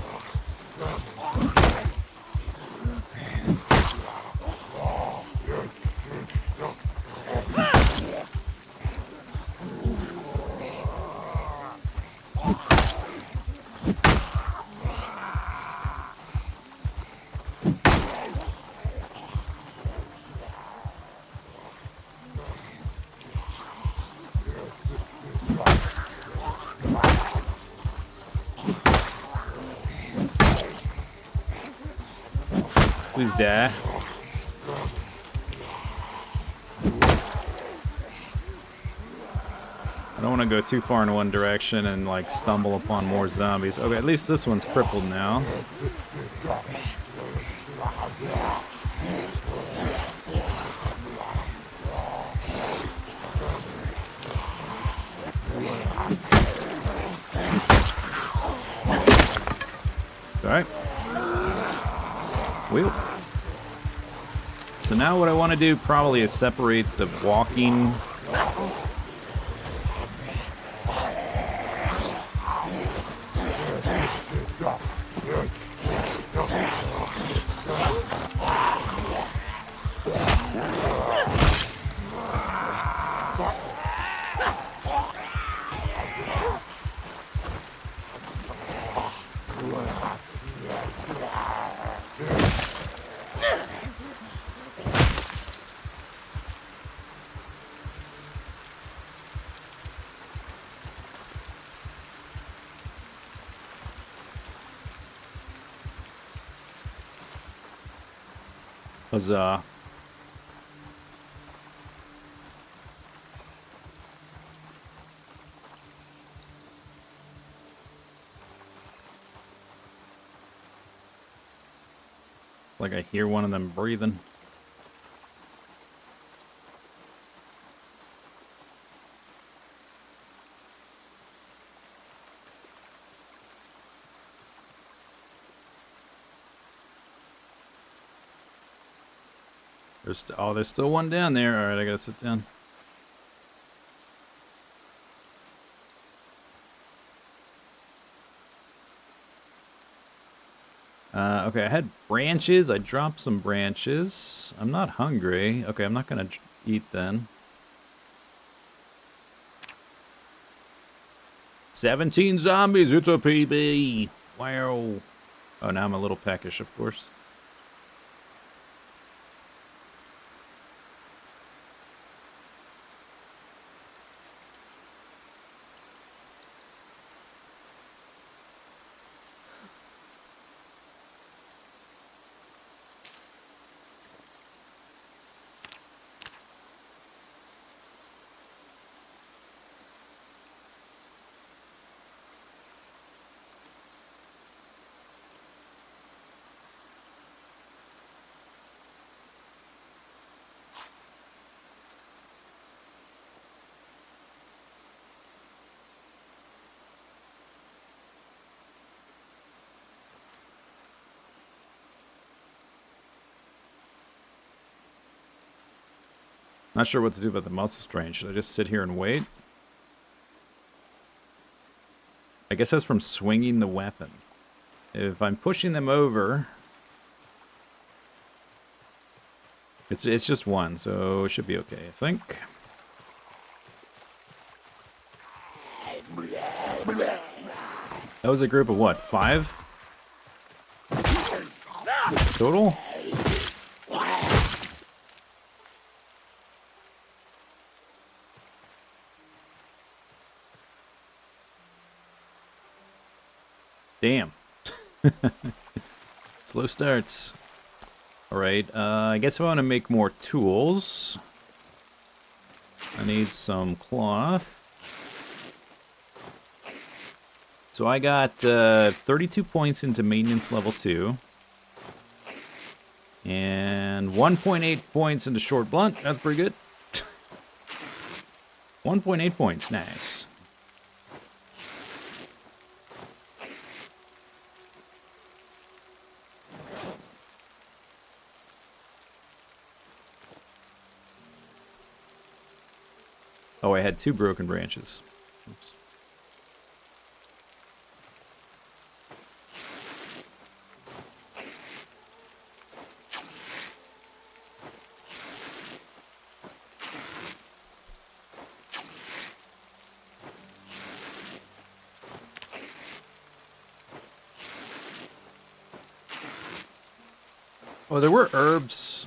Please die. I don't want to go too far in one direction and like stumble upon more zombies. Okay, at least this one's crippled now. Alright. Wheel. So now what I want to do probably is separate the walking. Huzzah. Like I hear one of them breathing. There's still one down there. All right, I gotta sit down. Okay, I had branches. I dropped some branches. I'm not hungry. Okay, I'm not gonna eat then. 17 zombies. It's a PB. Wow. Oh, now I'm a little peckish, of course. Not sure what to do about the muscle strain. Should I just sit here and wait? I guess that's from swinging the weapon. If I'm pushing them over... It's just one, so it should be okay, I think. That was a group of what, 5? Total? Damn. Slow starts. Alright, I guess if I want to make more tools, I need some cloth. So I got 32 points into maintenance level 2. And 1.8 points into short blunt. That's pretty good. 1.8 points, nice. Oh, I had 2 broken branches. Oops. Oh, there were herbs.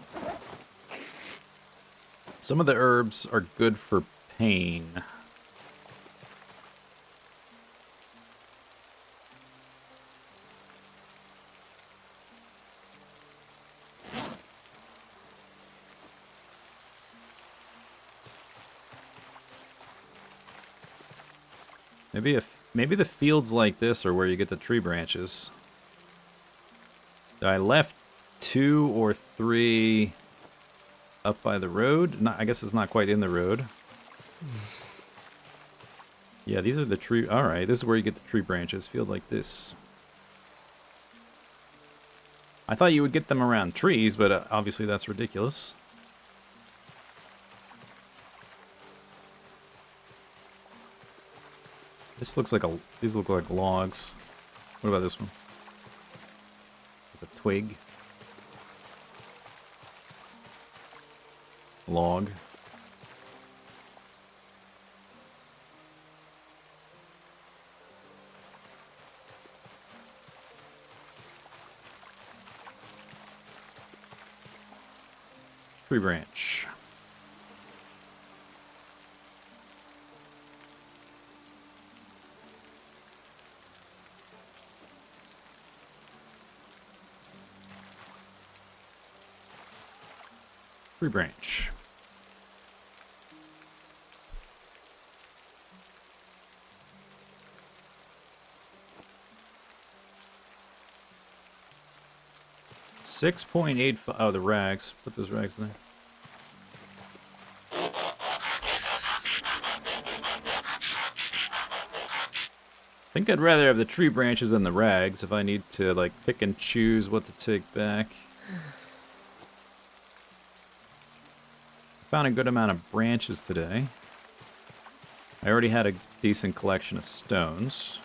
Some of the herbs are good for pain. Maybe the fields like this are where you get the tree branches. I left 2 or 3 up by the road. I guess it's not quite in the road. Yeah, these are the tree... Alright, this is where you get the tree branches. Field like this. I thought you would get them around trees, but obviously that's ridiculous. This looks like these look like logs. What about this one? It's a twig. Log. Tree branch. Tree branch. $6.85. Oh, the rags. Put those rags in there. I think I'd rather have the tree branches than the rags if I need to, like, pick and choose what to take back. Found a good amount of branches today. I already had a decent collection of stones.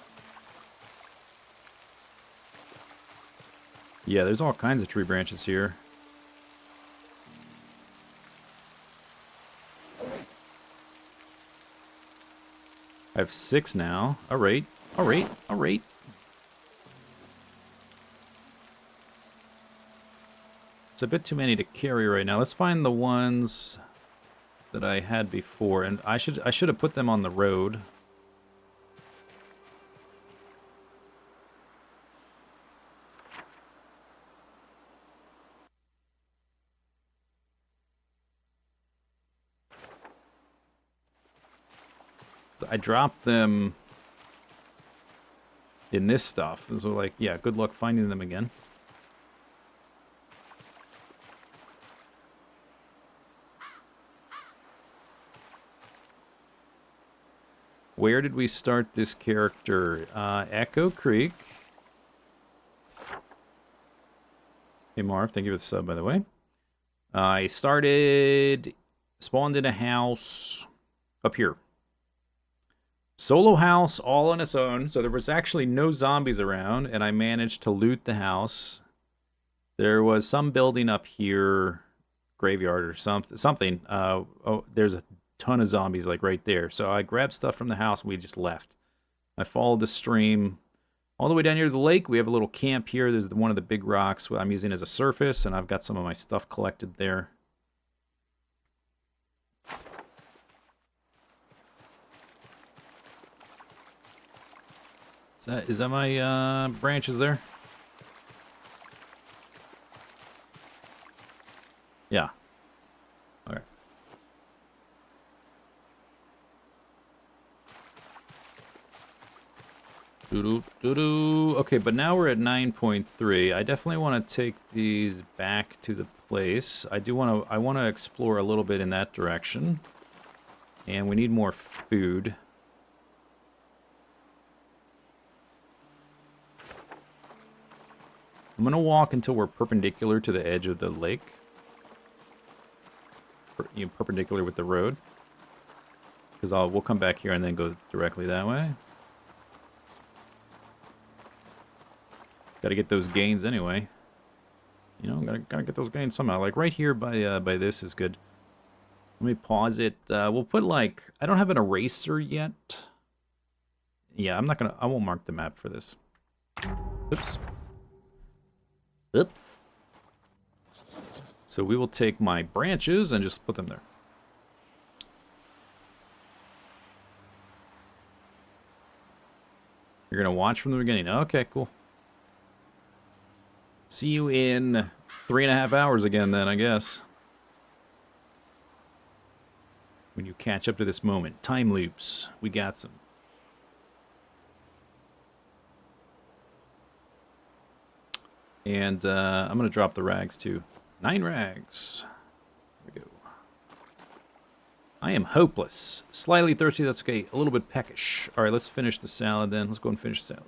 Yeah, there's all kinds of tree branches here. I have 6 now. Alright, alright, alright. It's a bit too many to carry right now. Let's find the ones that I had before, and I should have put them on the road. So I dropped them in this stuff. So like, yeah, good luck finding them again. Where did we start this character? Echo Creek. Hey Marv, thank you for the sub, by the way. I spawned in a house up here. Solo house, all on its own. So there was actually no zombies around, and I managed to loot the house. There was some building up here, graveyard or something. Oh, there's a ton of zombies like right there. So I grabbed stuff from the house and we just left. I followed the stream all the way down here to the lake. We have a little camp here. There's one of the big rocks I'm using as a surface, and I've got some of my stuff collected there. Is that my branches there? Doo-doo-doo-doo. Okay, but now we're at 9.3. I definitely want to take these back to the place. I want to explore a little bit in that direction. And we need more food. I'm going to walk until we're perpendicular to the edge of the lake. Perpendicular with the road. Because we'll come back here and then go directly that way. Got to get those gains anyway. You know, gotta get those gains somehow. Like right here by this is good. Let me pause it. We'll put like, I don't have an eraser yet. Yeah, I won't mark the map for this. Oops. Oops. So we will take my branches and just put them there. You're gonna watch from the beginning. Okay, cool. See you in 3.5 hours again then, I guess. When you catch up to this moment. Time loops. We got some. And I'm going to drop the rags too. 9 rags. There we go. I am hopeless. Slightly thirsty, that's okay. A little bit peckish. Alright, let's finish the salad then. Let's go and finish the salad.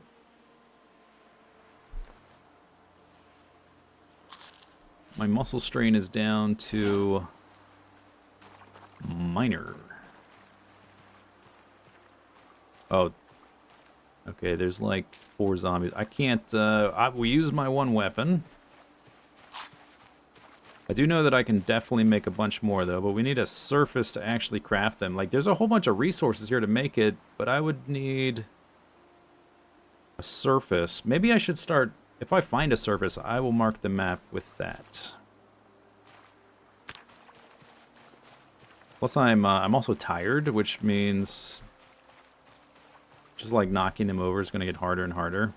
My muscle strain is down to minor. Oh. Okay, there's like 4 zombies. I can't, we used my one weapon. I do know that I can definitely make a bunch more though, but we need a surface to actually craft them. Like, there's a whole bunch of resources here to make it, but I would need a surface. Maybe I should start, if I find a surface, I will mark the map with that. Plus, I'm also tired, which means just like knocking him over is going to get harder and harder.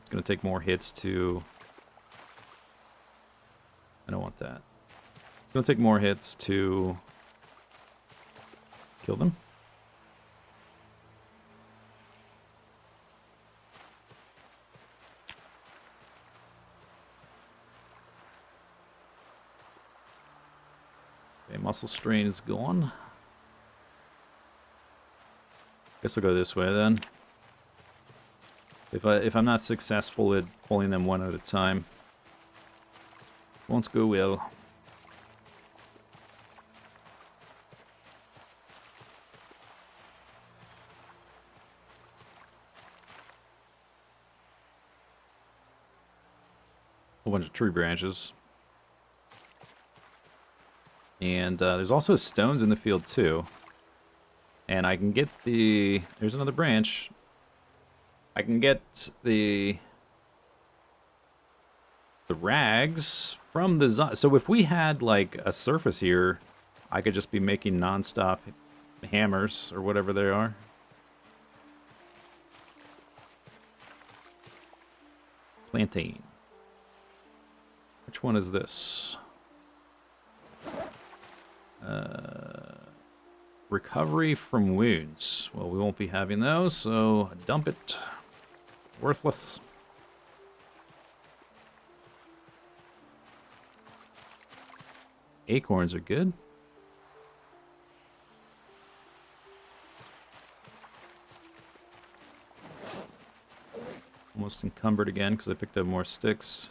It's going to take more hits to... I don't want that. It's going to take more hits to kill them. Okay, muscle strain is gone. Guess I'll go this way then. If I'm not successful at pulling them one at a time, won't go well. A whole bunch of tree branches. And there's also stones in the field too. And I can get the... There's another branch. I can get the rags from the... So if we had, like, a surface here, I could just be making non-stop hammers, or whatever they are. Plantain. Which one is this? Recovery from wounds. Well, we won't be having those, so dump it. Worthless. Acorns are good. Almost encumbered again because I picked up more sticks.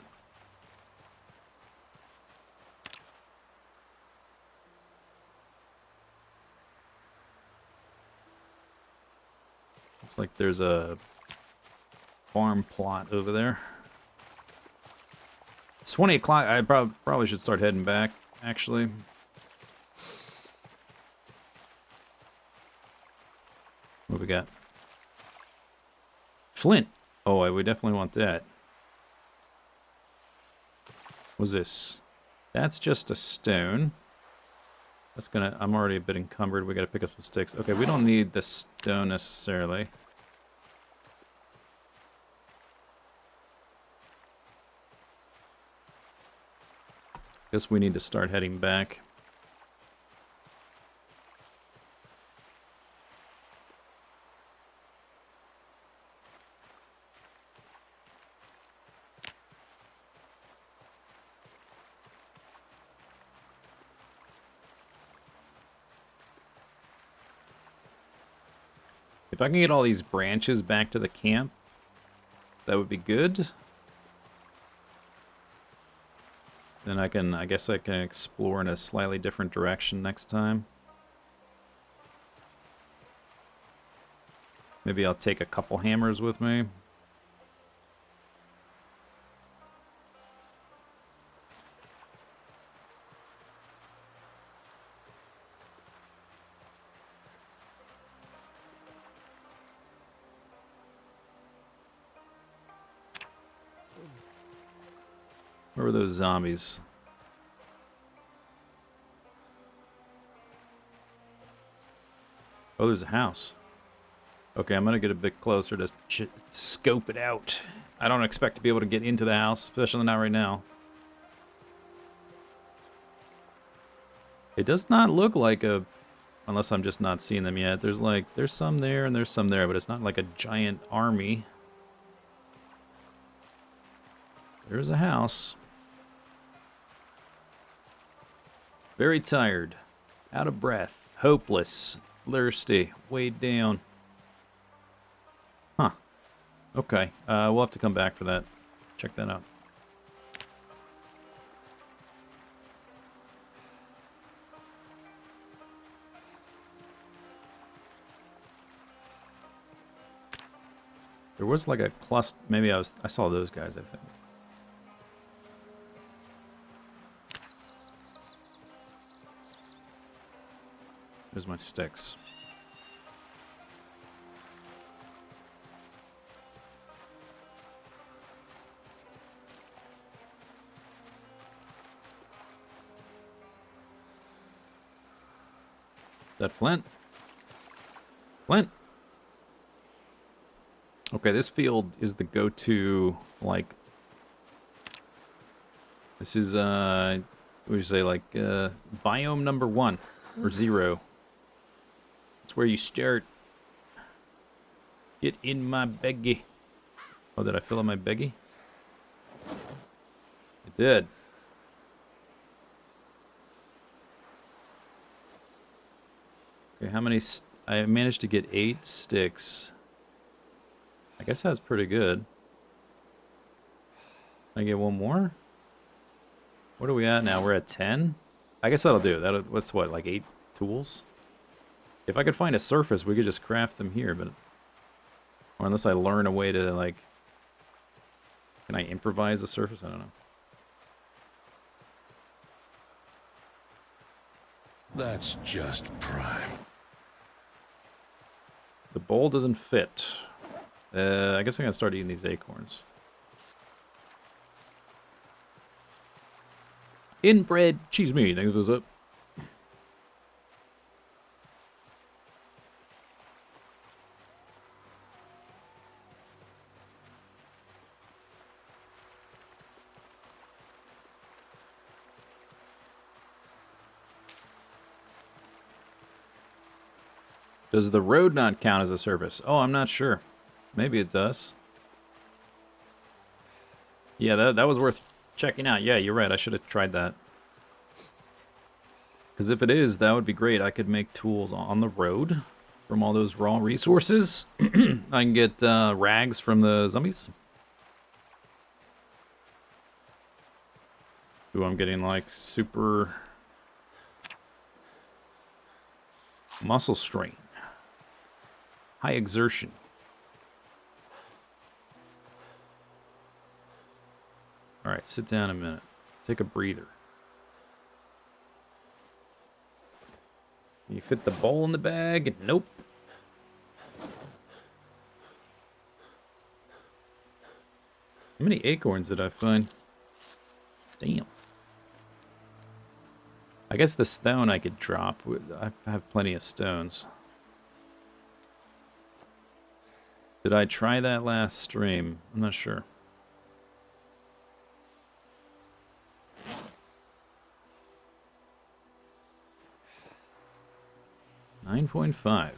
Looks like there's a farm plot over there. It's 20 o'clock. I probably should start heading back, actually. What we got? Flint. Oh, we definitely want that. What's this? That's just a stone. That's gonna... I'm already a bit encumbered. We gotta pick up some sticks. Okay, we don't need the stone necessarily. Guess we need to start heading back. If I can get all these branches back to the camp, that would be good. Then I guess I can explore in a slightly different direction next time. Maybe I'll take a couple hammers with me. Where were those zombies? Oh, there's a house. Okay, I'm gonna get a bit closer to scope it out. I don't expect to be able to get into the house, especially not right now. It does not look like a... Unless I'm just not seeing them yet. There's some there and there's some there, but it's not like a giant army. There's a house. Very tired. Out of breath. Hopeless. Thirsty. Weighed down. Huh. Okay. We'll have to come back for that. Check that out. There was like a cluster. Maybe I saw those guys, I think. There's my sticks. Is that Flint? Flint! Okay, this field is the go-to, like... This is, what would you say, like, biome number 1, or 0. It's where you start. Get in my beggy. Oh, did I fill up my beggy? I did. Okay, how many... I managed to get 8 sticks. I guess that's pretty good. Can I get one more? What are we at now? We're at 10? I guess that'll do. What's what, like 8 tools? If I could find a surface, we could just craft them here, but... Or unless I learn a way to, like... Can I improvise a surface? I don't know. That's just prime. The bowl doesn't fit. I guess I'm gonna start eating these acorns. Inbred cheese meat. Thanks for up. Does the road not count as a surface? Oh, I'm not sure. Maybe it does. Yeah, that was worth checking out. Yeah, you're right. I should have tried that. Because if it is, that would be great. I could make tools on the road from all those raw resources. I can get rags from the zombies. Ooh, I'm getting like super muscle strain. High exertion. Alright, sit down a minute. Take a breather. Can you fit the bowl in the bag? Nope. How many acorns did I find? Damn. I guess the stone I could drop. I have plenty of stones. Did I try that last stream? I'm not sure. $9.5.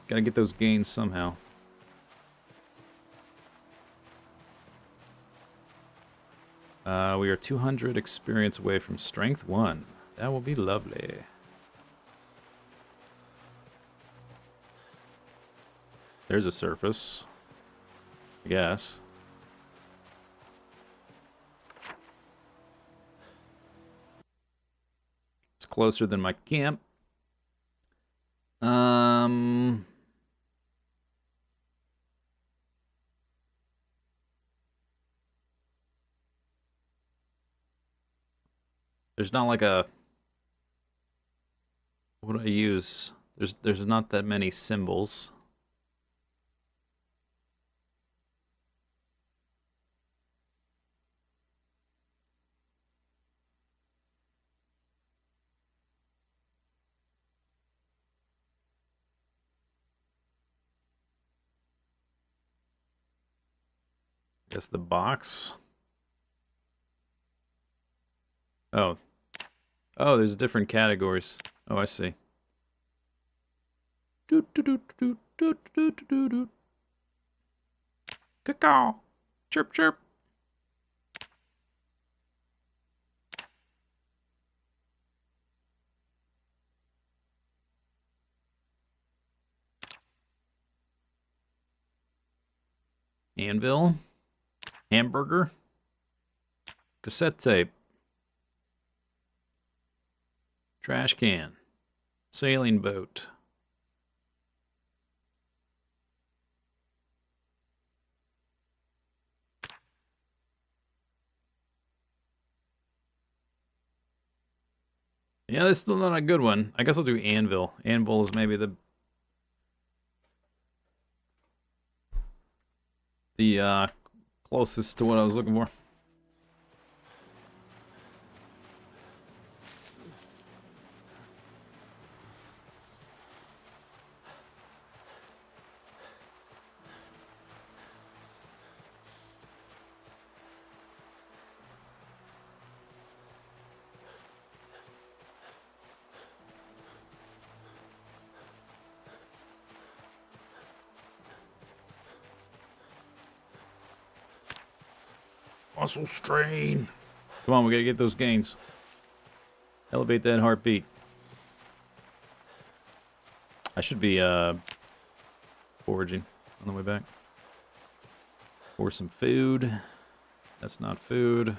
Gotta get those gains somehow. We are 200 experience away from strength 1. That will be lovely. There's a surface. I guess. It's closer than my camp. There's not like a... What do I use? There's not that many symbols. Guess the box. Oh. Oh, there's different categories. Oh, I see. Doot doot doot doot doot doot doot doot. Caw. Chirp chirp. Anvil. Hamburger. Cassette tape. Trash can. Sailing boat. Yeah, this is still not a good one. I guess I'll do anvil. Anvil is maybe the closest to what I was looking for. Muscle strain. Come on, we gotta get those gains. Elevate that heartbeat. I should be foraging on the way back. For some food. That's not food.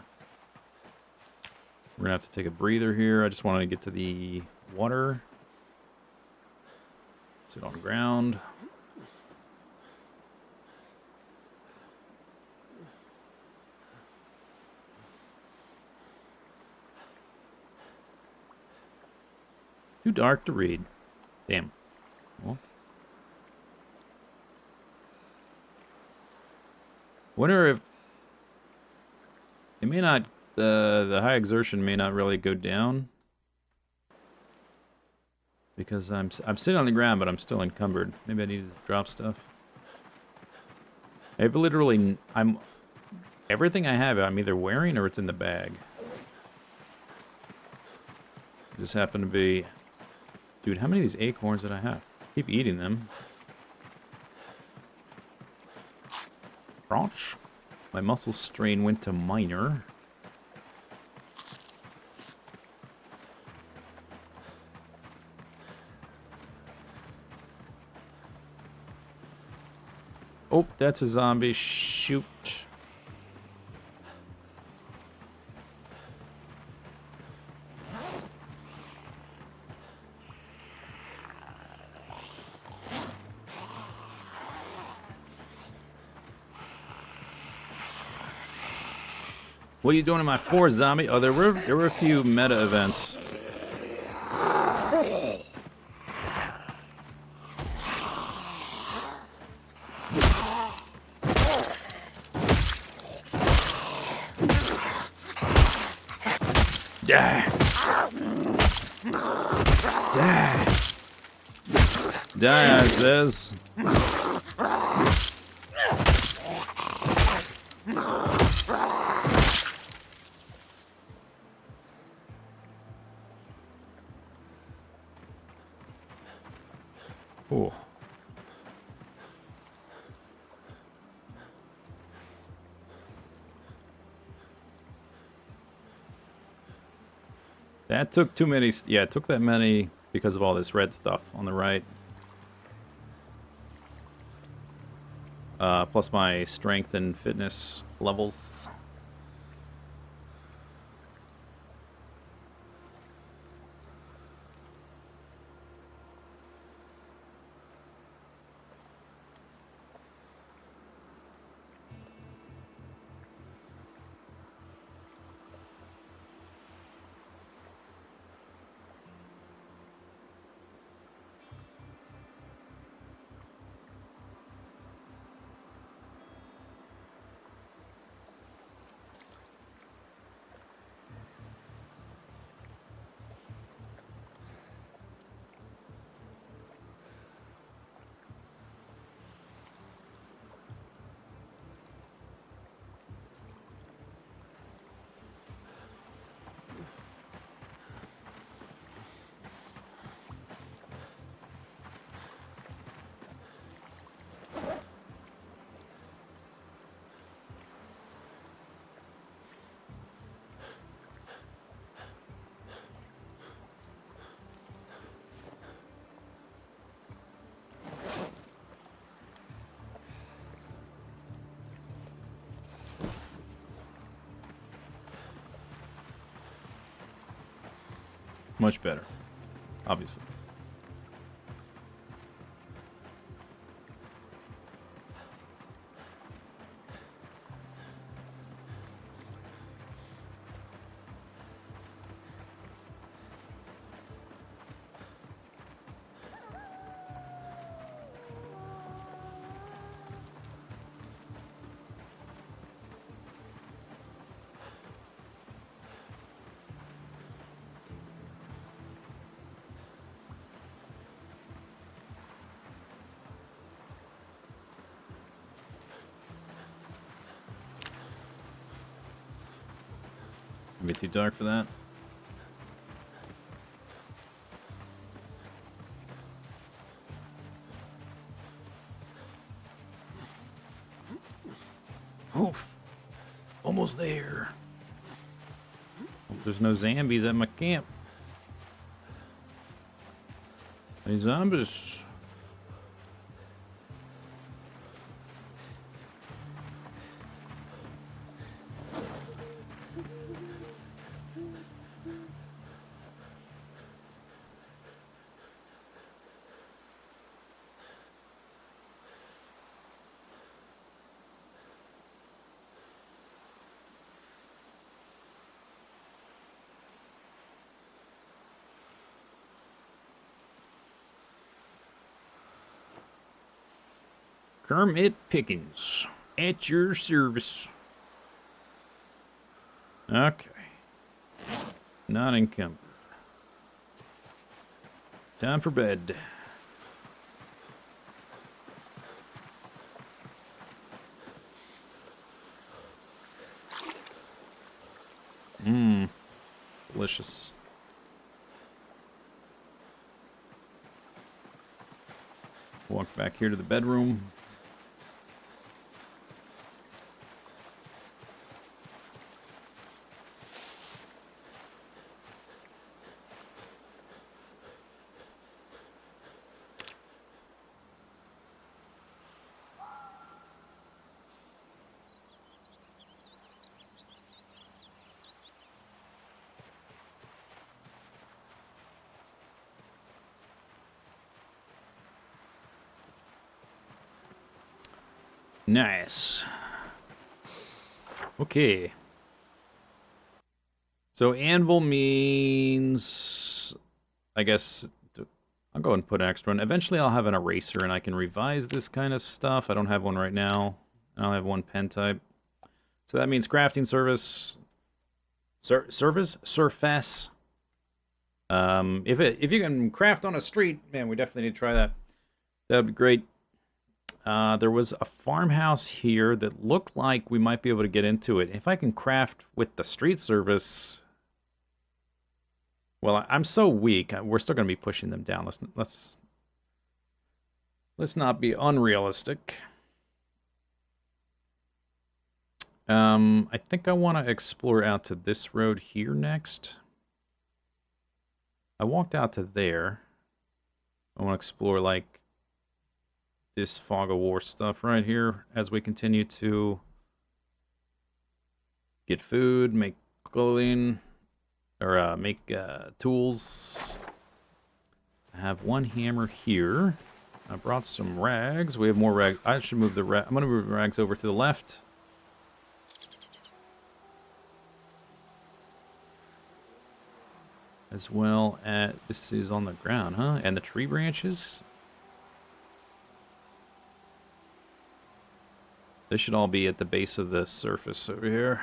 We're gonna have to take a breather here. I just wanted to get to the water. Sit on the ground. Too dark to read. Damn. Well. Wonder if it may not. The high exertion may not really go down because I'm sitting on the ground, but I'm still encumbered. Maybe I need to drop stuff. I've literally everything I have I'm either wearing or it's in the bag. Just happen to be. Dude, how many of these acorns did I have? Keep eating them. Crunch. My muscle strain went to minor. Oh, that's a zombie. Shoot. What are you doing in my fort, zombie? Oh, there were a few meta events. Die. Die. Die, I says. Oh. That took too many. Yeah, it took that many because of all this red stuff on the right. plus my strength and fitness levels. Much better, obviously. A bit too dark for that. Oof. Almost there. Hope there's no zombies at my camp. Any zombies? Kermit Pickens, at your service. Okay. Not encumbered. Time for bed. Mmm. Delicious. Walk back here to the bedroom. Nice. Okay. So anvil means, I guess, I'll go and put an extra one. Eventually I'll have an eraser and I can revise this kind of stuff. I don't have one right now. I only have one pen type. So that means crafting service. Service? Surface. If you can craft on a street, man, we definitely need to try that. That'd be great. There was a farmhouse here that looked like we might be able to get into it. If I can craft with the street service, well, I'm so weak. We're still going to be pushing them down. Let's not be unrealistic. I think I want to explore out to this road here next. I walked out to there. I want to explore like this fog of war stuff right here as we continue to get food, make clothing, or make tools. I have one hammer here. I brought some rags. We have more rags. I should move the I'm going to move the rags over to the left. As well as this is on the ground, huh? And the tree branches. They should all be at the base of the surface over here.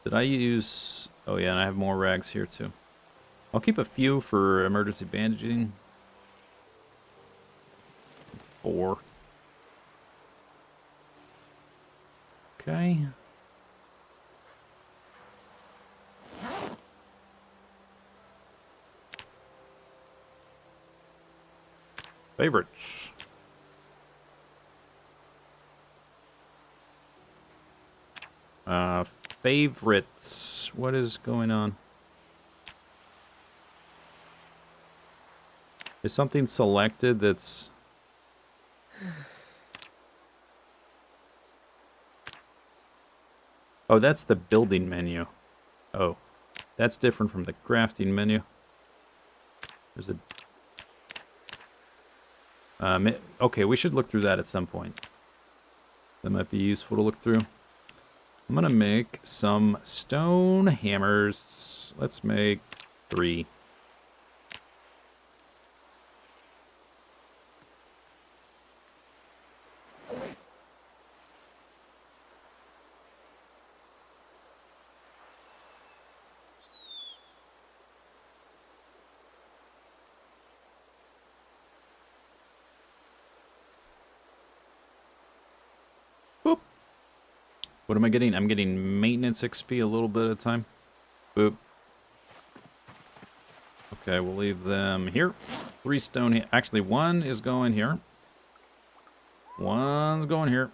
Did I use... Oh yeah, and I have more rags here too. I'll keep a few for emergency bandaging. 4. Okay. Favorites. Favorites. What is going on? Is something selected that's... Oh, that's the building menu. Oh, that's different from the crafting menu. There's a... okay, we should look through that at some point. That might be useful to look through. I'm gonna make some stone hammers. Let's make 3. Boop. What am I getting? I'm getting maintenance XP a little bit at a time. Boop. Okay, we'll leave them here. 3 stone here. Actually, 1 is going here. 1's going here.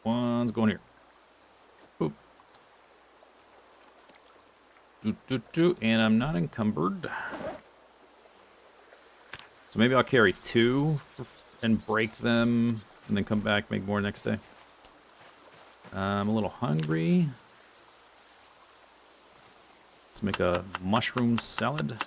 1's going here. Boop. And I'm not encumbered. So maybe I'll carry 2 and break them and then come back, make more next day. I'm a little hungry. Let's make a mushroom salad.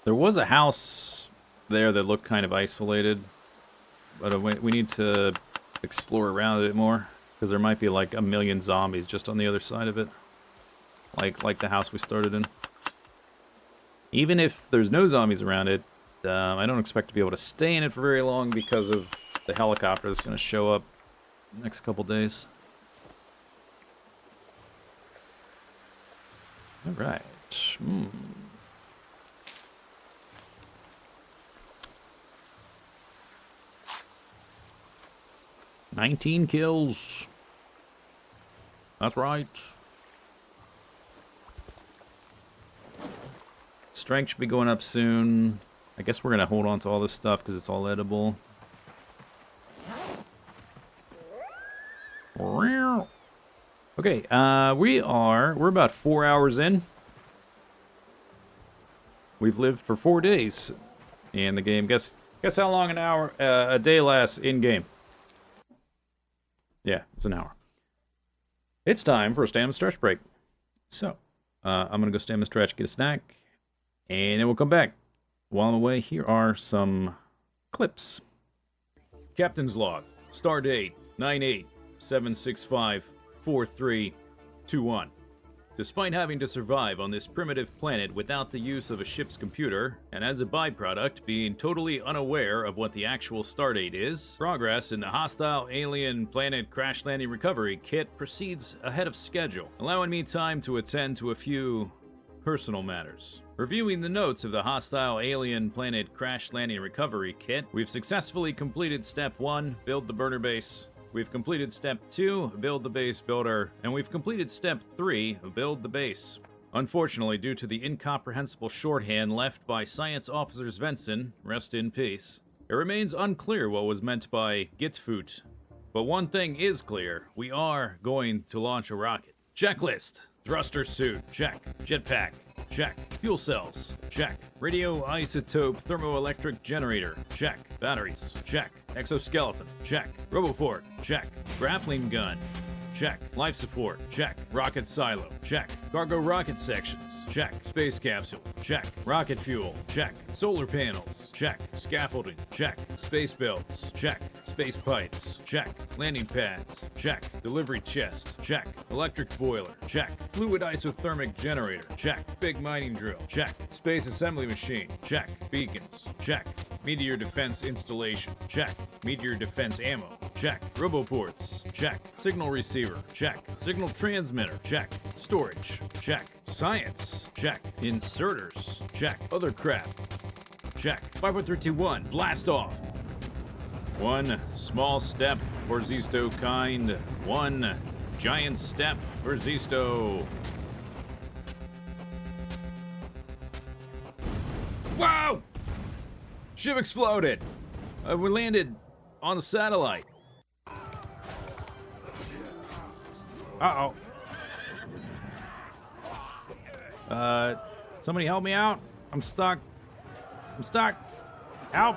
There was a house there that looked kind of isolated, but we need to explore around it more, because there might be like a million zombies just on the other side of it, like the house we started in. Even if there's no zombies around it, I don't expect to be able to stay in it for very long because of the helicopter that's going to show up the next couple days. All right. 19 kills. That's right. Strength should be going up soon. I guess we're going to hold on to all this stuff because it's all edible. Okay, we're about 4 hours in. We've lived for 4 days in the game. Guess how long a day lasts in game? Yeah, it's an hour. It's time for a stamina stretch break. So, I'm going to go stamina stretch, get a snack, and then we'll come back. While I'm away, here are some clips. Captain's log. Stardate 98-765-4321. Despite having to survive on this primitive planet without the use of a ship's computer, and as a byproduct being totally unaware of what the actual stardate is, progress in the hostile alien planet crash landing recovery kit proceeds ahead of schedule, allowing me time to attend to a few personal matters. Reviewing the notes of the hostile alien planet crash landing recovery kit, we've successfully completed Step 1, build the burner base. We've completed Step 2, build the base builder, and we've completed Step 3, build the base. Unfortunately, due to the incomprehensible shorthand left by Science Officer Svensson, rest in peace, it remains unclear what was meant by Gitfoot. But one thing is clear, we are going to launch a rocket. Checklist. Thruster suit, check. Jetpack, check. Fuel cells, check. Radioisotope thermoelectric generator, check. Batteries, check. Exoskeleton, check. Roboport, check. Grappling gun, check. Life support, check. Rocket silo, check. Cargo rocket sections, check. Space capsule, check. Rocket fuel, check. Solar panels, check. Scaffolding, check. Space belts, check. Space pipes, check. Landing pads, check. Delivery chest, check. Electric boiler, check. Fluid isothermic generator, check. Big mining drill, check. Space assembly machine, check. Beacons, check. Meteor defense installation, check. Meteor defense ammo, check. Roboports, check. Signal receiver, check. Signal transmitter, check. Storage, check. Science, check. Inserters, check. Other crap, check. 54321, blast off. One small step for Zisteau kind, one giant step for Zisteau. Wow! Ship exploded. We landed on the satellite. Uh-oh. Somebody help me out. I'm stuck. I'm stuck. Help.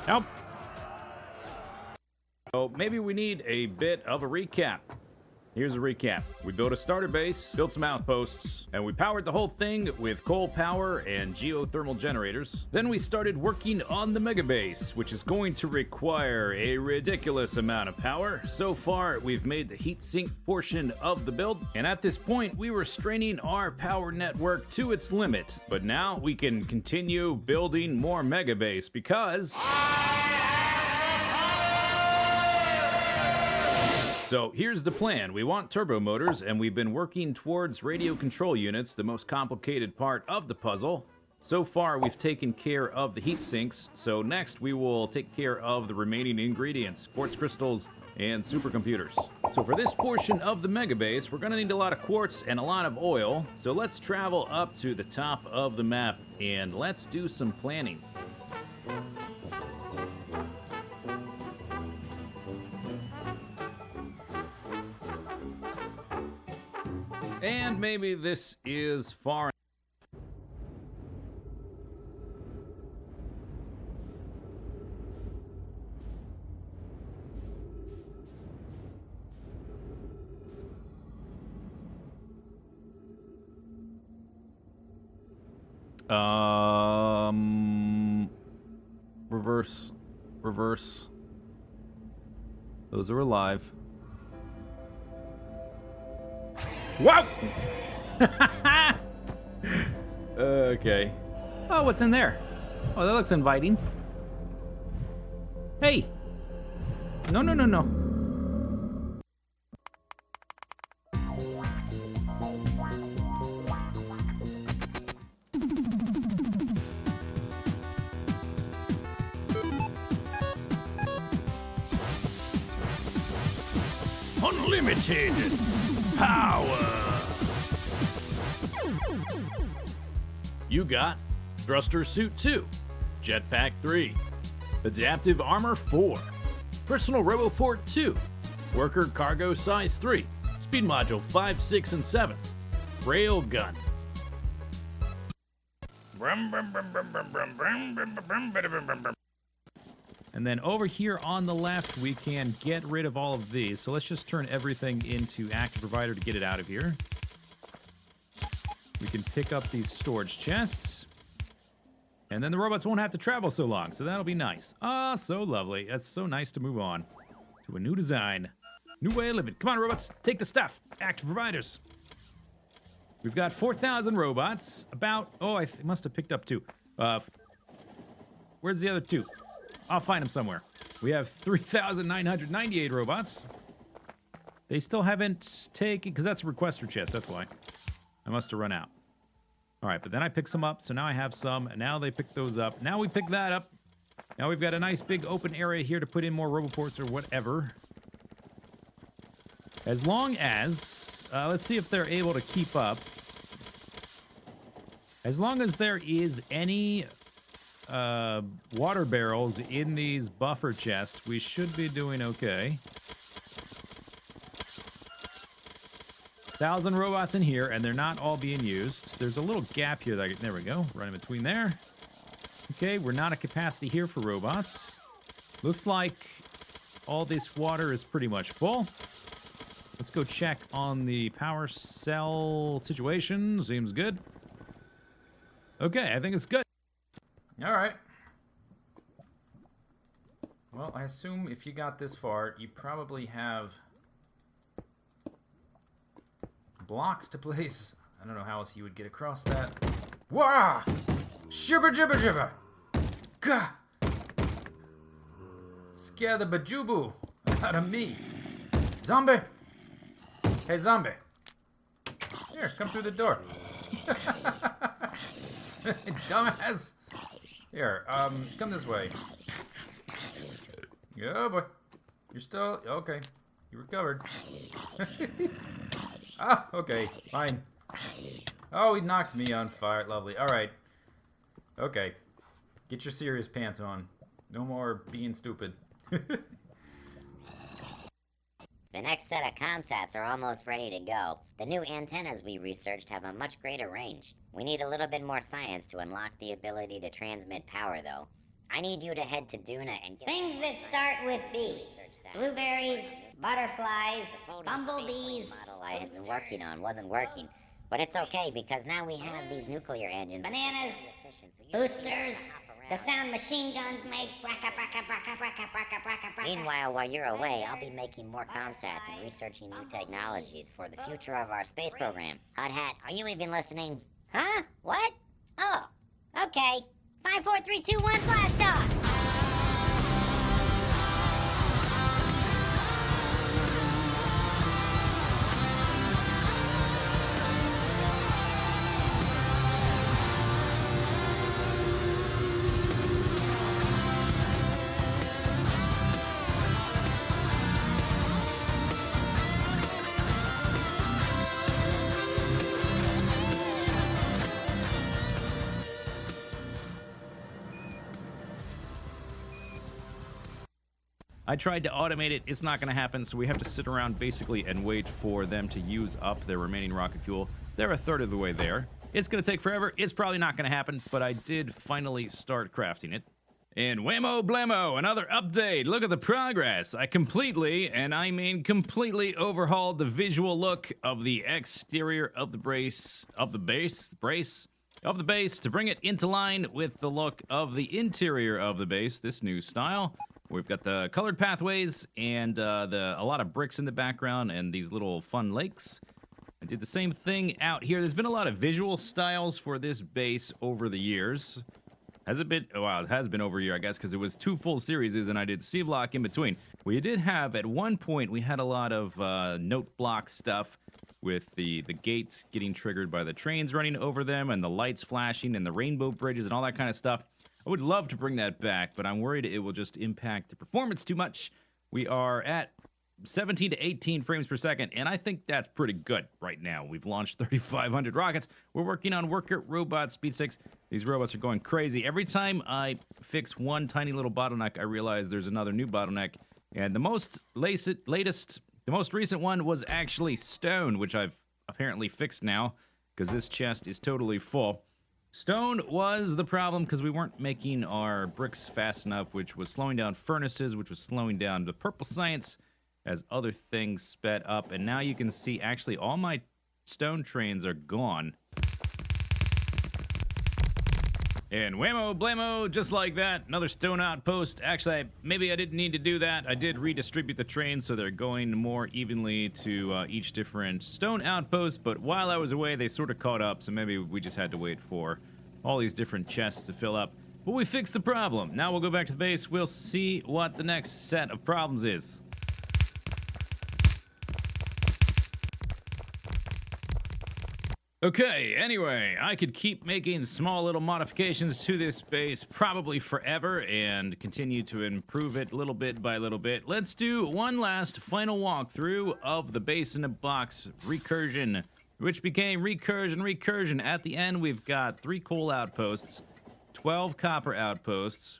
Help. So maybe we need a bit of a recap. Here's a recap. We built a starter base, built some outposts, and we powered the whole thing with coal power and geothermal generators. Then we started working on the mega base, which is going to require a ridiculous amount of power. So far, we've made the heatsink portion of the build, and at this point, we were straining our power network to its limit. But now we can continue building more mega base because... So here's the plan. We want turbo motors, and we've been working towards radio control units, the most complicated part of the puzzle. So far, we've taken care of the heat sinks, so next we will take care of the remaining ingredients, quartz crystals, and supercomputers. So for this portion of the mega base, we're gonna need a lot of quartz and a lot of oil. So let's travel up to the top of the map, and let's do some planning. And maybe this is far. Reverse. Those are alive. Whoa! Okay. Oh, what's in there? Oh, that looks inviting. Hey! No. Unlimited power! You got Thruster Suit 2, Jetpack 3, Adaptive Armor 4, Personal Roboport 2, Worker Cargo Size 3, Speed Module 5, 6, and 7, Railgun. And then over here on the left, we can get rid of all of these. So let's just turn everything into Active Provider to get it out of here. We can pick up these storage chests. And then the robots won't have to travel so long, so that'll be nice. Ah, so lovely. That's so nice to move on to a new design. New way of living. Come on, robots. Take the stuff. Active providers. We've got 4,000 robots. About... Oh, I must have picked up 2. Where's the other 2? I'll find them somewhere. We have 3,998 robots. They still haven't taken... Because that's a requester chest. That's why. I must have run out. All right, but then I pick some up. So now I have some. And now they pick those up. Now we pick that up. Now we've got a nice big open area here to put in more roboports or whatever. As long as... let's see if they're able to keep up. As long as there is any water barrels in these buffer chests, we should be doing okay. 1,000 robots in here, and they're not all being used. There's a little gap here. There we go. Right in between there. Okay, we're not at capacity here for robots. Looks like all this water is pretty much full. Let's go check on the power cell situation. Seems good. Okay, I think it's good. All right. Well, I assume if you got this far, you probably have blocks to place. I don't know how else you would get across that. Wah! Shibber jibber jibber! Gah! Scare the bajubu out of me. Zombie! Hey, zombie. Here, come through the door. Dumbass. Here, come this way. Yeah, boy. You're still... Okay. You recovered. Ah, okay. Fine. Oh, he knocked me on fire. Lovely. Alright. Okay. Get your serious pants on. No more being stupid. The next set of comsats are almost ready to go. The new antennas we researched have a much greater range. We need a little bit more science to unlock the ability to transmit power, though. I need you to head to Duna and get things that start with B. Blueberries, butterflies, bumblebees. The model I had been working on wasn't working. But it's okay, because now we have these nuclear engines. Bananas, boosters, the sound machine guns make. Meanwhile, while you're away, I'll be making more comsats and researching new technologies for the future of our space program. Hot Hat, are you even listening? Huh? What? Oh, okay. 5, 4, 3, 2, 1, blast off! I tried to automate it. It's not going to happen, so we have to sit around basically and wait for them to use up their remaining rocket fuel. They're a third of the way there. It's going to take forever. It's probably not going to happen, but I did finally start crafting it. And whammo blammo, another update. Look at the progress. I completely, and I mean completely, overhauled the visual look of the exterior of the base to bring it into line with the look of the interior of the base, this new style. We've got the colored pathways and a lot of bricks in the background and these little fun lakes. I did the same thing out here. There's been a lot of visual styles for this base over the years. Has it been? Well, it has been over a year, I guess, because it was 2 full series, and I did C-Block in between. We did have, at one point, we had a lot of note block stuff with the gates getting triggered by the trains running over them and the lights flashing and the rainbow bridges and all that kind of stuff. I would love to bring that back, but I'm worried it will just impact the performance too much. We are at 17 to 18 frames per second, and I think that's pretty good right now. We've launched 3,500 rockets. We're working on Worker Robot Speed 6. These robots are going crazy. Every time I fix one tiny little bottleneck, I realize there's another new bottleneck. And the most recent one was actually stone, which I've apparently fixed now, because this chest is totally full. Stone was the problem because we weren't making our bricks fast enough, which was slowing down furnaces, which was slowing down the purple science as other things sped up. And now you can see actually all my stone trains are gone. And whammo blammo, just like that, another stone outpost. Actually, maybe I didn't need to do that. I did redistribute the trains so they're going more evenly to each different stone outpost, but while I was away, they sort of caught up, so maybe we just had to wait for all these different chests to fill up. But we fixed the problem. Now we'll go back to the base. We'll see what the next set of problems is. Okay, anyway, I could keep making small little modifications to this base probably forever and continue to improve it little bit by little bit. Let's do one last final walkthrough of the base in a box recursion, which became recursion. At the end, we've got 3 coal outposts, 12 copper outposts,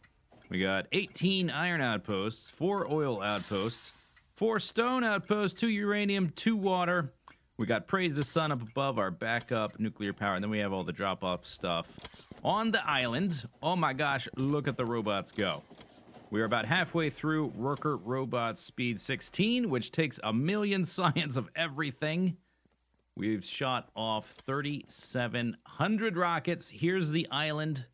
we got 18 iron outposts, 4 oil outposts, 4 stone outposts, 2 uranium, 2 water. We got Praise the Sun up above, our backup nuclear power, and then we have all the drop-off stuff on the island. Oh my gosh, look at the robots go. We are about halfway through Worker Robot Speed 16, which takes 1,000,000 science of everything. We've shot off 3,700 rockets. Here's the island.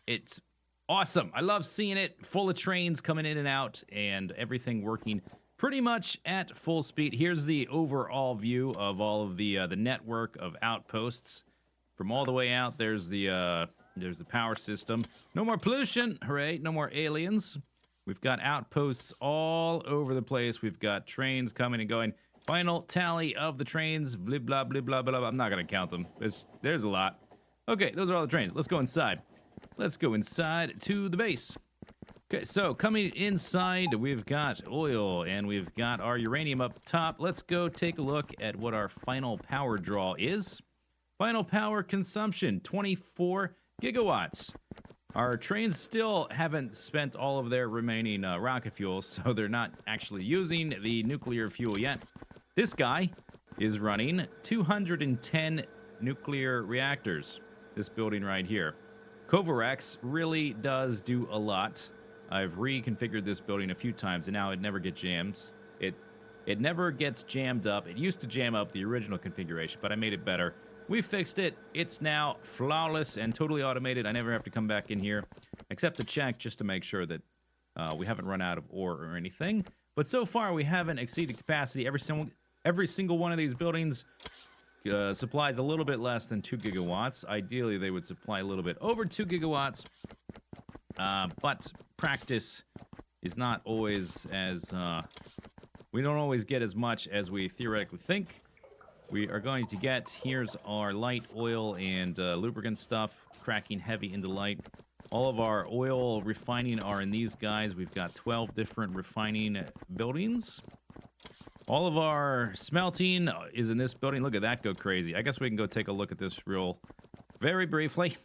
It's awesome. I love seeing it, full of trains coming in and out, and everything working pretty much at full speed. Here's the overall view of all of the network of outposts. From all the way out, there's the power system. No more pollution, hooray! No more aliens. We've got outposts all over the place. We've got trains coming and going. Final tally of the trains. Blah blah blah blah blah. I'm not gonna count them. There's a lot. Okay, those are all the trains. Let's go inside. Let's go inside to the base. Okay, so coming inside, we've got oil and we've got our uranium up top. Let's go take a look at what our final power draw is. Final power consumption, 24 gigawatts. Our trains still haven't spent all of their remaining rocket fuel, so they're not actually using the nuclear fuel yet. This guy is running 210 nuclear reactors, this building right here. Kovarex really does do a lot. I've reconfigured this building a few times, and now it never gets jams. It never gets jammed up. It used to jam up the original configuration, but I made it better. We fixed it. It's now flawless and totally automated. I never have to come back in here, except to check just to make sure that we haven't run out of ore or anything. But so far, we haven't exceeded capacity. Every single one of these buildings supplies a little bit less than 2 gigawatts. Ideally, they would supply a little bit over 2 gigawatts. But practice is not always as, we don't always get as much as we theoretically think. We are going to get, here's our light oil and lubricant stuff, cracking heavy into light. All of our oil refining are in these guys. We've got 12 different refining buildings. All of our smelting is in this building. Look at that go crazy. I guess we can go take a look at this very briefly.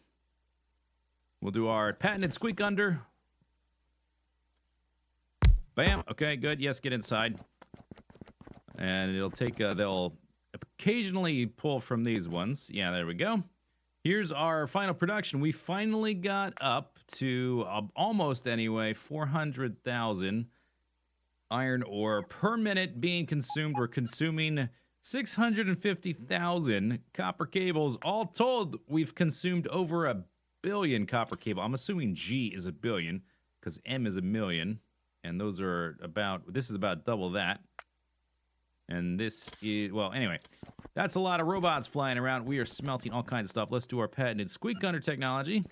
We'll do our patented squeak under. Bam. Okay, good. Yes, get inside. And it'll take, they'll occasionally pull from these ones. Yeah, there we go. Here's our final production. We finally got up to almost, anyway, 400,000 iron ore per minute being consumed. We're consuming 650,000 copper cables. All told, we've consumed over 1 billion copper cable. I'm assuming G is 1 billion because M is 1,000,000. And those are about, this is about double that. And this is, well, anyway, that's a lot of robots flying around. We are smelting all kinds of stuff. Let's do our patented squeak gunner technology.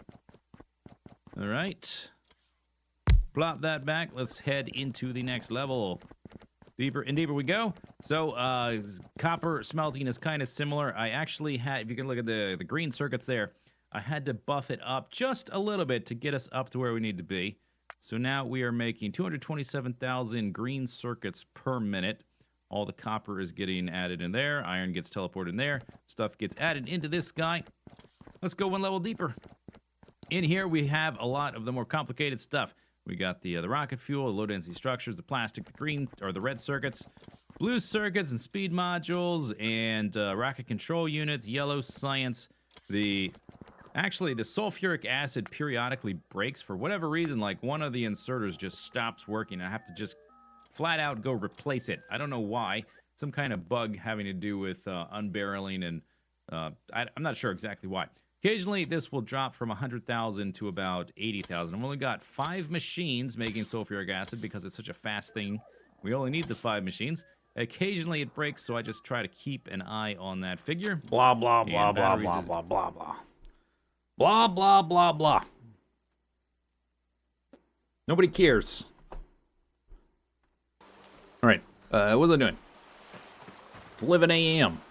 All right. Plop that back. Let's head into the next level. Deeper and deeper we go. So, copper smelting is kind of similar. I actually had, if you can look at the green circuits there, I had to buff it up just a little bit to get us up to where we need to be. So now we are making 227,000 green circuits per minute. All the copper is getting added in there. Iron gets teleported in there. Stuff gets added into this guy. Let's go one level deeper. In here, we have a lot of the more complicated stuff. We got the rocket fuel, the low-density structures, the plastic, the green, or the red circuits, blue circuits and speed modules, and rocket control units, yellow science. Actually, the sulfuric acid periodically breaks for whatever reason. Like, one of the inserters just stops working. I have to just flat out go replace it. I don't know why. Some kind of bug having to do with unbarreling, and I'm not sure exactly why. Occasionally, this will drop from 100,000 to about 80,000. I've only got 5 machines making sulfuric acid because it's such a fast thing. We only need the 5 machines. Occasionally, it breaks, so I just try to keep an eye on that figure. Blah, blah, blah, And blah, batteries blah, is- blah, blah, blah. Blah, blah, blah, blah. Nobody cares. All right, what was I doing? It's 11 a.m.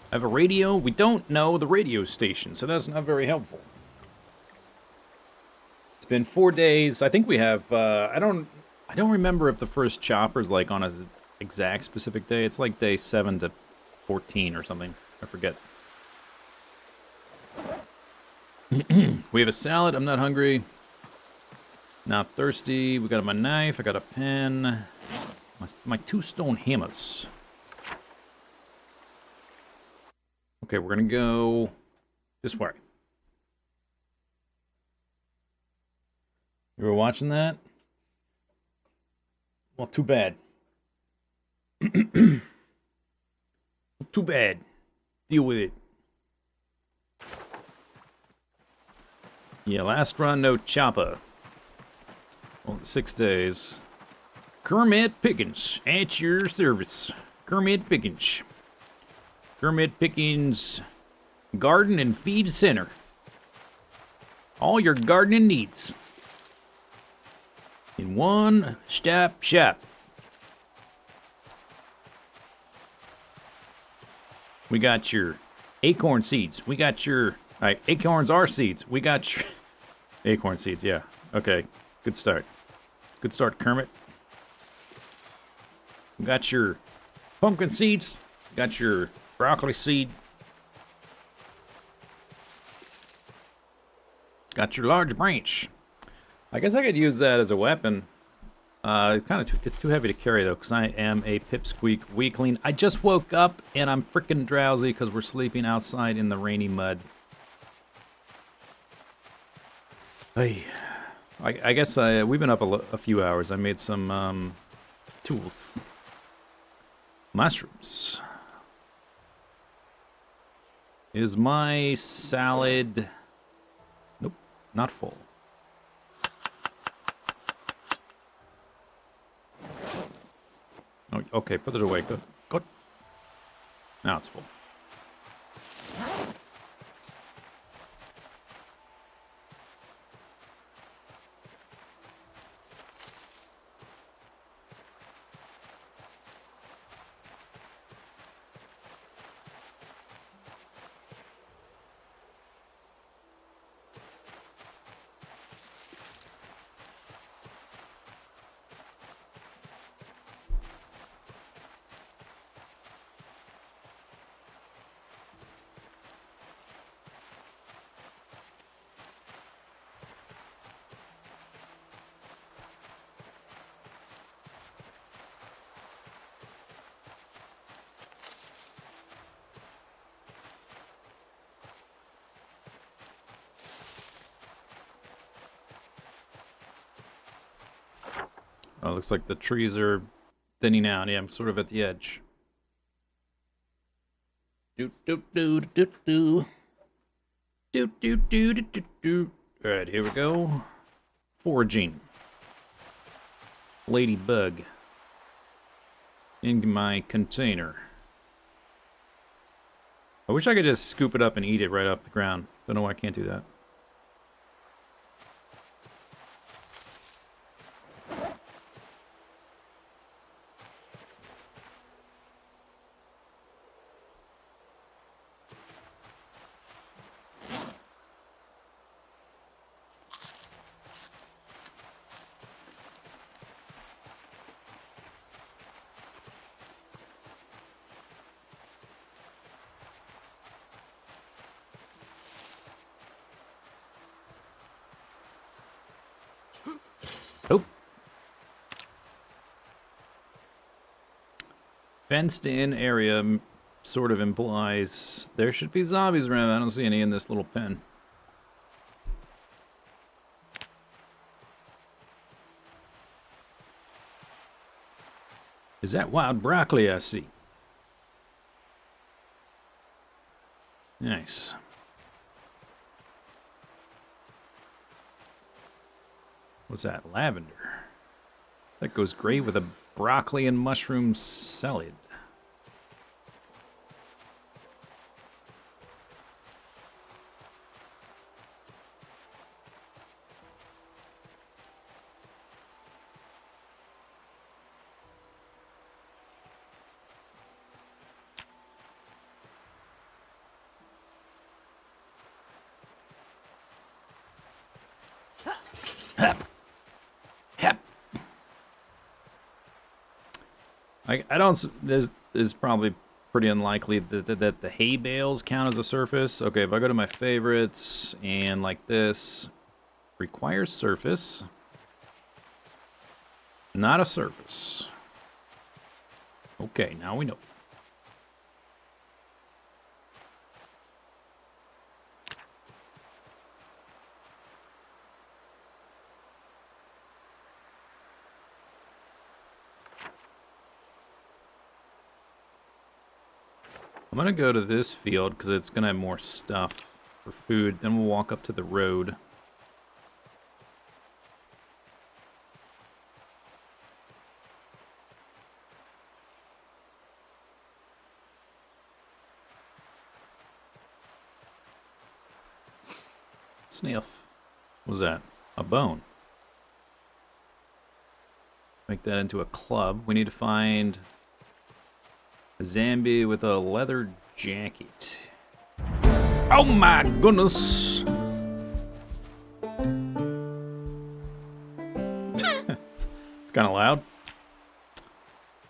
I have a radio. We don't know the radio station, so that's not very helpful. It's been 4 days. I think we have. I don't remember if the first chopper's like on an exact specific day. It's like day 7 to 14 or something. I forget. We have a salad. I'm not hungry. Not thirsty. We got my knife. I got a pen. My 2 stone hammers. Okay, we're gonna go this way. You were watching that? Well, too bad. Too bad. Deal with it. Yeah, last run, no chopper. Well, 6 days. Kermit Pickens, at your service. Kermit Pickens. Kermit Pickens Garden and Feed Center. All your gardening needs. In one stop shop. We got your acorn seeds. We got your... Alright, acorns are seeds. We got your... Acorn seeds, yeah. Okay, good start. Good start, Kermit. We got your pumpkin seeds. We got your broccoli seed. Got your large branch. I guess I could use that as a weapon. It's too heavy to carry though, because I am a pipsqueak weakling. I just woke up and I'm freaking drowsy because we're sleeping outside in the rainy mud. Hey, I guess we've been up a few hours. I made some tools, mushrooms. Is my salad... Nope, not full. Oh, okay, put it away. Good. Good. Now it's full. Oh, looks like the trees are thinning out. Yeah, I'm sort of at the edge. Do do do do do do do do do do do. All right, here we go. Foraging. Ladybug. In my container. I wish I could just scoop it up and eat it right off the ground. Don't know why I can't do that. Oh. Fenced-in area sort of implies there should be zombies around. I don't see any in this little pen. Is that wild broccoli I see? Nice. What's that? Lavender. That goes great with a broccoli and mushroom salad. Hep. Hep. I don't. There's probably pretty unlikely that the hay bales count as a surface. Okay, if I go to my favorites and like this, requires surface, not a surface. Okay, now we know. I'm gonna go to this field because it's gonna have more stuff for food. Then we'll walk up to the road. Sniff. What was that? A bone. Make that into a club. We need to find a zombie with a leather jacket. Oh my goodness. It's kind of loud.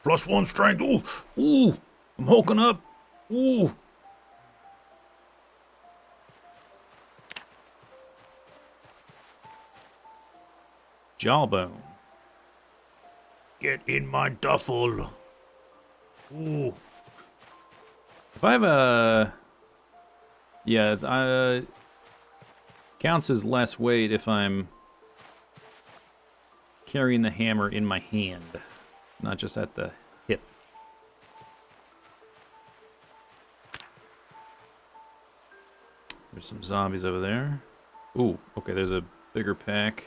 +1 strength. Ooh. Ooh. I'm hulking up. Ooh. Jawbone. Get in my duffel. Ooh. If I have a... Yeah, counts as less weight if I'm carrying the hammer in my hand, not just at the hip. There's some zombies over there. Ooh, okay, there's a bigger pack.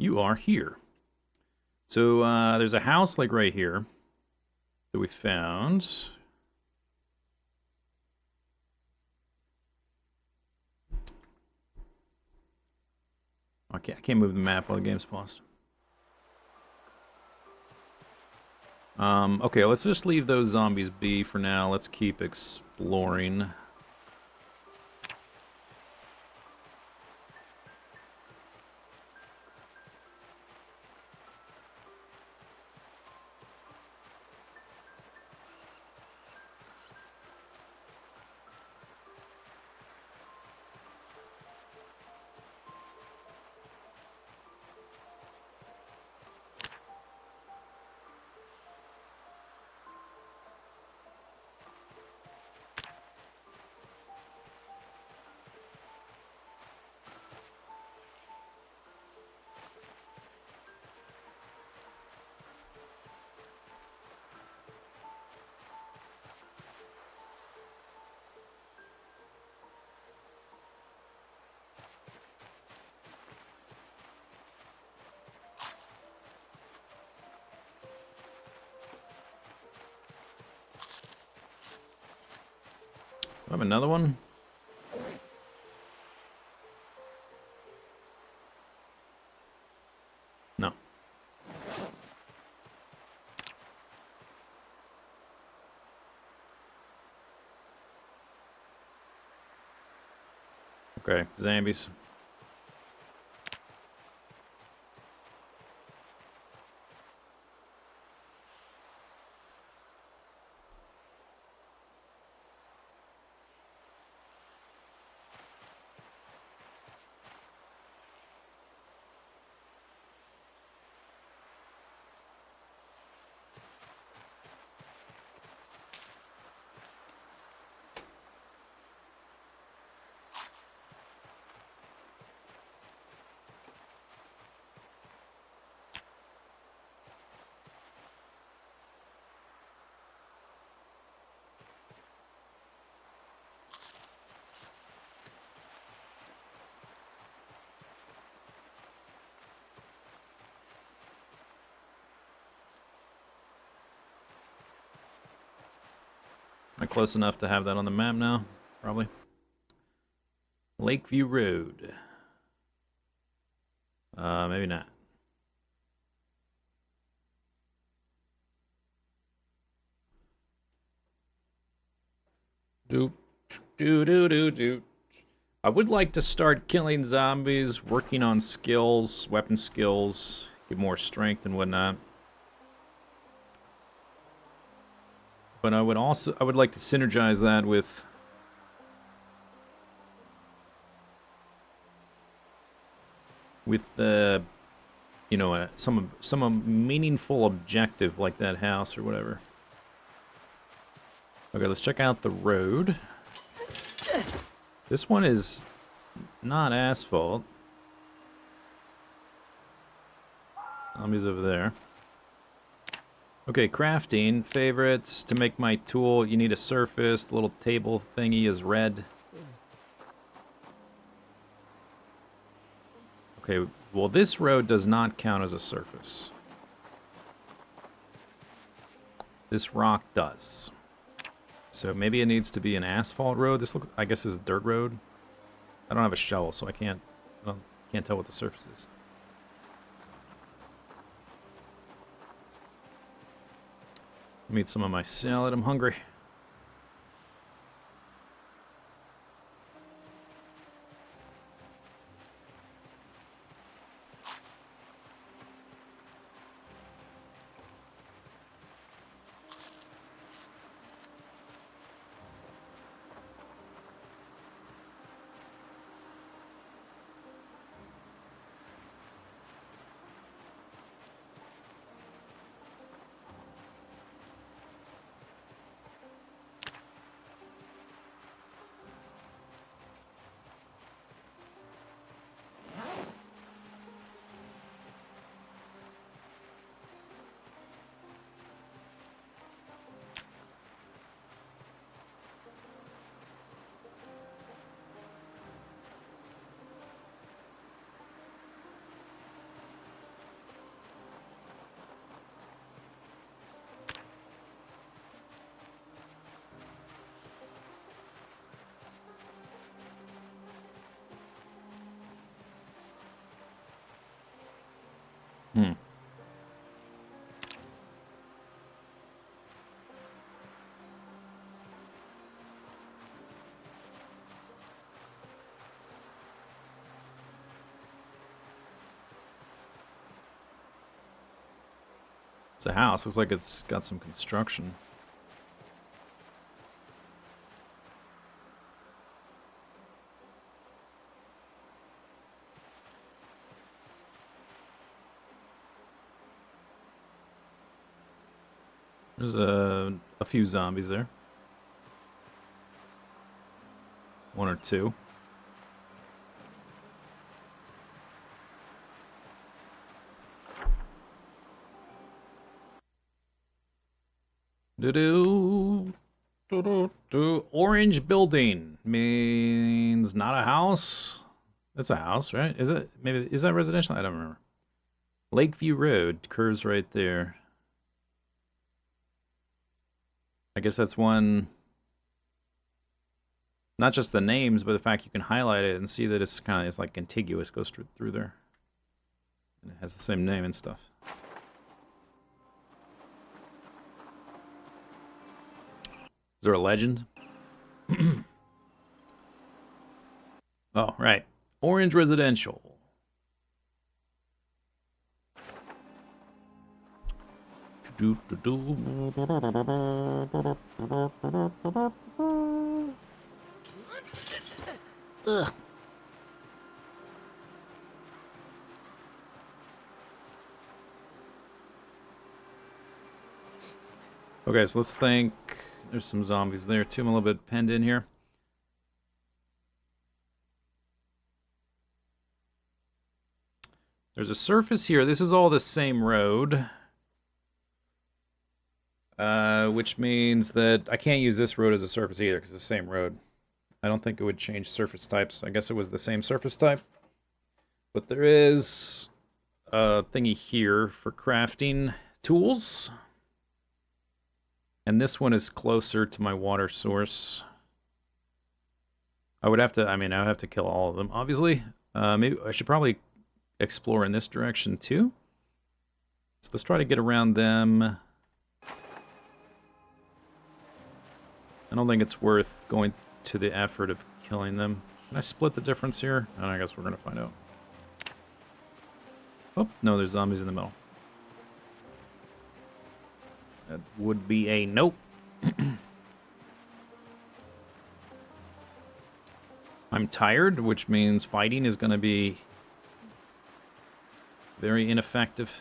You are here. So, there's a house, like, right here that we found. Okay, I can't move the map while the game's paused. Okay, let's just leave those zombies be for now. Let's keep exploring. I have another one. No. Okay, zombies. Am I close enough to have that on the map now? Probably. Lakeview Road. Maybe not. Doop, doo doo doo doo. I would like to start killing zombies, working on skills, weapon skills, get more strength and whatnot. But I would like to synergize that with you know, some meaningful objective like that house or whatever. Okay, let's check out the road. This one is not asphalt. Zombies over there. Okay, crafting. Favorites. To make my tool, you need a surface. The little table thingy is red. Okay, well this road does not count as a surface. This rock does. So maybe it needs to be an asphalt road. This looks, I guess, is a dirt road. I don't have a shovel, so I can't tell what the surface is. Let me eat some of my salad. I'm hungry. Hmm. It's a house. Looks like it's got some construction. There's a few zombies there. One or two. Do-do. Do-do-do. Orange building means not a house. That's a house, right? Is it? Maybe is that residential? I don't remember. Lakeview Road curves right there. I guess that's one. Not just the names, but the fact you can highlight it and see that it's it's like contiguous, goes through there. And it has the same name and stuff. Is there a legend? Oh, right. Orange Residential. Ugh. Okay, so let's think. There's some zombies there too. I'm a little bit penned in here. There's a surface here. This is all the same road. Which means that I can't use this road as a surface either, because it's the same road. I don't think it would change surface types. I guess it was the same surface type. But there is a thingy here for crafting tools. And this one is closer to my water source. I would have to, I would have to kill all of them, obviously. Maybe I should probably explore in this direction too. So let's try to get around them. I don't think it's worth going to the effort of killing them. Can I split the difference here? I guess we're going to find out. Oh, no, there's zombies in the middle. That would be a nope. I'm tired, which means fighting is going to be very ineffective.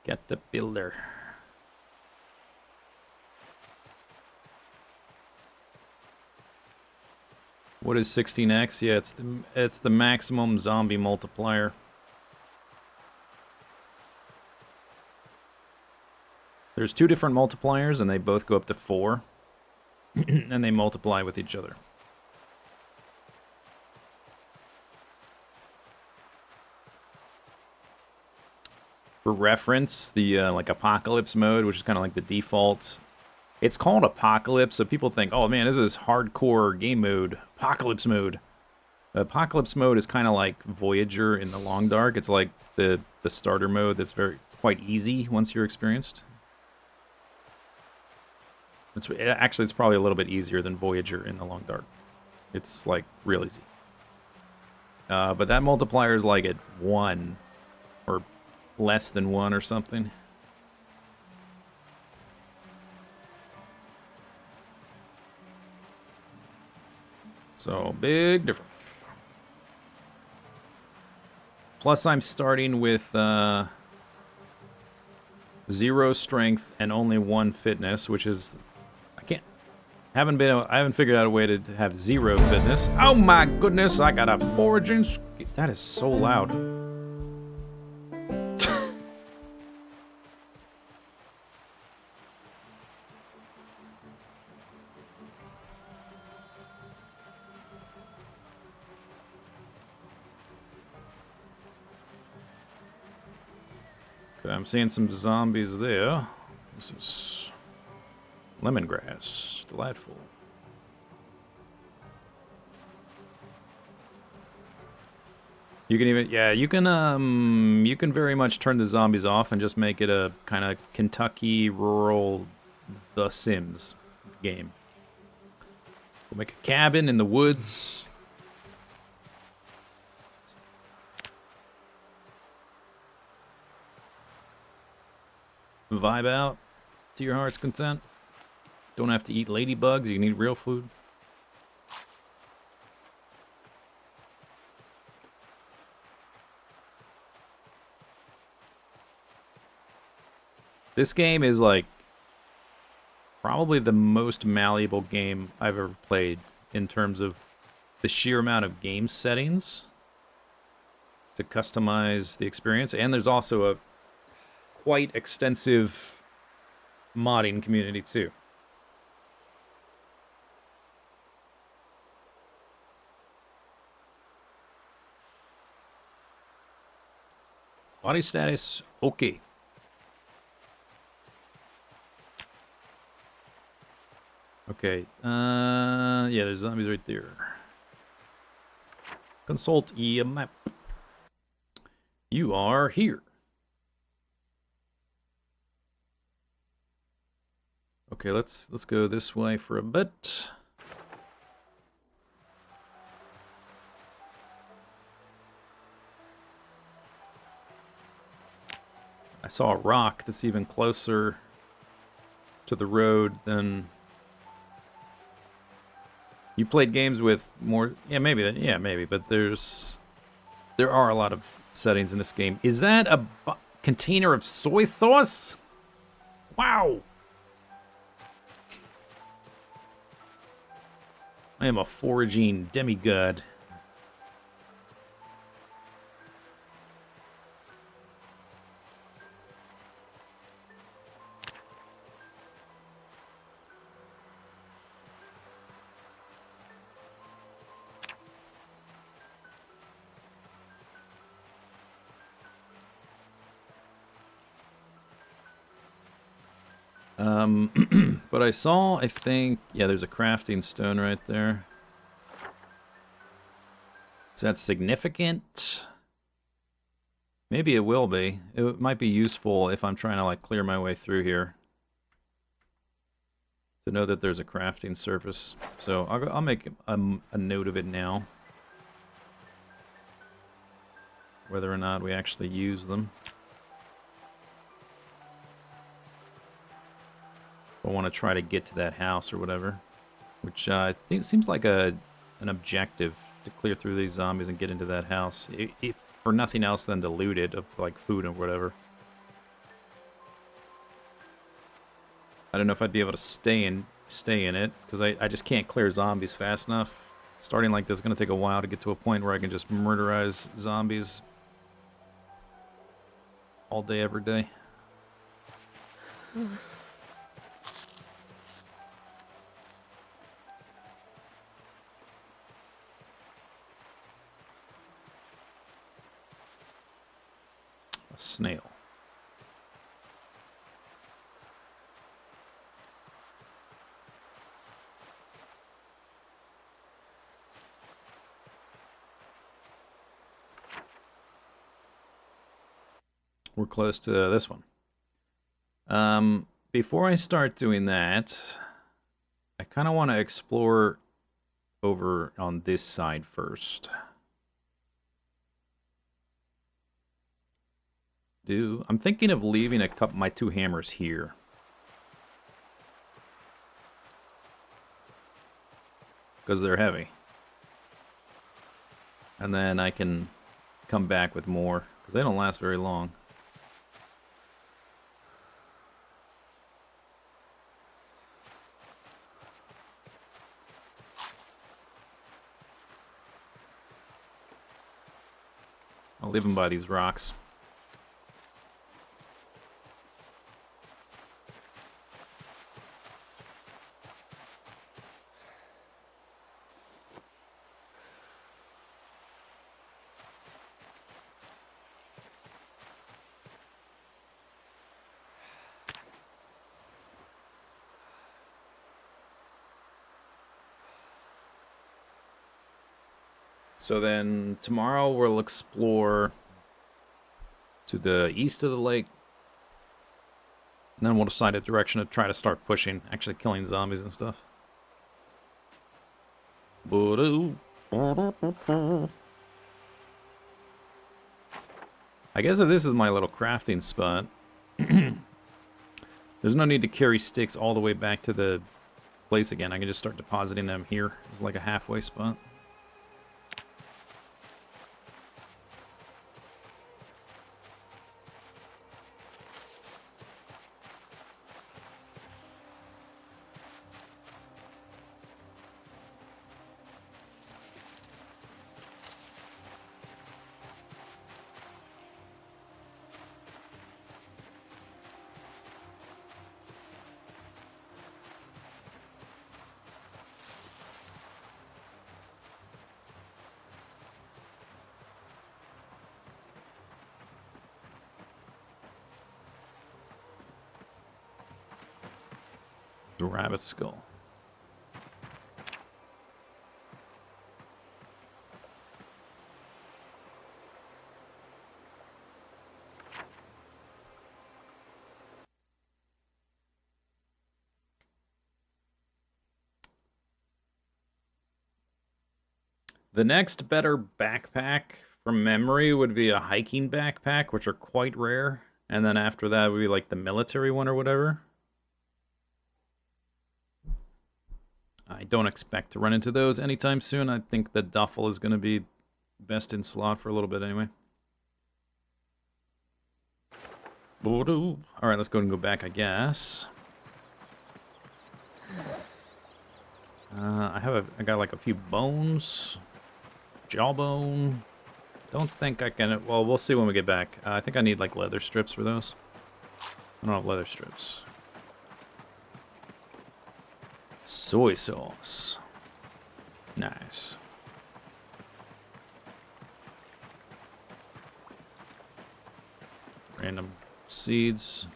Get the builder. What is 16x? Yeah, it's the maximum zombie multiplier. There's two different multipliers, and they both go up to 4, and they multiply with each other. For reference, the like Apocalypse mode, which is kind of like the default. It's called Apocalypse, so people think, oh man, this is hardcore game mode, Apocalypse mode. Apocalypse mode is kind of like Voyager in the Long Dark. It's like the starter mode that's quite easy once you're experienced. Actually, it's probably a little bit easier than Voyager in the Long Dark. It's like real easy. But that multiplier is like at 1 or less than 1 or something. So, big difference. Plus, I'm starting with 0 strength and only 1 fitness, which is... I haven't figured out a way to have 0 fitness. Oh my goodness, I got a foraging... That is so loud. Okay, I'm seeing some zombies there. This is lemongrass. Delightful. You can even, yeah, you can very much turn the zombies off and just make it a kind of Kentucky rural The Sims game. We'll make a cabin in the woods. Vibe out to your heart's content. Don't have to eat ladybugs, you can eat real food. This game is like probably the most malleable game I've ever played in terms of the sheer amount of game settings to customize the experience. And there's also a quite extensive modding community too. Body status, okay. Okay, yeah, there's zombies right there. Consult a map. You are here. Okay, let's go this way for a bit. I saw a rock that's even closer to the road than... You played games with more... Yeah, maybe, but there are a lot of settings in this game. Is that a container of soy sauce? Wow! I am a foraging demigod. But I saw, I think, yeah, there's a crafting stone right there. Is that significant? Maybe it will be. It might be useful if I'm trying to, like, clear my way through here. To know that there's a crafting surface. So I'll make a note of it now. Whether or not we actually use them. I want to try to get to that house or whatever. Which I think seems like an objective to clear through these zombies and get into that house. If for nothing else than to loot it of like food or whatever. I don't know if I'd be able to stay in it because I just can't clear zombies fast enough. Starting like this is going to take a while to get to a point where I can just murderize zombies all day, every day. A snail. We're close to this one. Before I start doing that, I kind of want to explore over on this side first. I'm thinking of leaving my 2 hammers here. Because they're heavy. And then I can come back with more. Because they don't last very long. I'll leave them by these rocks. So then tomorrow we'll explore to the east of the lake. And then we'll decide a direction to try to start pushing, actually killing zombies and stuff. I guess if this is my little crafting spot, there's no need to carry sticks all the way back to the place again. I can just start depositing them here. It's like a halfway spot. The rabbit skull. The next better backpack from memory would be a hiking backpack, which are quite rare. And then after that would be like the military one or whatever. I don't expect to run into those anytime soon. I think the duffel is going to be best in slot for a little bit anyway. Alright, let's go and go back, I guess. I got like a few bones. Jawbone. Don't think I can... Well, we'll see when we get back. I think I need like leather strips for those. I don't have leather strips. Soy sauce. Nice. Random seeds.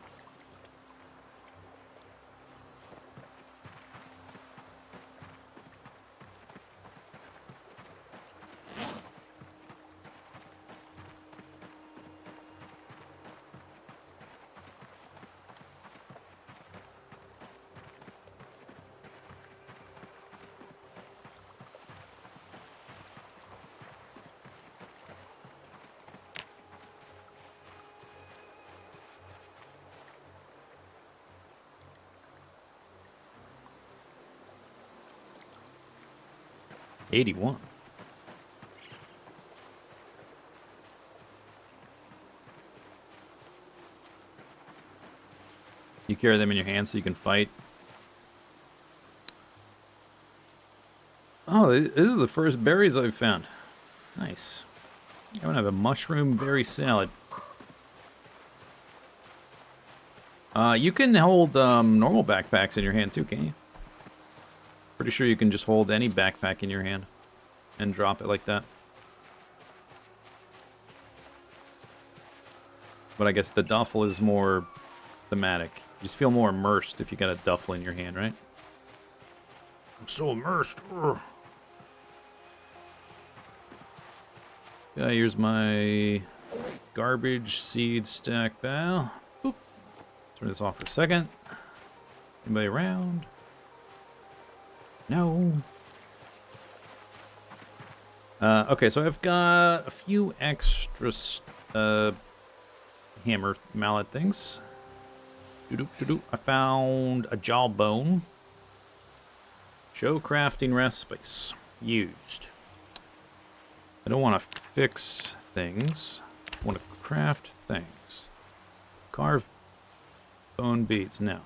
81. You carry them in your hand so you can fight. Oh, these are the first berries I've found. Nice. I'm gonna have a mushroom berry salad. You can hold normal backpacks in your hand too, can't you? Pretty sure you can just hold any backpack in your hand and drop it like that. But I guess the duffel is more thematic. You just feel more immersed if you got a duffel in your hand, right? I'm so immersed. Ugh. Yeah, here's my garbage seed stack bow. Boop. Turn this off for a second. Anybody around? No. Okay, so I've got a few extra hammer mallet things. I found a jawbone. Show crafting recipes. Used. I don't want to fix things. I want to craft things. Carve bone beads. No.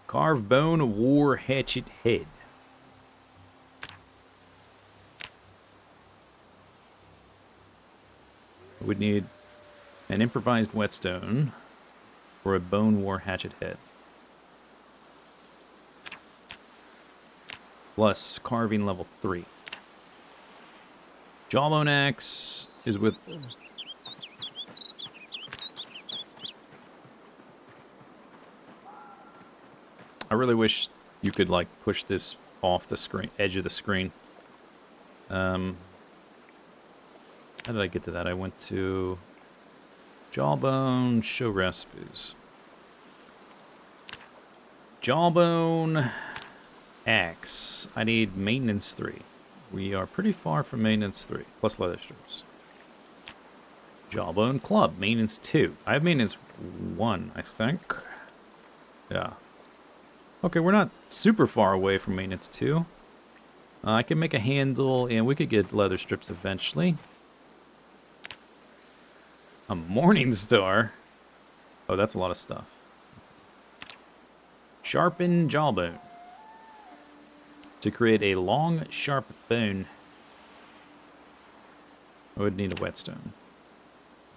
Carve bone war hatchet head. I would need an improvised whetstone for a bone war hatchet head. Plus carving level 3. Jawbone axe is with... I really wish you could, like, push this off the screen, edge of the screen. How did I get to that? I went to Jawbone, show recipes. Jawbone axe. I need maintenance 3. We are pretty far from maintenance 3, plus leather strips. Jawbone club, maintenance 2. I have maintenance 1, I think. Yeah. Okay, we're not super far away from maintenance 2. I can make a handle, and we could get leather strips eventually. A morning star? Oh, that's a lot of stuff. Sharpen jawbone. To create a long, sharp bone, I would need a whetstone.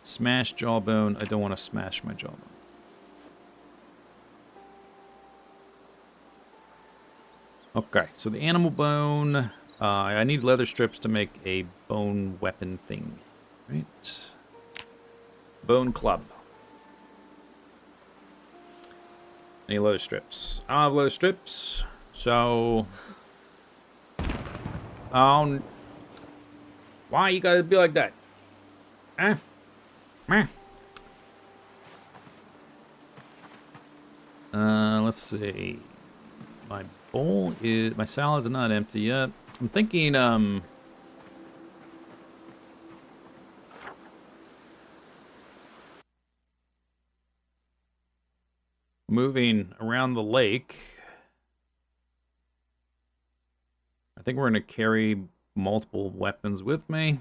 Smash jawbone. I don't want to smash my jawbone. Okay, so the animal bone. I need leather strips to make a bone weapon thing. Right? Bone club. Any leather strips? I don't have leather strips, so... why you gotta be like that? Huh? Meh. Let's see. My bowl is... my salad's not empty yet. I'm thinking, moving around the lake. I think we're going to carry multiple weapons with me.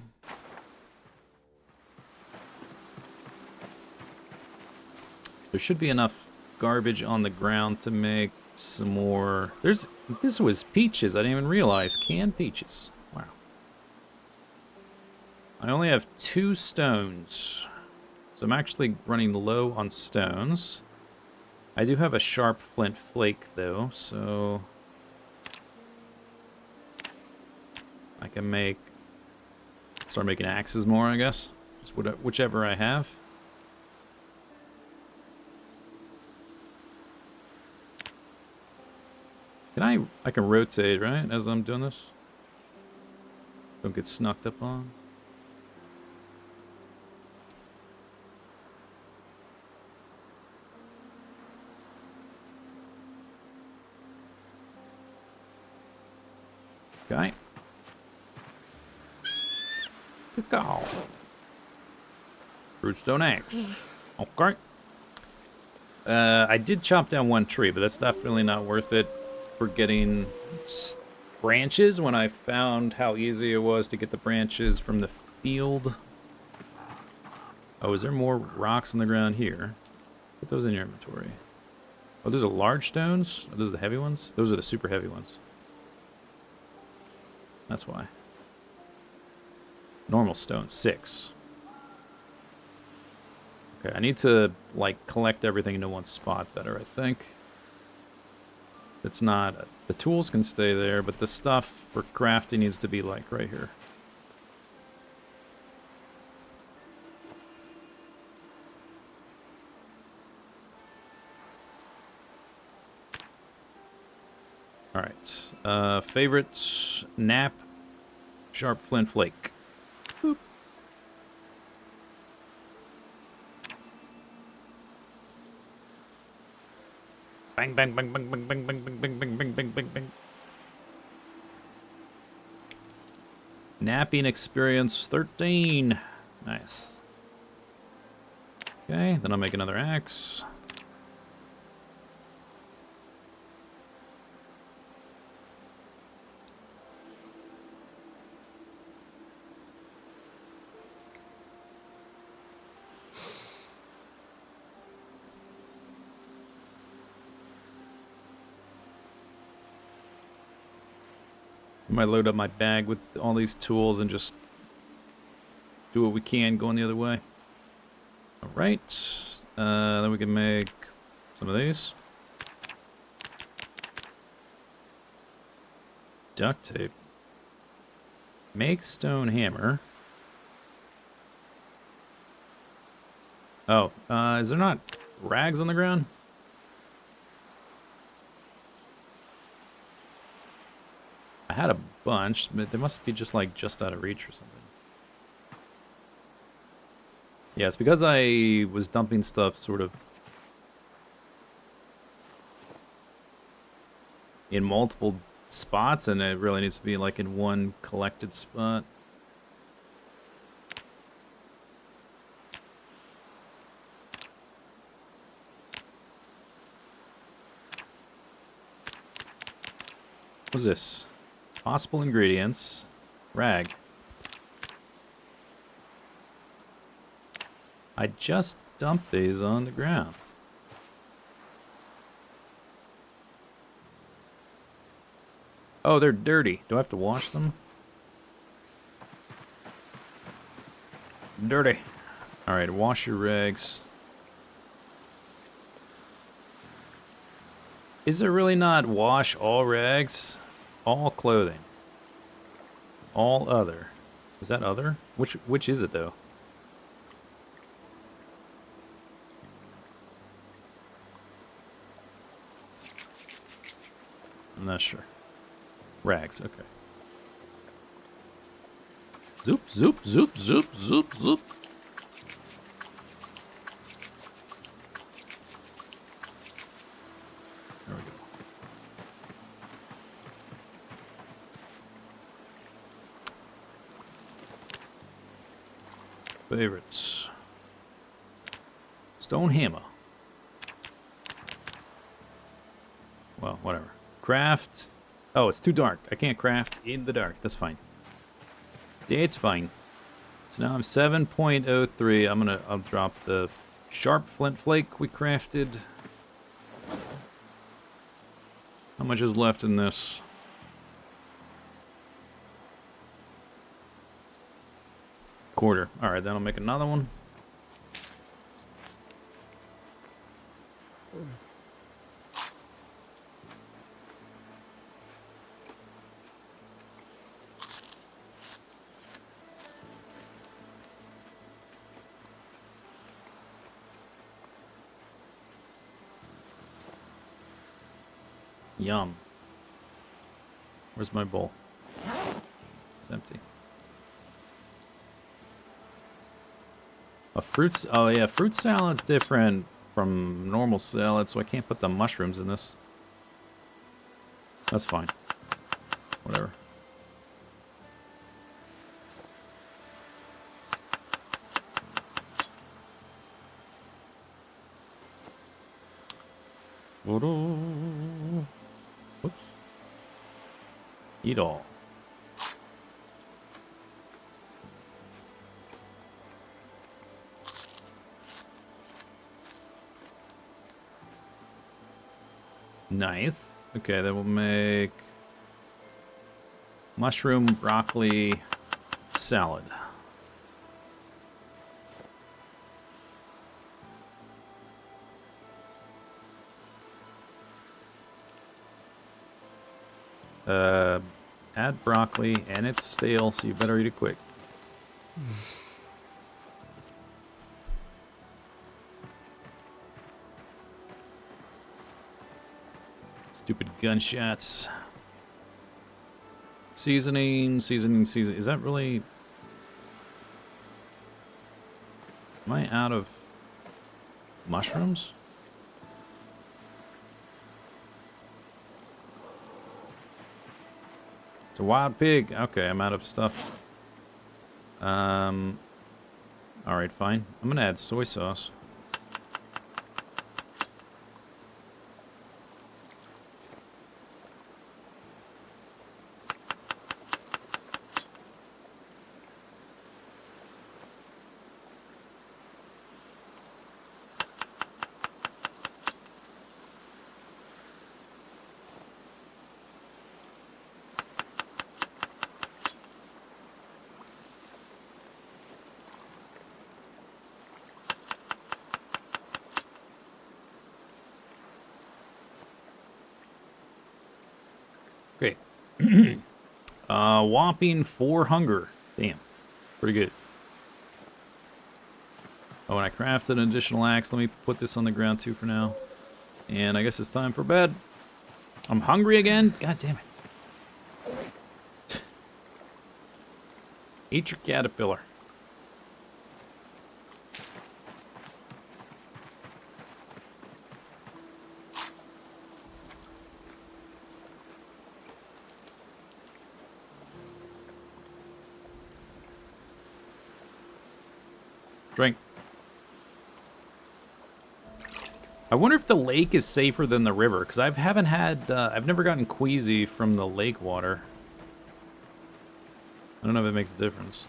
There should be enough garbage on the ground to make some more... this was peaches. I didn't even realize. Canned peaches. Wow. I only have 2 stones. So I'm actually running low on stones. I do have a sharp flint flake, though, so... I can start making axes more, I guess. Just whichever I have. I can rotate, right, as I'm doing this? Don't get snucked up on. Okay. Go. Rootstone axe. Okay. I did chop down 1 tree, but that's definitely not worth it for getting branches when I found how easy it was to get the branches from the field. Oh, is there more rocks on the ground here? Put those in your inventory. Oh, those are large stones? Are those the heavy ones? Those are the super heavy ones. That's why. Normal stone, 6. Okay, I need to, like, collect everything into one spot better, I think. It's not... The tools can stay there, but the stuff for crafting needs to be, like, right here. Alright. Favorites, nap, sharp flint flake. Boop. Bang, bang, bang, bang, bang, bang, bang, bang, bang, bang, bang, bang, bang, bang. Napping experience 13. Nice. Okay, then I'll make another axe. I might load up my bag with all these tools and just do what we can going the other way. Alright. Then we can make some of these. Duct tape. Make stone hammer. Oh, is there not rags on the ground? I had a bunch, but they must be just like just out of reach or something. Yeah, it's because I was dumping stuff sort of in multiple spots, and it really needs to be like in one collected spot. What's this? Possible ingredients. Rag. I just dumped these on the ground. Oh, they're dirty. Do I have to wash them? Dirty. Alright, wash your rags. Is there really not wash all rags? All clothing. All other. Is that other? Which is it though? I'm not sure. Rags, okay. Zoop, zoop, zoop, zoop, zoop, zoop. There we go. Favorites. Stone hammer. Well, whatever. Craft. Oh, it's too dark. I can't craft in the dark. That's fine. Yeah, it's fine. So now I'm 7.03. I'll drop the sharp flint flake we crafted. How much is left in this? Quarter. Alright, then I'll make another one. Yum. Where's my bowl? It's empty. A fruits. Oh yeah, fruit salad's different from normal salad, so I can't put the mushrooms in this. That's fine. Whatever. Whoops. Eat all. Nice. Okay, then we'll make mushroom broccoli salad. Add broccoli, and it's stale, so you better eat it quick. Stupid gunshots. Seasoning. Is that really... Am I out of mushrooms? It's a wild pig. Okay, I'm out of stuff. Alright, fine. I'm gonna add soy sauce. Okay. Whopping 4 hunger. Damn. Pretty good. Oh, and I crafted an additional axe. Let me put this on the ground too for now. And I guess it's time for bed. I'm hungry again? God damn it. Eat your caterpillar. Drink. I wonder if the lake is safer than the river, because I've never gotten queasy from the lake water. I don't know if it makes a difference.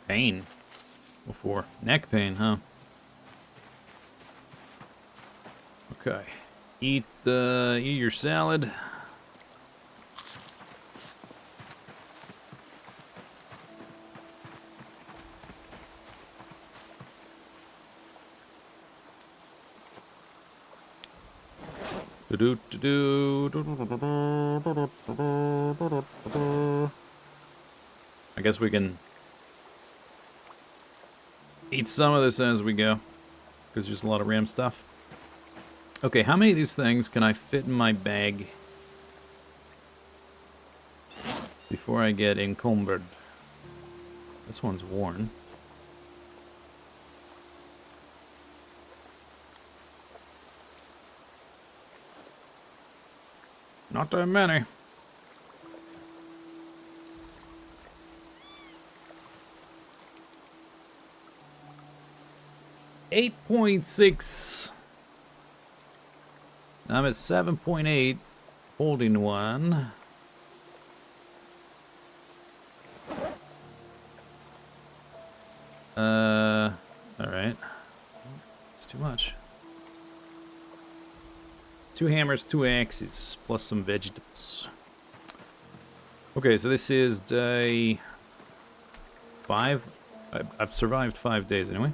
Pain. Before. Neck pain, huh? Okay. Eat your salad. I guess we can eat some of this as we go, because there's a lot of RAM stuff. Okay, how many of these things can I fit in my bag before I get encumbered? This one's worn. Not that many. $8.6. I'm at 7.8, holding one. Alright. It's too much. 2 hammers, 2 axes, plus some vegetables. Okay, so this is day 5. I've survived 5 days anyway.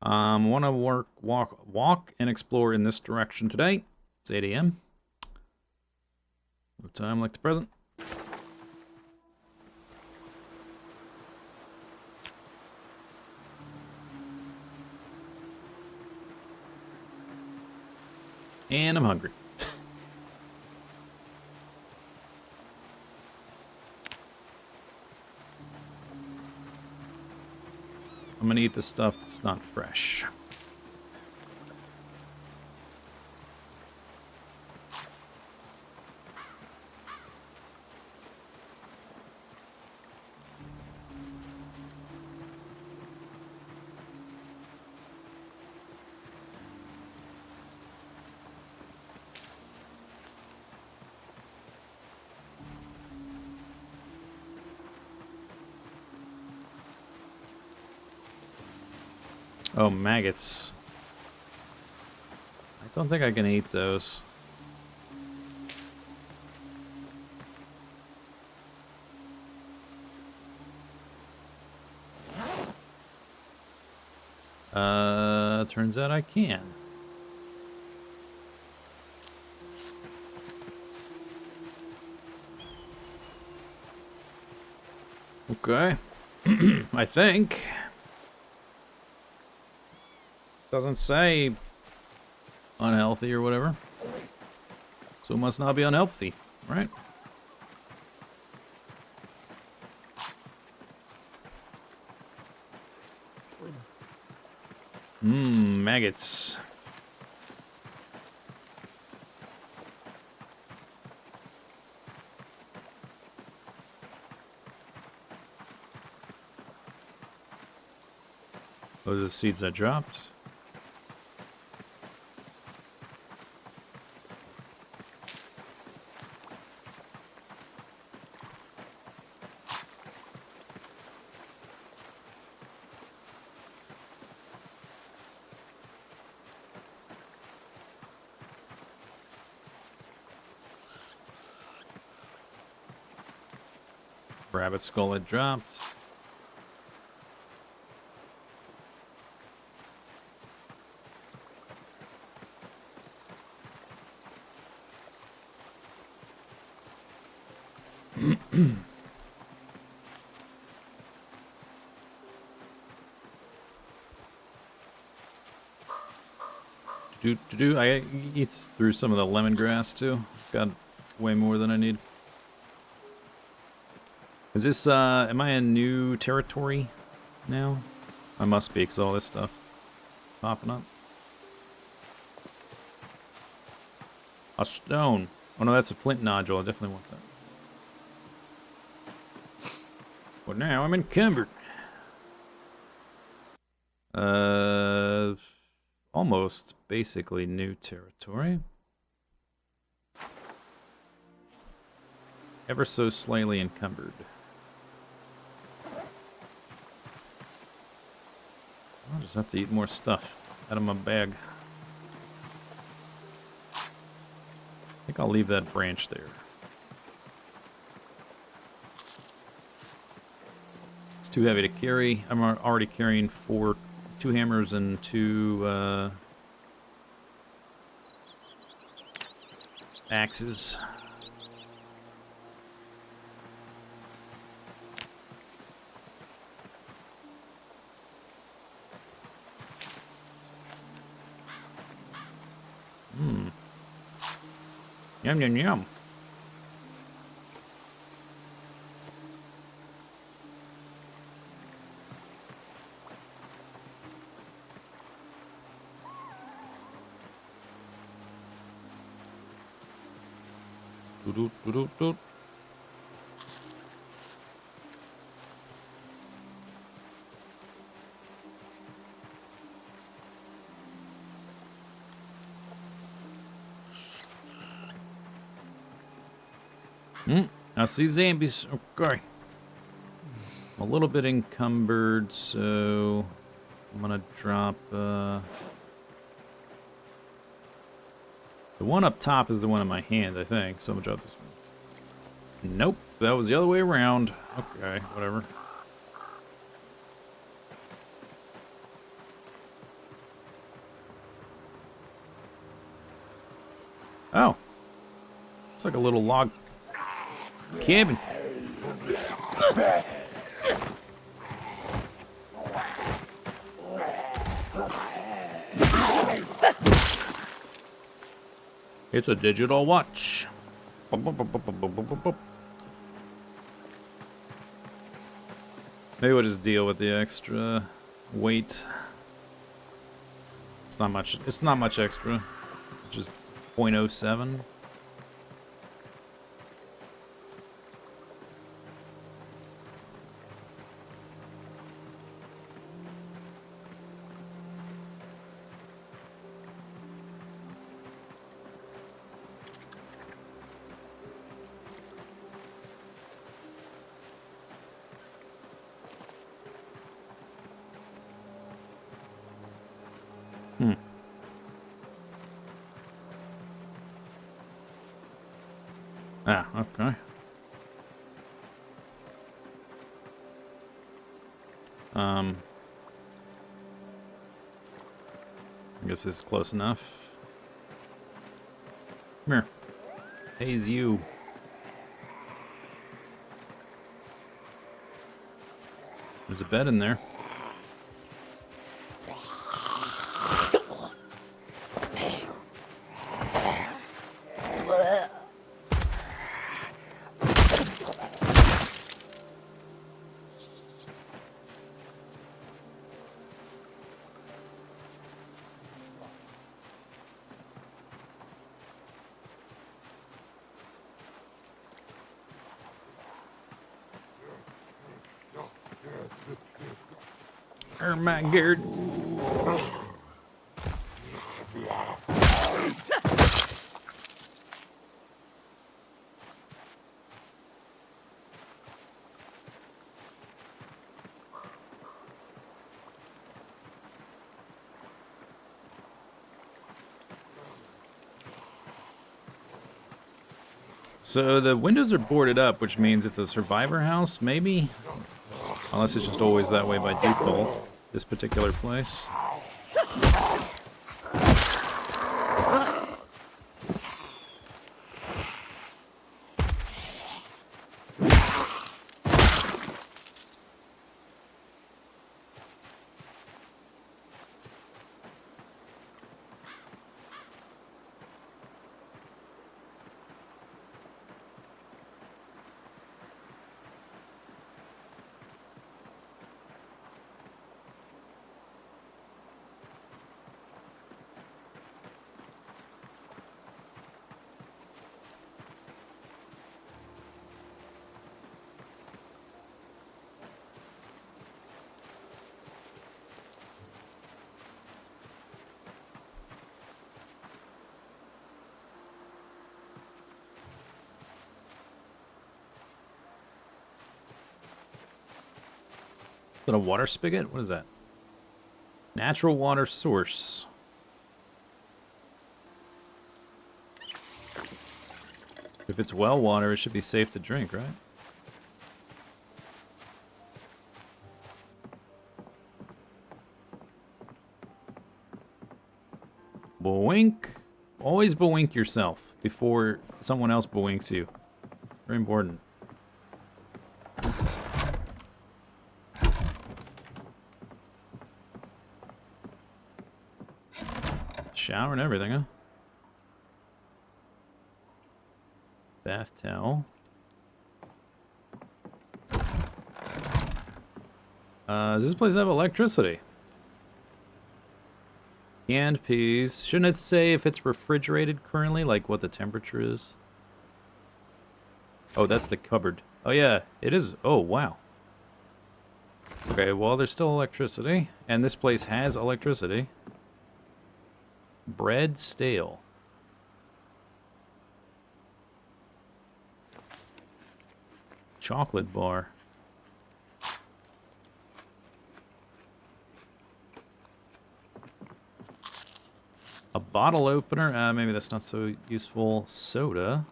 Want to walk and explore in this direction today. It's 8 a.m. No time like the present. And I'm hungry. I'm gonna eat the stuff that's not fresh. Oh, maggots. I don't think I can eat those. Turns out I can. Okay. I think. Doesn't say unhealthy or whatever. So it must not be unhealthy, right? Maggots. Those are the seeds I dropped. Rabbit skull I dropped. I eat through some of the lemongrass too. Got way more than I need. Is this, am I in new territory now? I must be, because all this stuff popping up. A stone. Oh no, that's a flint nodule. I definitely want that. But now I'm encumbered. Almost basically new territory. Ever so slightly encumbered. I'll just have to eat more stuff out of my bag. I think I'll leave that branch there. It's too heavy to carry. I'm already carrying 2 hammers and 2 axes. Yum, yum, yum. Doot, doot, doot, doot. I see zombies. Okay. I'm a little bit encumbered, so I'm gonna drop, the one up top is the one in my hand, I think, so I'm gonna drop this one. Nope, that was the other way around. Okay, whatever. Oh. It's like a little log cabin. It's a digital watch. Maybe we'll just deal with the extra weight. It's not much. It's not much extra. Just 0.07. Hmm. Ah, okay. I guess this is close enough. Come here. Haze you. There's a bed in there. Oh my god. So the windows are boarded up, which means it's a survivor house, maybe? Unless it's just always that way by default, this particular place. Is that a water spigot? What is that? Natural water source. If it's well water, it should be safe to drink, right? Boink. Always boink yourself before someone else boinks you. Very important. Shower and everything, huh? Bath towel. Does this place have electricity? Canned peas. Shouldn't it say if it's refrigerated currently, like what the temperature is? Oh, that's the cupboard. Oh yeah, it is. Oh, wow. Okay, well, there's still electricity. And this place has electricity. Bread stale. Chocolate bar. A bottle opener. Maybe that's not so useful. Soda.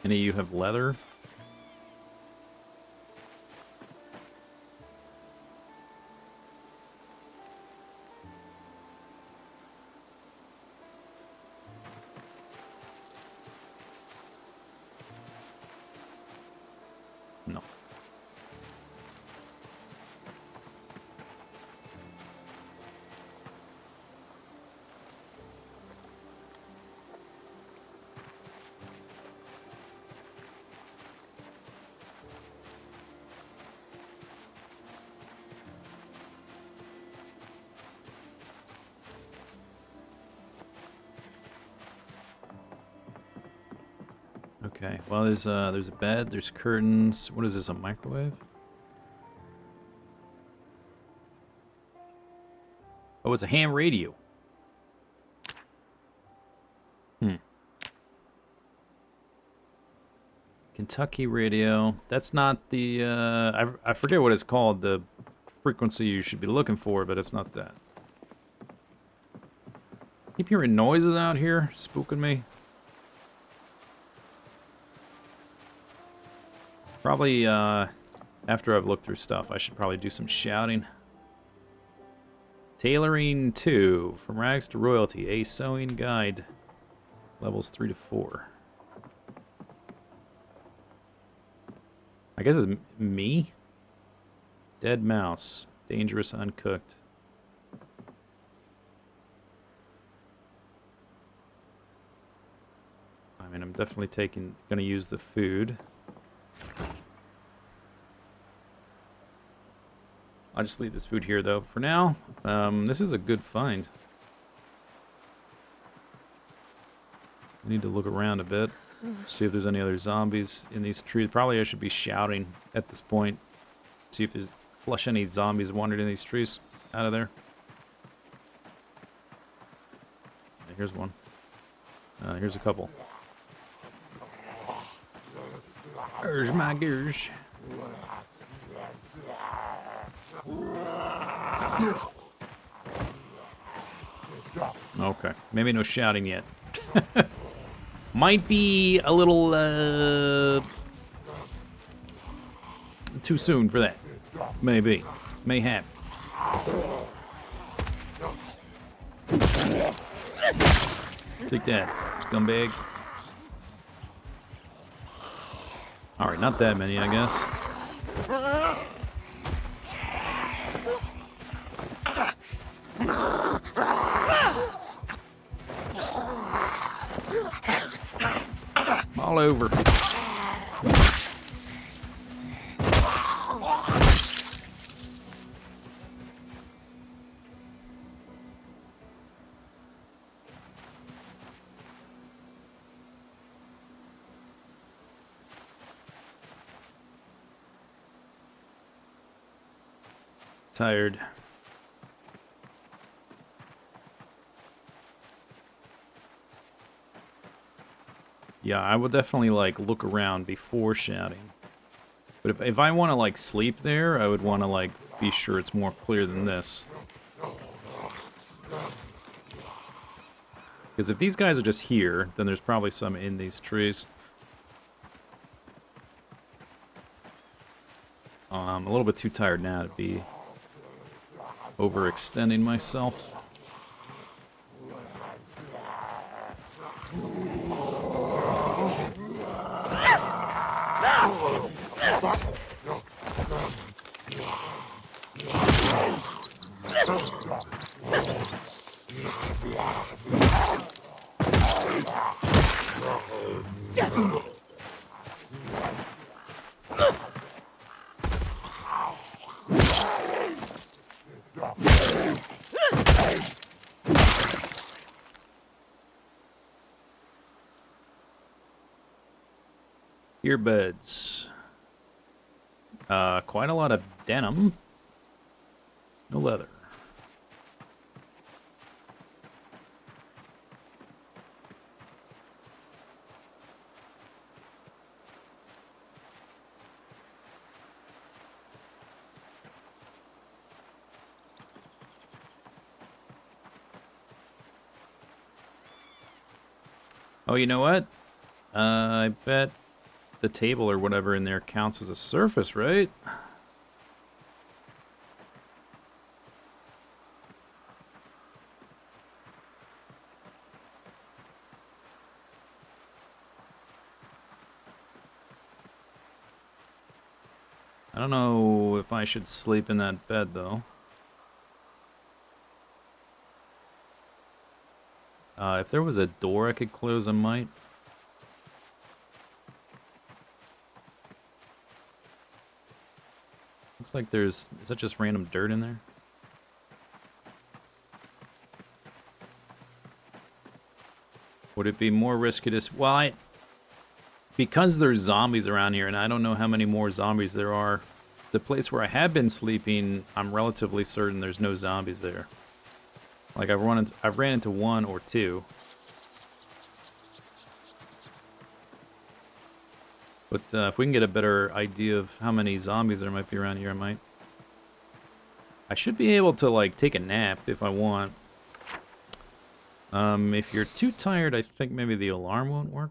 Any of you have leather? No. Okay, well, there's a bed, there's curtains. What is this, a microwave? Oh, it's a ham radio. Hmm. Kentucky radio. That's not the, I forget what it's called, the frequency you should be looking for, but it's not that. Keep hearing noises out here, spooking me. Probably, after I've looked through stuff, I should probably do some shouting. Tailoring 2, From Rags to Royalty, a sewing guide. Levels 3 to 4. I guess it's me? Dead mouse. Dangerous uncooked. I mean, I'm definitely gonna use the food. I'll just leave this food here, though, for now. This is a good find. I need to look around a bit, see if there's any other zombies in these trees. Probably I should be shouting at this point. See if there's flush any zombies wandered in these trees out of there. Here's one. Here's a couple. There's my gears. Okay, maybe no shouting yet. Might be a little too soon for that. Maybe. Mayhap. Take that, scumbag. Alright, not that many, I guess. All over. Tired. Yeah, I would definitely, like, look around before shouting. But if I want to, like, sleep there, I would want to, like, be sure it's more clear than this. Because if these guys are just here, then there's probably some in these trees. I'm a little bit too tired now to be overextending myself. Earbuds. Quite a lot of denim. No leather. Oh, you know what? I bet the table or whatever in there counts as a surface, right? I don't know if I should sleep in that bed, though. If there was a door I could close, I might. Looks like there's... Is that just random dirt in there? Would it be more risky to... Well, because there's zombies around here, and I don't know how many more zombies there are. The place where I have been sleeping, I'm relatively certain there's no zombies there. Like I've ran into one or two. But if we can get a better idea of how many zombies there might be around here, I might. I should be able to, like, take a nap if I want. If you're too tired, I think maybe the alarm won't work.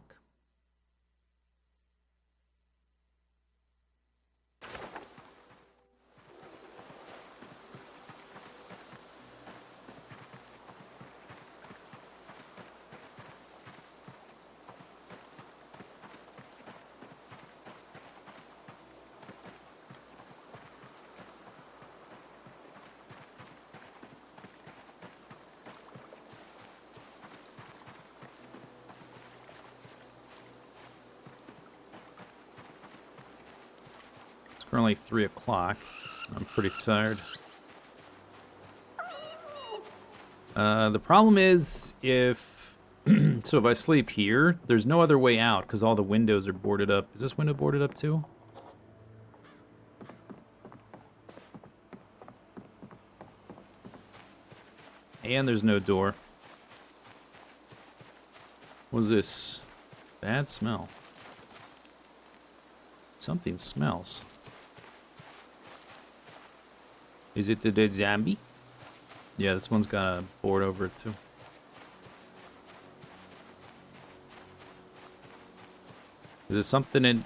Currently 3 o'clock. I'm pretty tired. The problem is if... so if I sleep here, there's no other way out because all the windows are boarded up. Is this window boarded up too? And there's no door. What's this? Bad smell. Something smells. Is it the dead zombie? Yeah, this one's got a board over it too. Is it something in...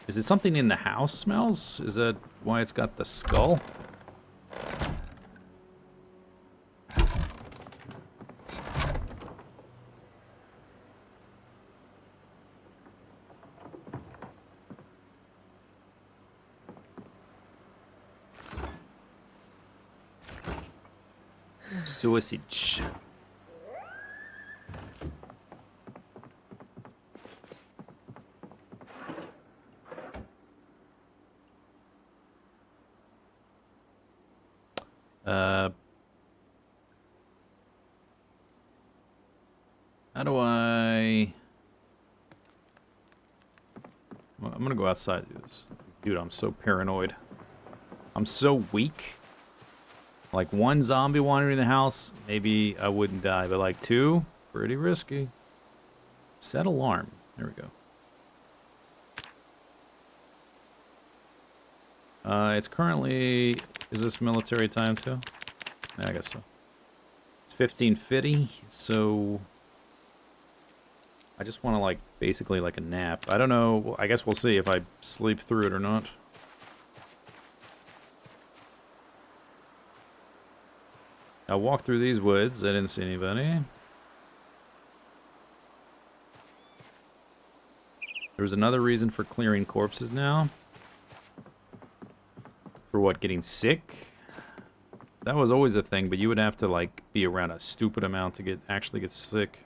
Is it something in the house smells? Is that why it's got the skull? Sausage. How do I... Well, I'm gonna go outside and do this. Dude, I'm so paranoid. I'm so weak. Like, one zombie wandering in the house, maybe I wouldn't die. But, like, two, pretty risky. Set alarm. There we go. It's currently... Is this military time, too? Yeah, I guess so. It's 15:50, so... I just want to, like, basically, like, a nap. I don't know. I guess we'll see if I sleep through it or not. I walked through these woods. I didn't see anybody. There was another reason for clearing corpses now. For what, getting sick? That was always a thing, but you would have to, like, be around a stupid amount to actually get sick.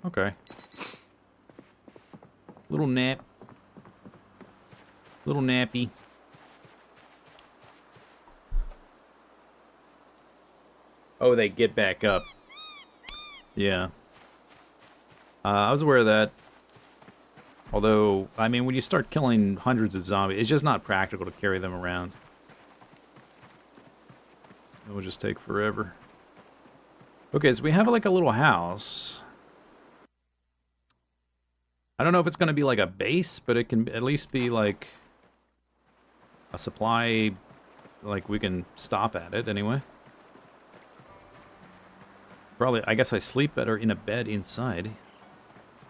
Okay. Little nap. Little nappy. Oh, they get back up. Yeah. I was aware of that. Although, I mean, when you start killing hundreds of zombies, it's just not practical to carry them around. It will just take forever. Okay, so we have, like, a little house. I don't know if it's going to be like a base, but it can at least be like a supply, like we can stop at it anyway. Probably, I guess I sleep better in a bed inside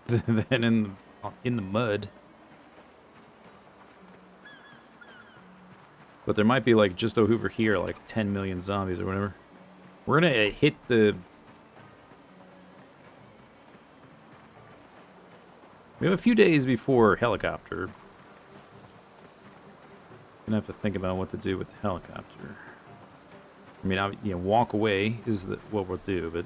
than in the mud. But there might be like just over here like 10 million zombies or whatever. We're gonna hit the... We have a few days before helicopter. Gonna have to think about what to do with the helicopter. I mean, you know, walk away is what we'll do, but...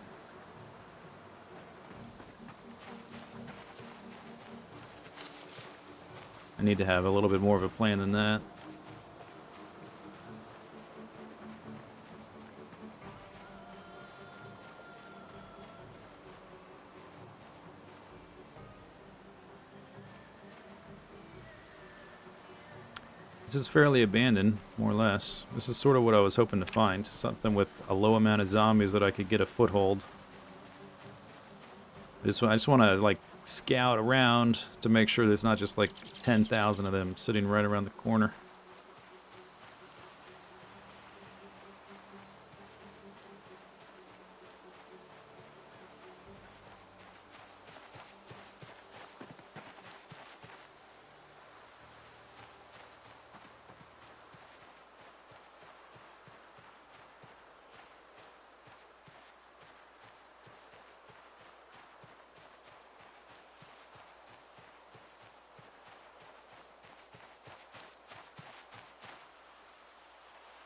I need to have a little bit more of a plan than that. This is fairly abandoned, more or less. This is sort of what I was hoping to find. Something with a low amount of zombies that I could get a foothold. I just want to, like, scout around to make sure there's not just, like, 10,000 of them sitting right around the corner.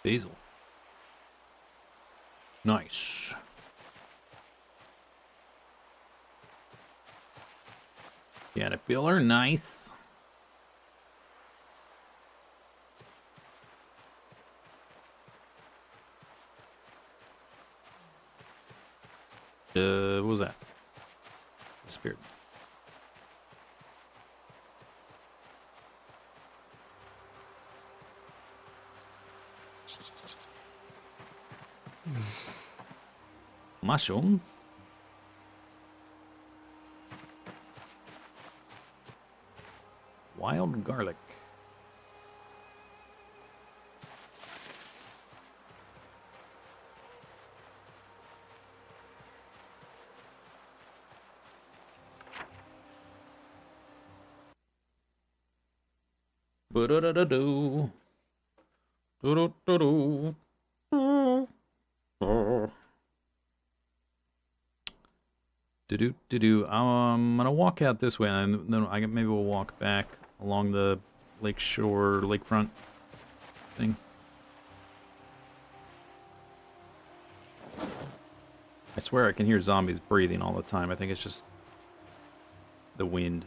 Basil. Nice. Caterpillar, nice. What was that? Disappeared. Mushroom. Wild garlic. Ba-da-da-da-do. Do-do-do-do. Do-do-do-do. I'm gonna walk out this way, and then maybe we'll walk back along the lakeshore, lakefront thing. I swear I can hear zombies breathing all the time. I think it's just the wind.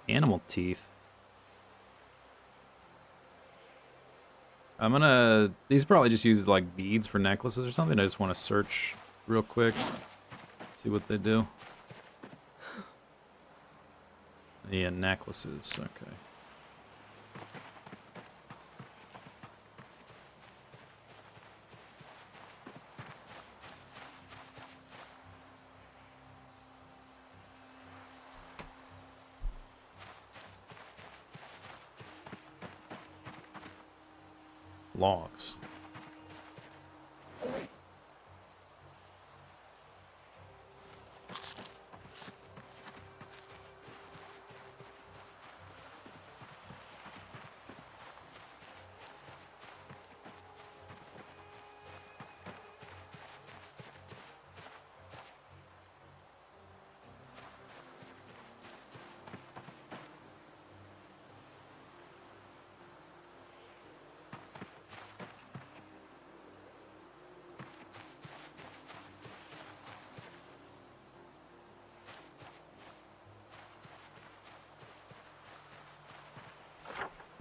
Animal teeth. I'm gonna... These probably just use like beads for necklaces or something. I just want to search real quick. See what they do. Yeah, necklaces. Okay. Logs.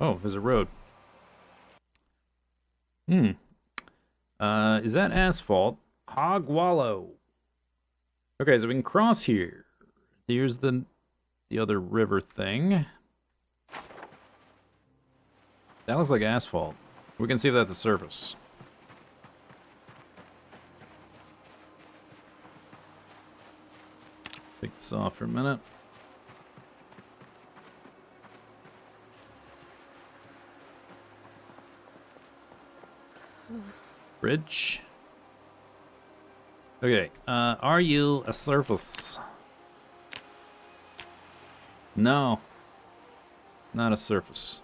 Oh, there's a road. Is that asphalt? Hog Wallow. Okay, so we can cross here. Here's the other river thing. That looks like asphalt. We can see if that's a surface. Take this off for a minute. Bridge. Okay, are you a surface? No. Not a surface.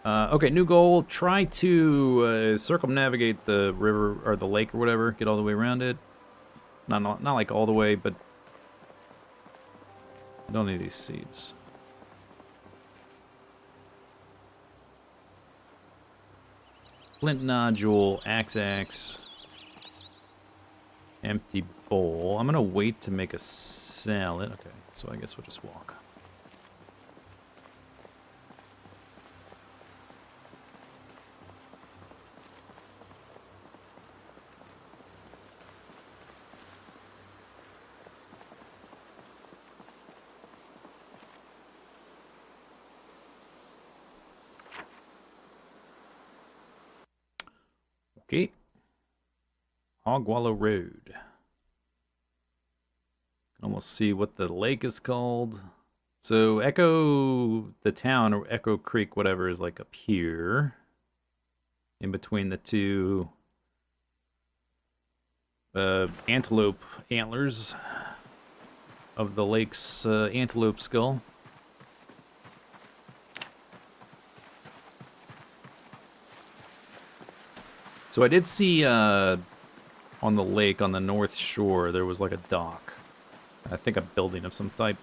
Okay, new goal. Try to circumnavigate the river or the lake or whatever. Get all the way around it. Not like all the way, but I don't need these seeds. Flint nodule, axe, empty bowl. I'm gonna wait to make a salad. Okay, so I guess we'll just walk. Okay. Hogwallow Road. Can almost see what the lake is called. So Echo, the town, or Echo Creek, whatever, is like up here. In between the two antelope antlers of the lake's antelope skull. So I did see on the lake on the north shore there was like a dock. I think a building of some type.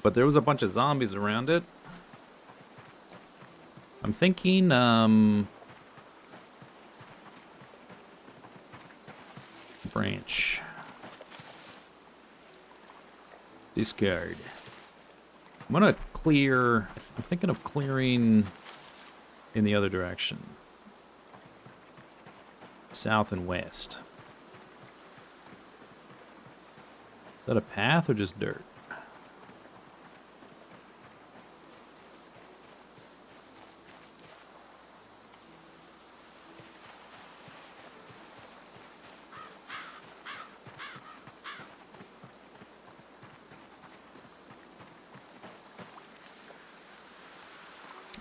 But there was a bunch of zombies around it. I'm thinking branch. Discard. I'm gonna clear. I'm thinking of clearing in the other direction. South and west. Is that a path or just dirt?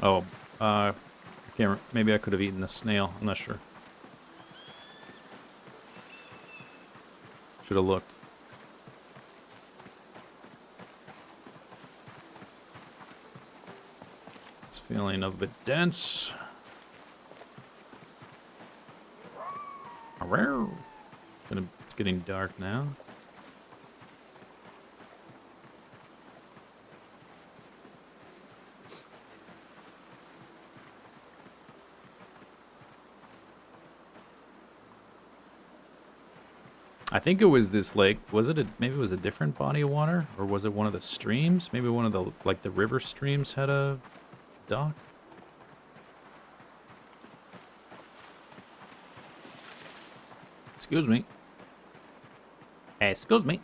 Oh, I can't. Maybe I could have eaten the snail. I'm not sure. Should have looked. It's feeling a bit dense. It's getting dark now. I think it was this lake. Was it maybe it was a different body of water? Or was it one of the streams? Maybe one of the, like, the river streams had a dock? Excuse me. Excuse me.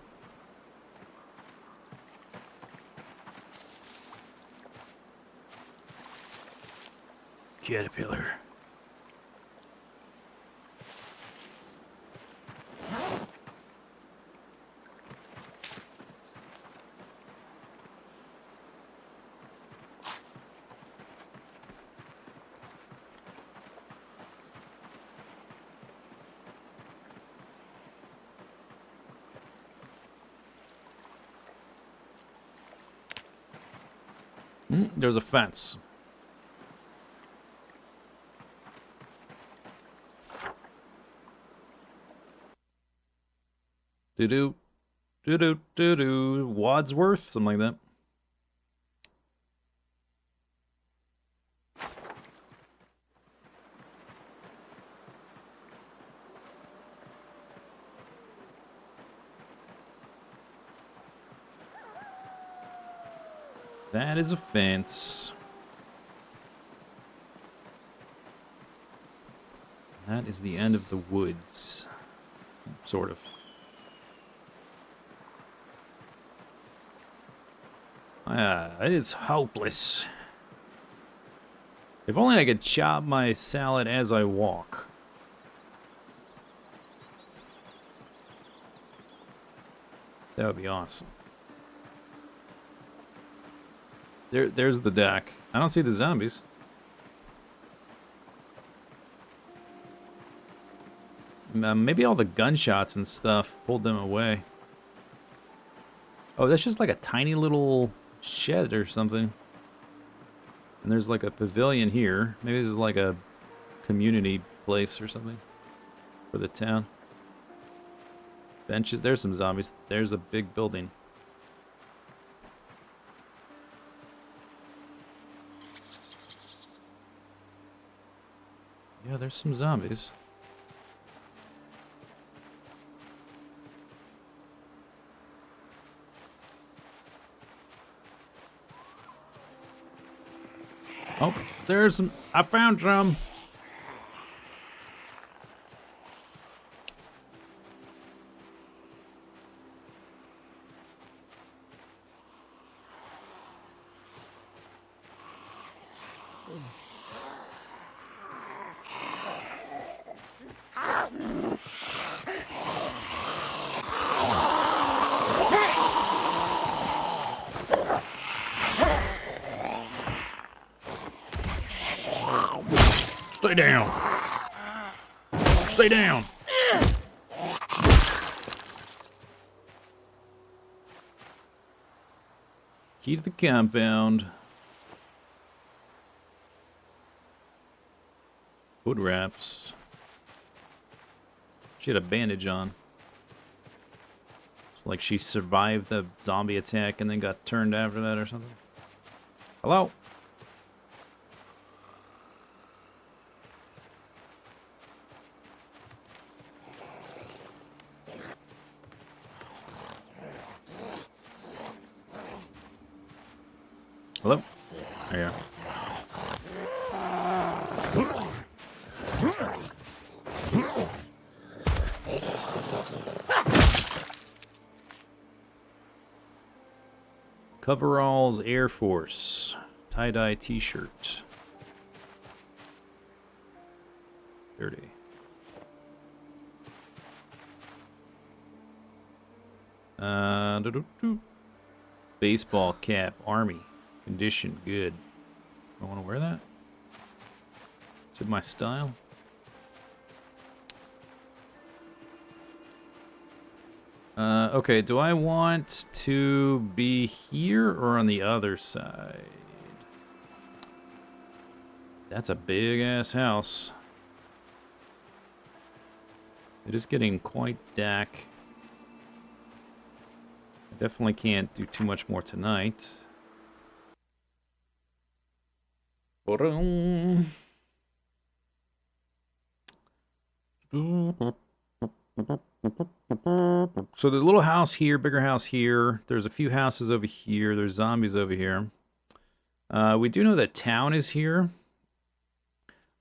Caterpillar. There's a fence. Doo-doo. Doo-doo. Doo-doo. Wadsworth? Something like that. That is a fence. That is the end of the woods. Sort of. It's hopeless. If only I could chop my salad as I walk. That would be awesome. There's the deck. I don't see the zombies. Maybe all the gunshots and stuff pulled them away. Oh, that's just like a tiny little shed or something. And there's like a pavilion here. Maybe this is like a community place or something for the town. Benches. There's some zombies. There's a big building. Yeah, there's some zombies. Oh, there's some. I found some. Stay down. Stay down. Key to the compound. Hood wraps. She had a bandage on. It's like she survived the zombie attack and then got turned after that or something. Hello? Hello? There you are. Coveralls Air Force. Tie-dye t-shirt. Dirty. Baseball cap. Army. Condition good. I want to wear that. Is it my style? Okay, do I want to be here or on the other side? That's a big-ass house. It is getting quite dark. I definitely can't do too much more tonight. So there's a little house here, bigger house here. There's a few houses over here. There's zombies over here. We do know that town is here.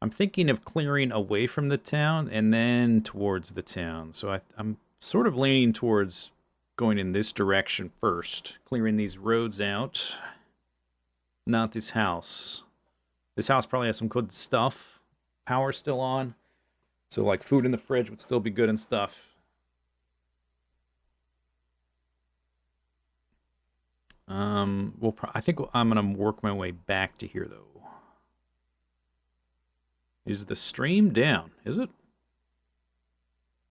I'm thinking of clearing away from the town and then towards the town. So I'm sort of leaning towards going in this direction first. Clearing these roads out. Not this house. This house probably has some good stuff. Power's still on. So like food in the fridge would still be good and stuff. I think I'm gonna work my way back to here though. Is the stream down? Is it?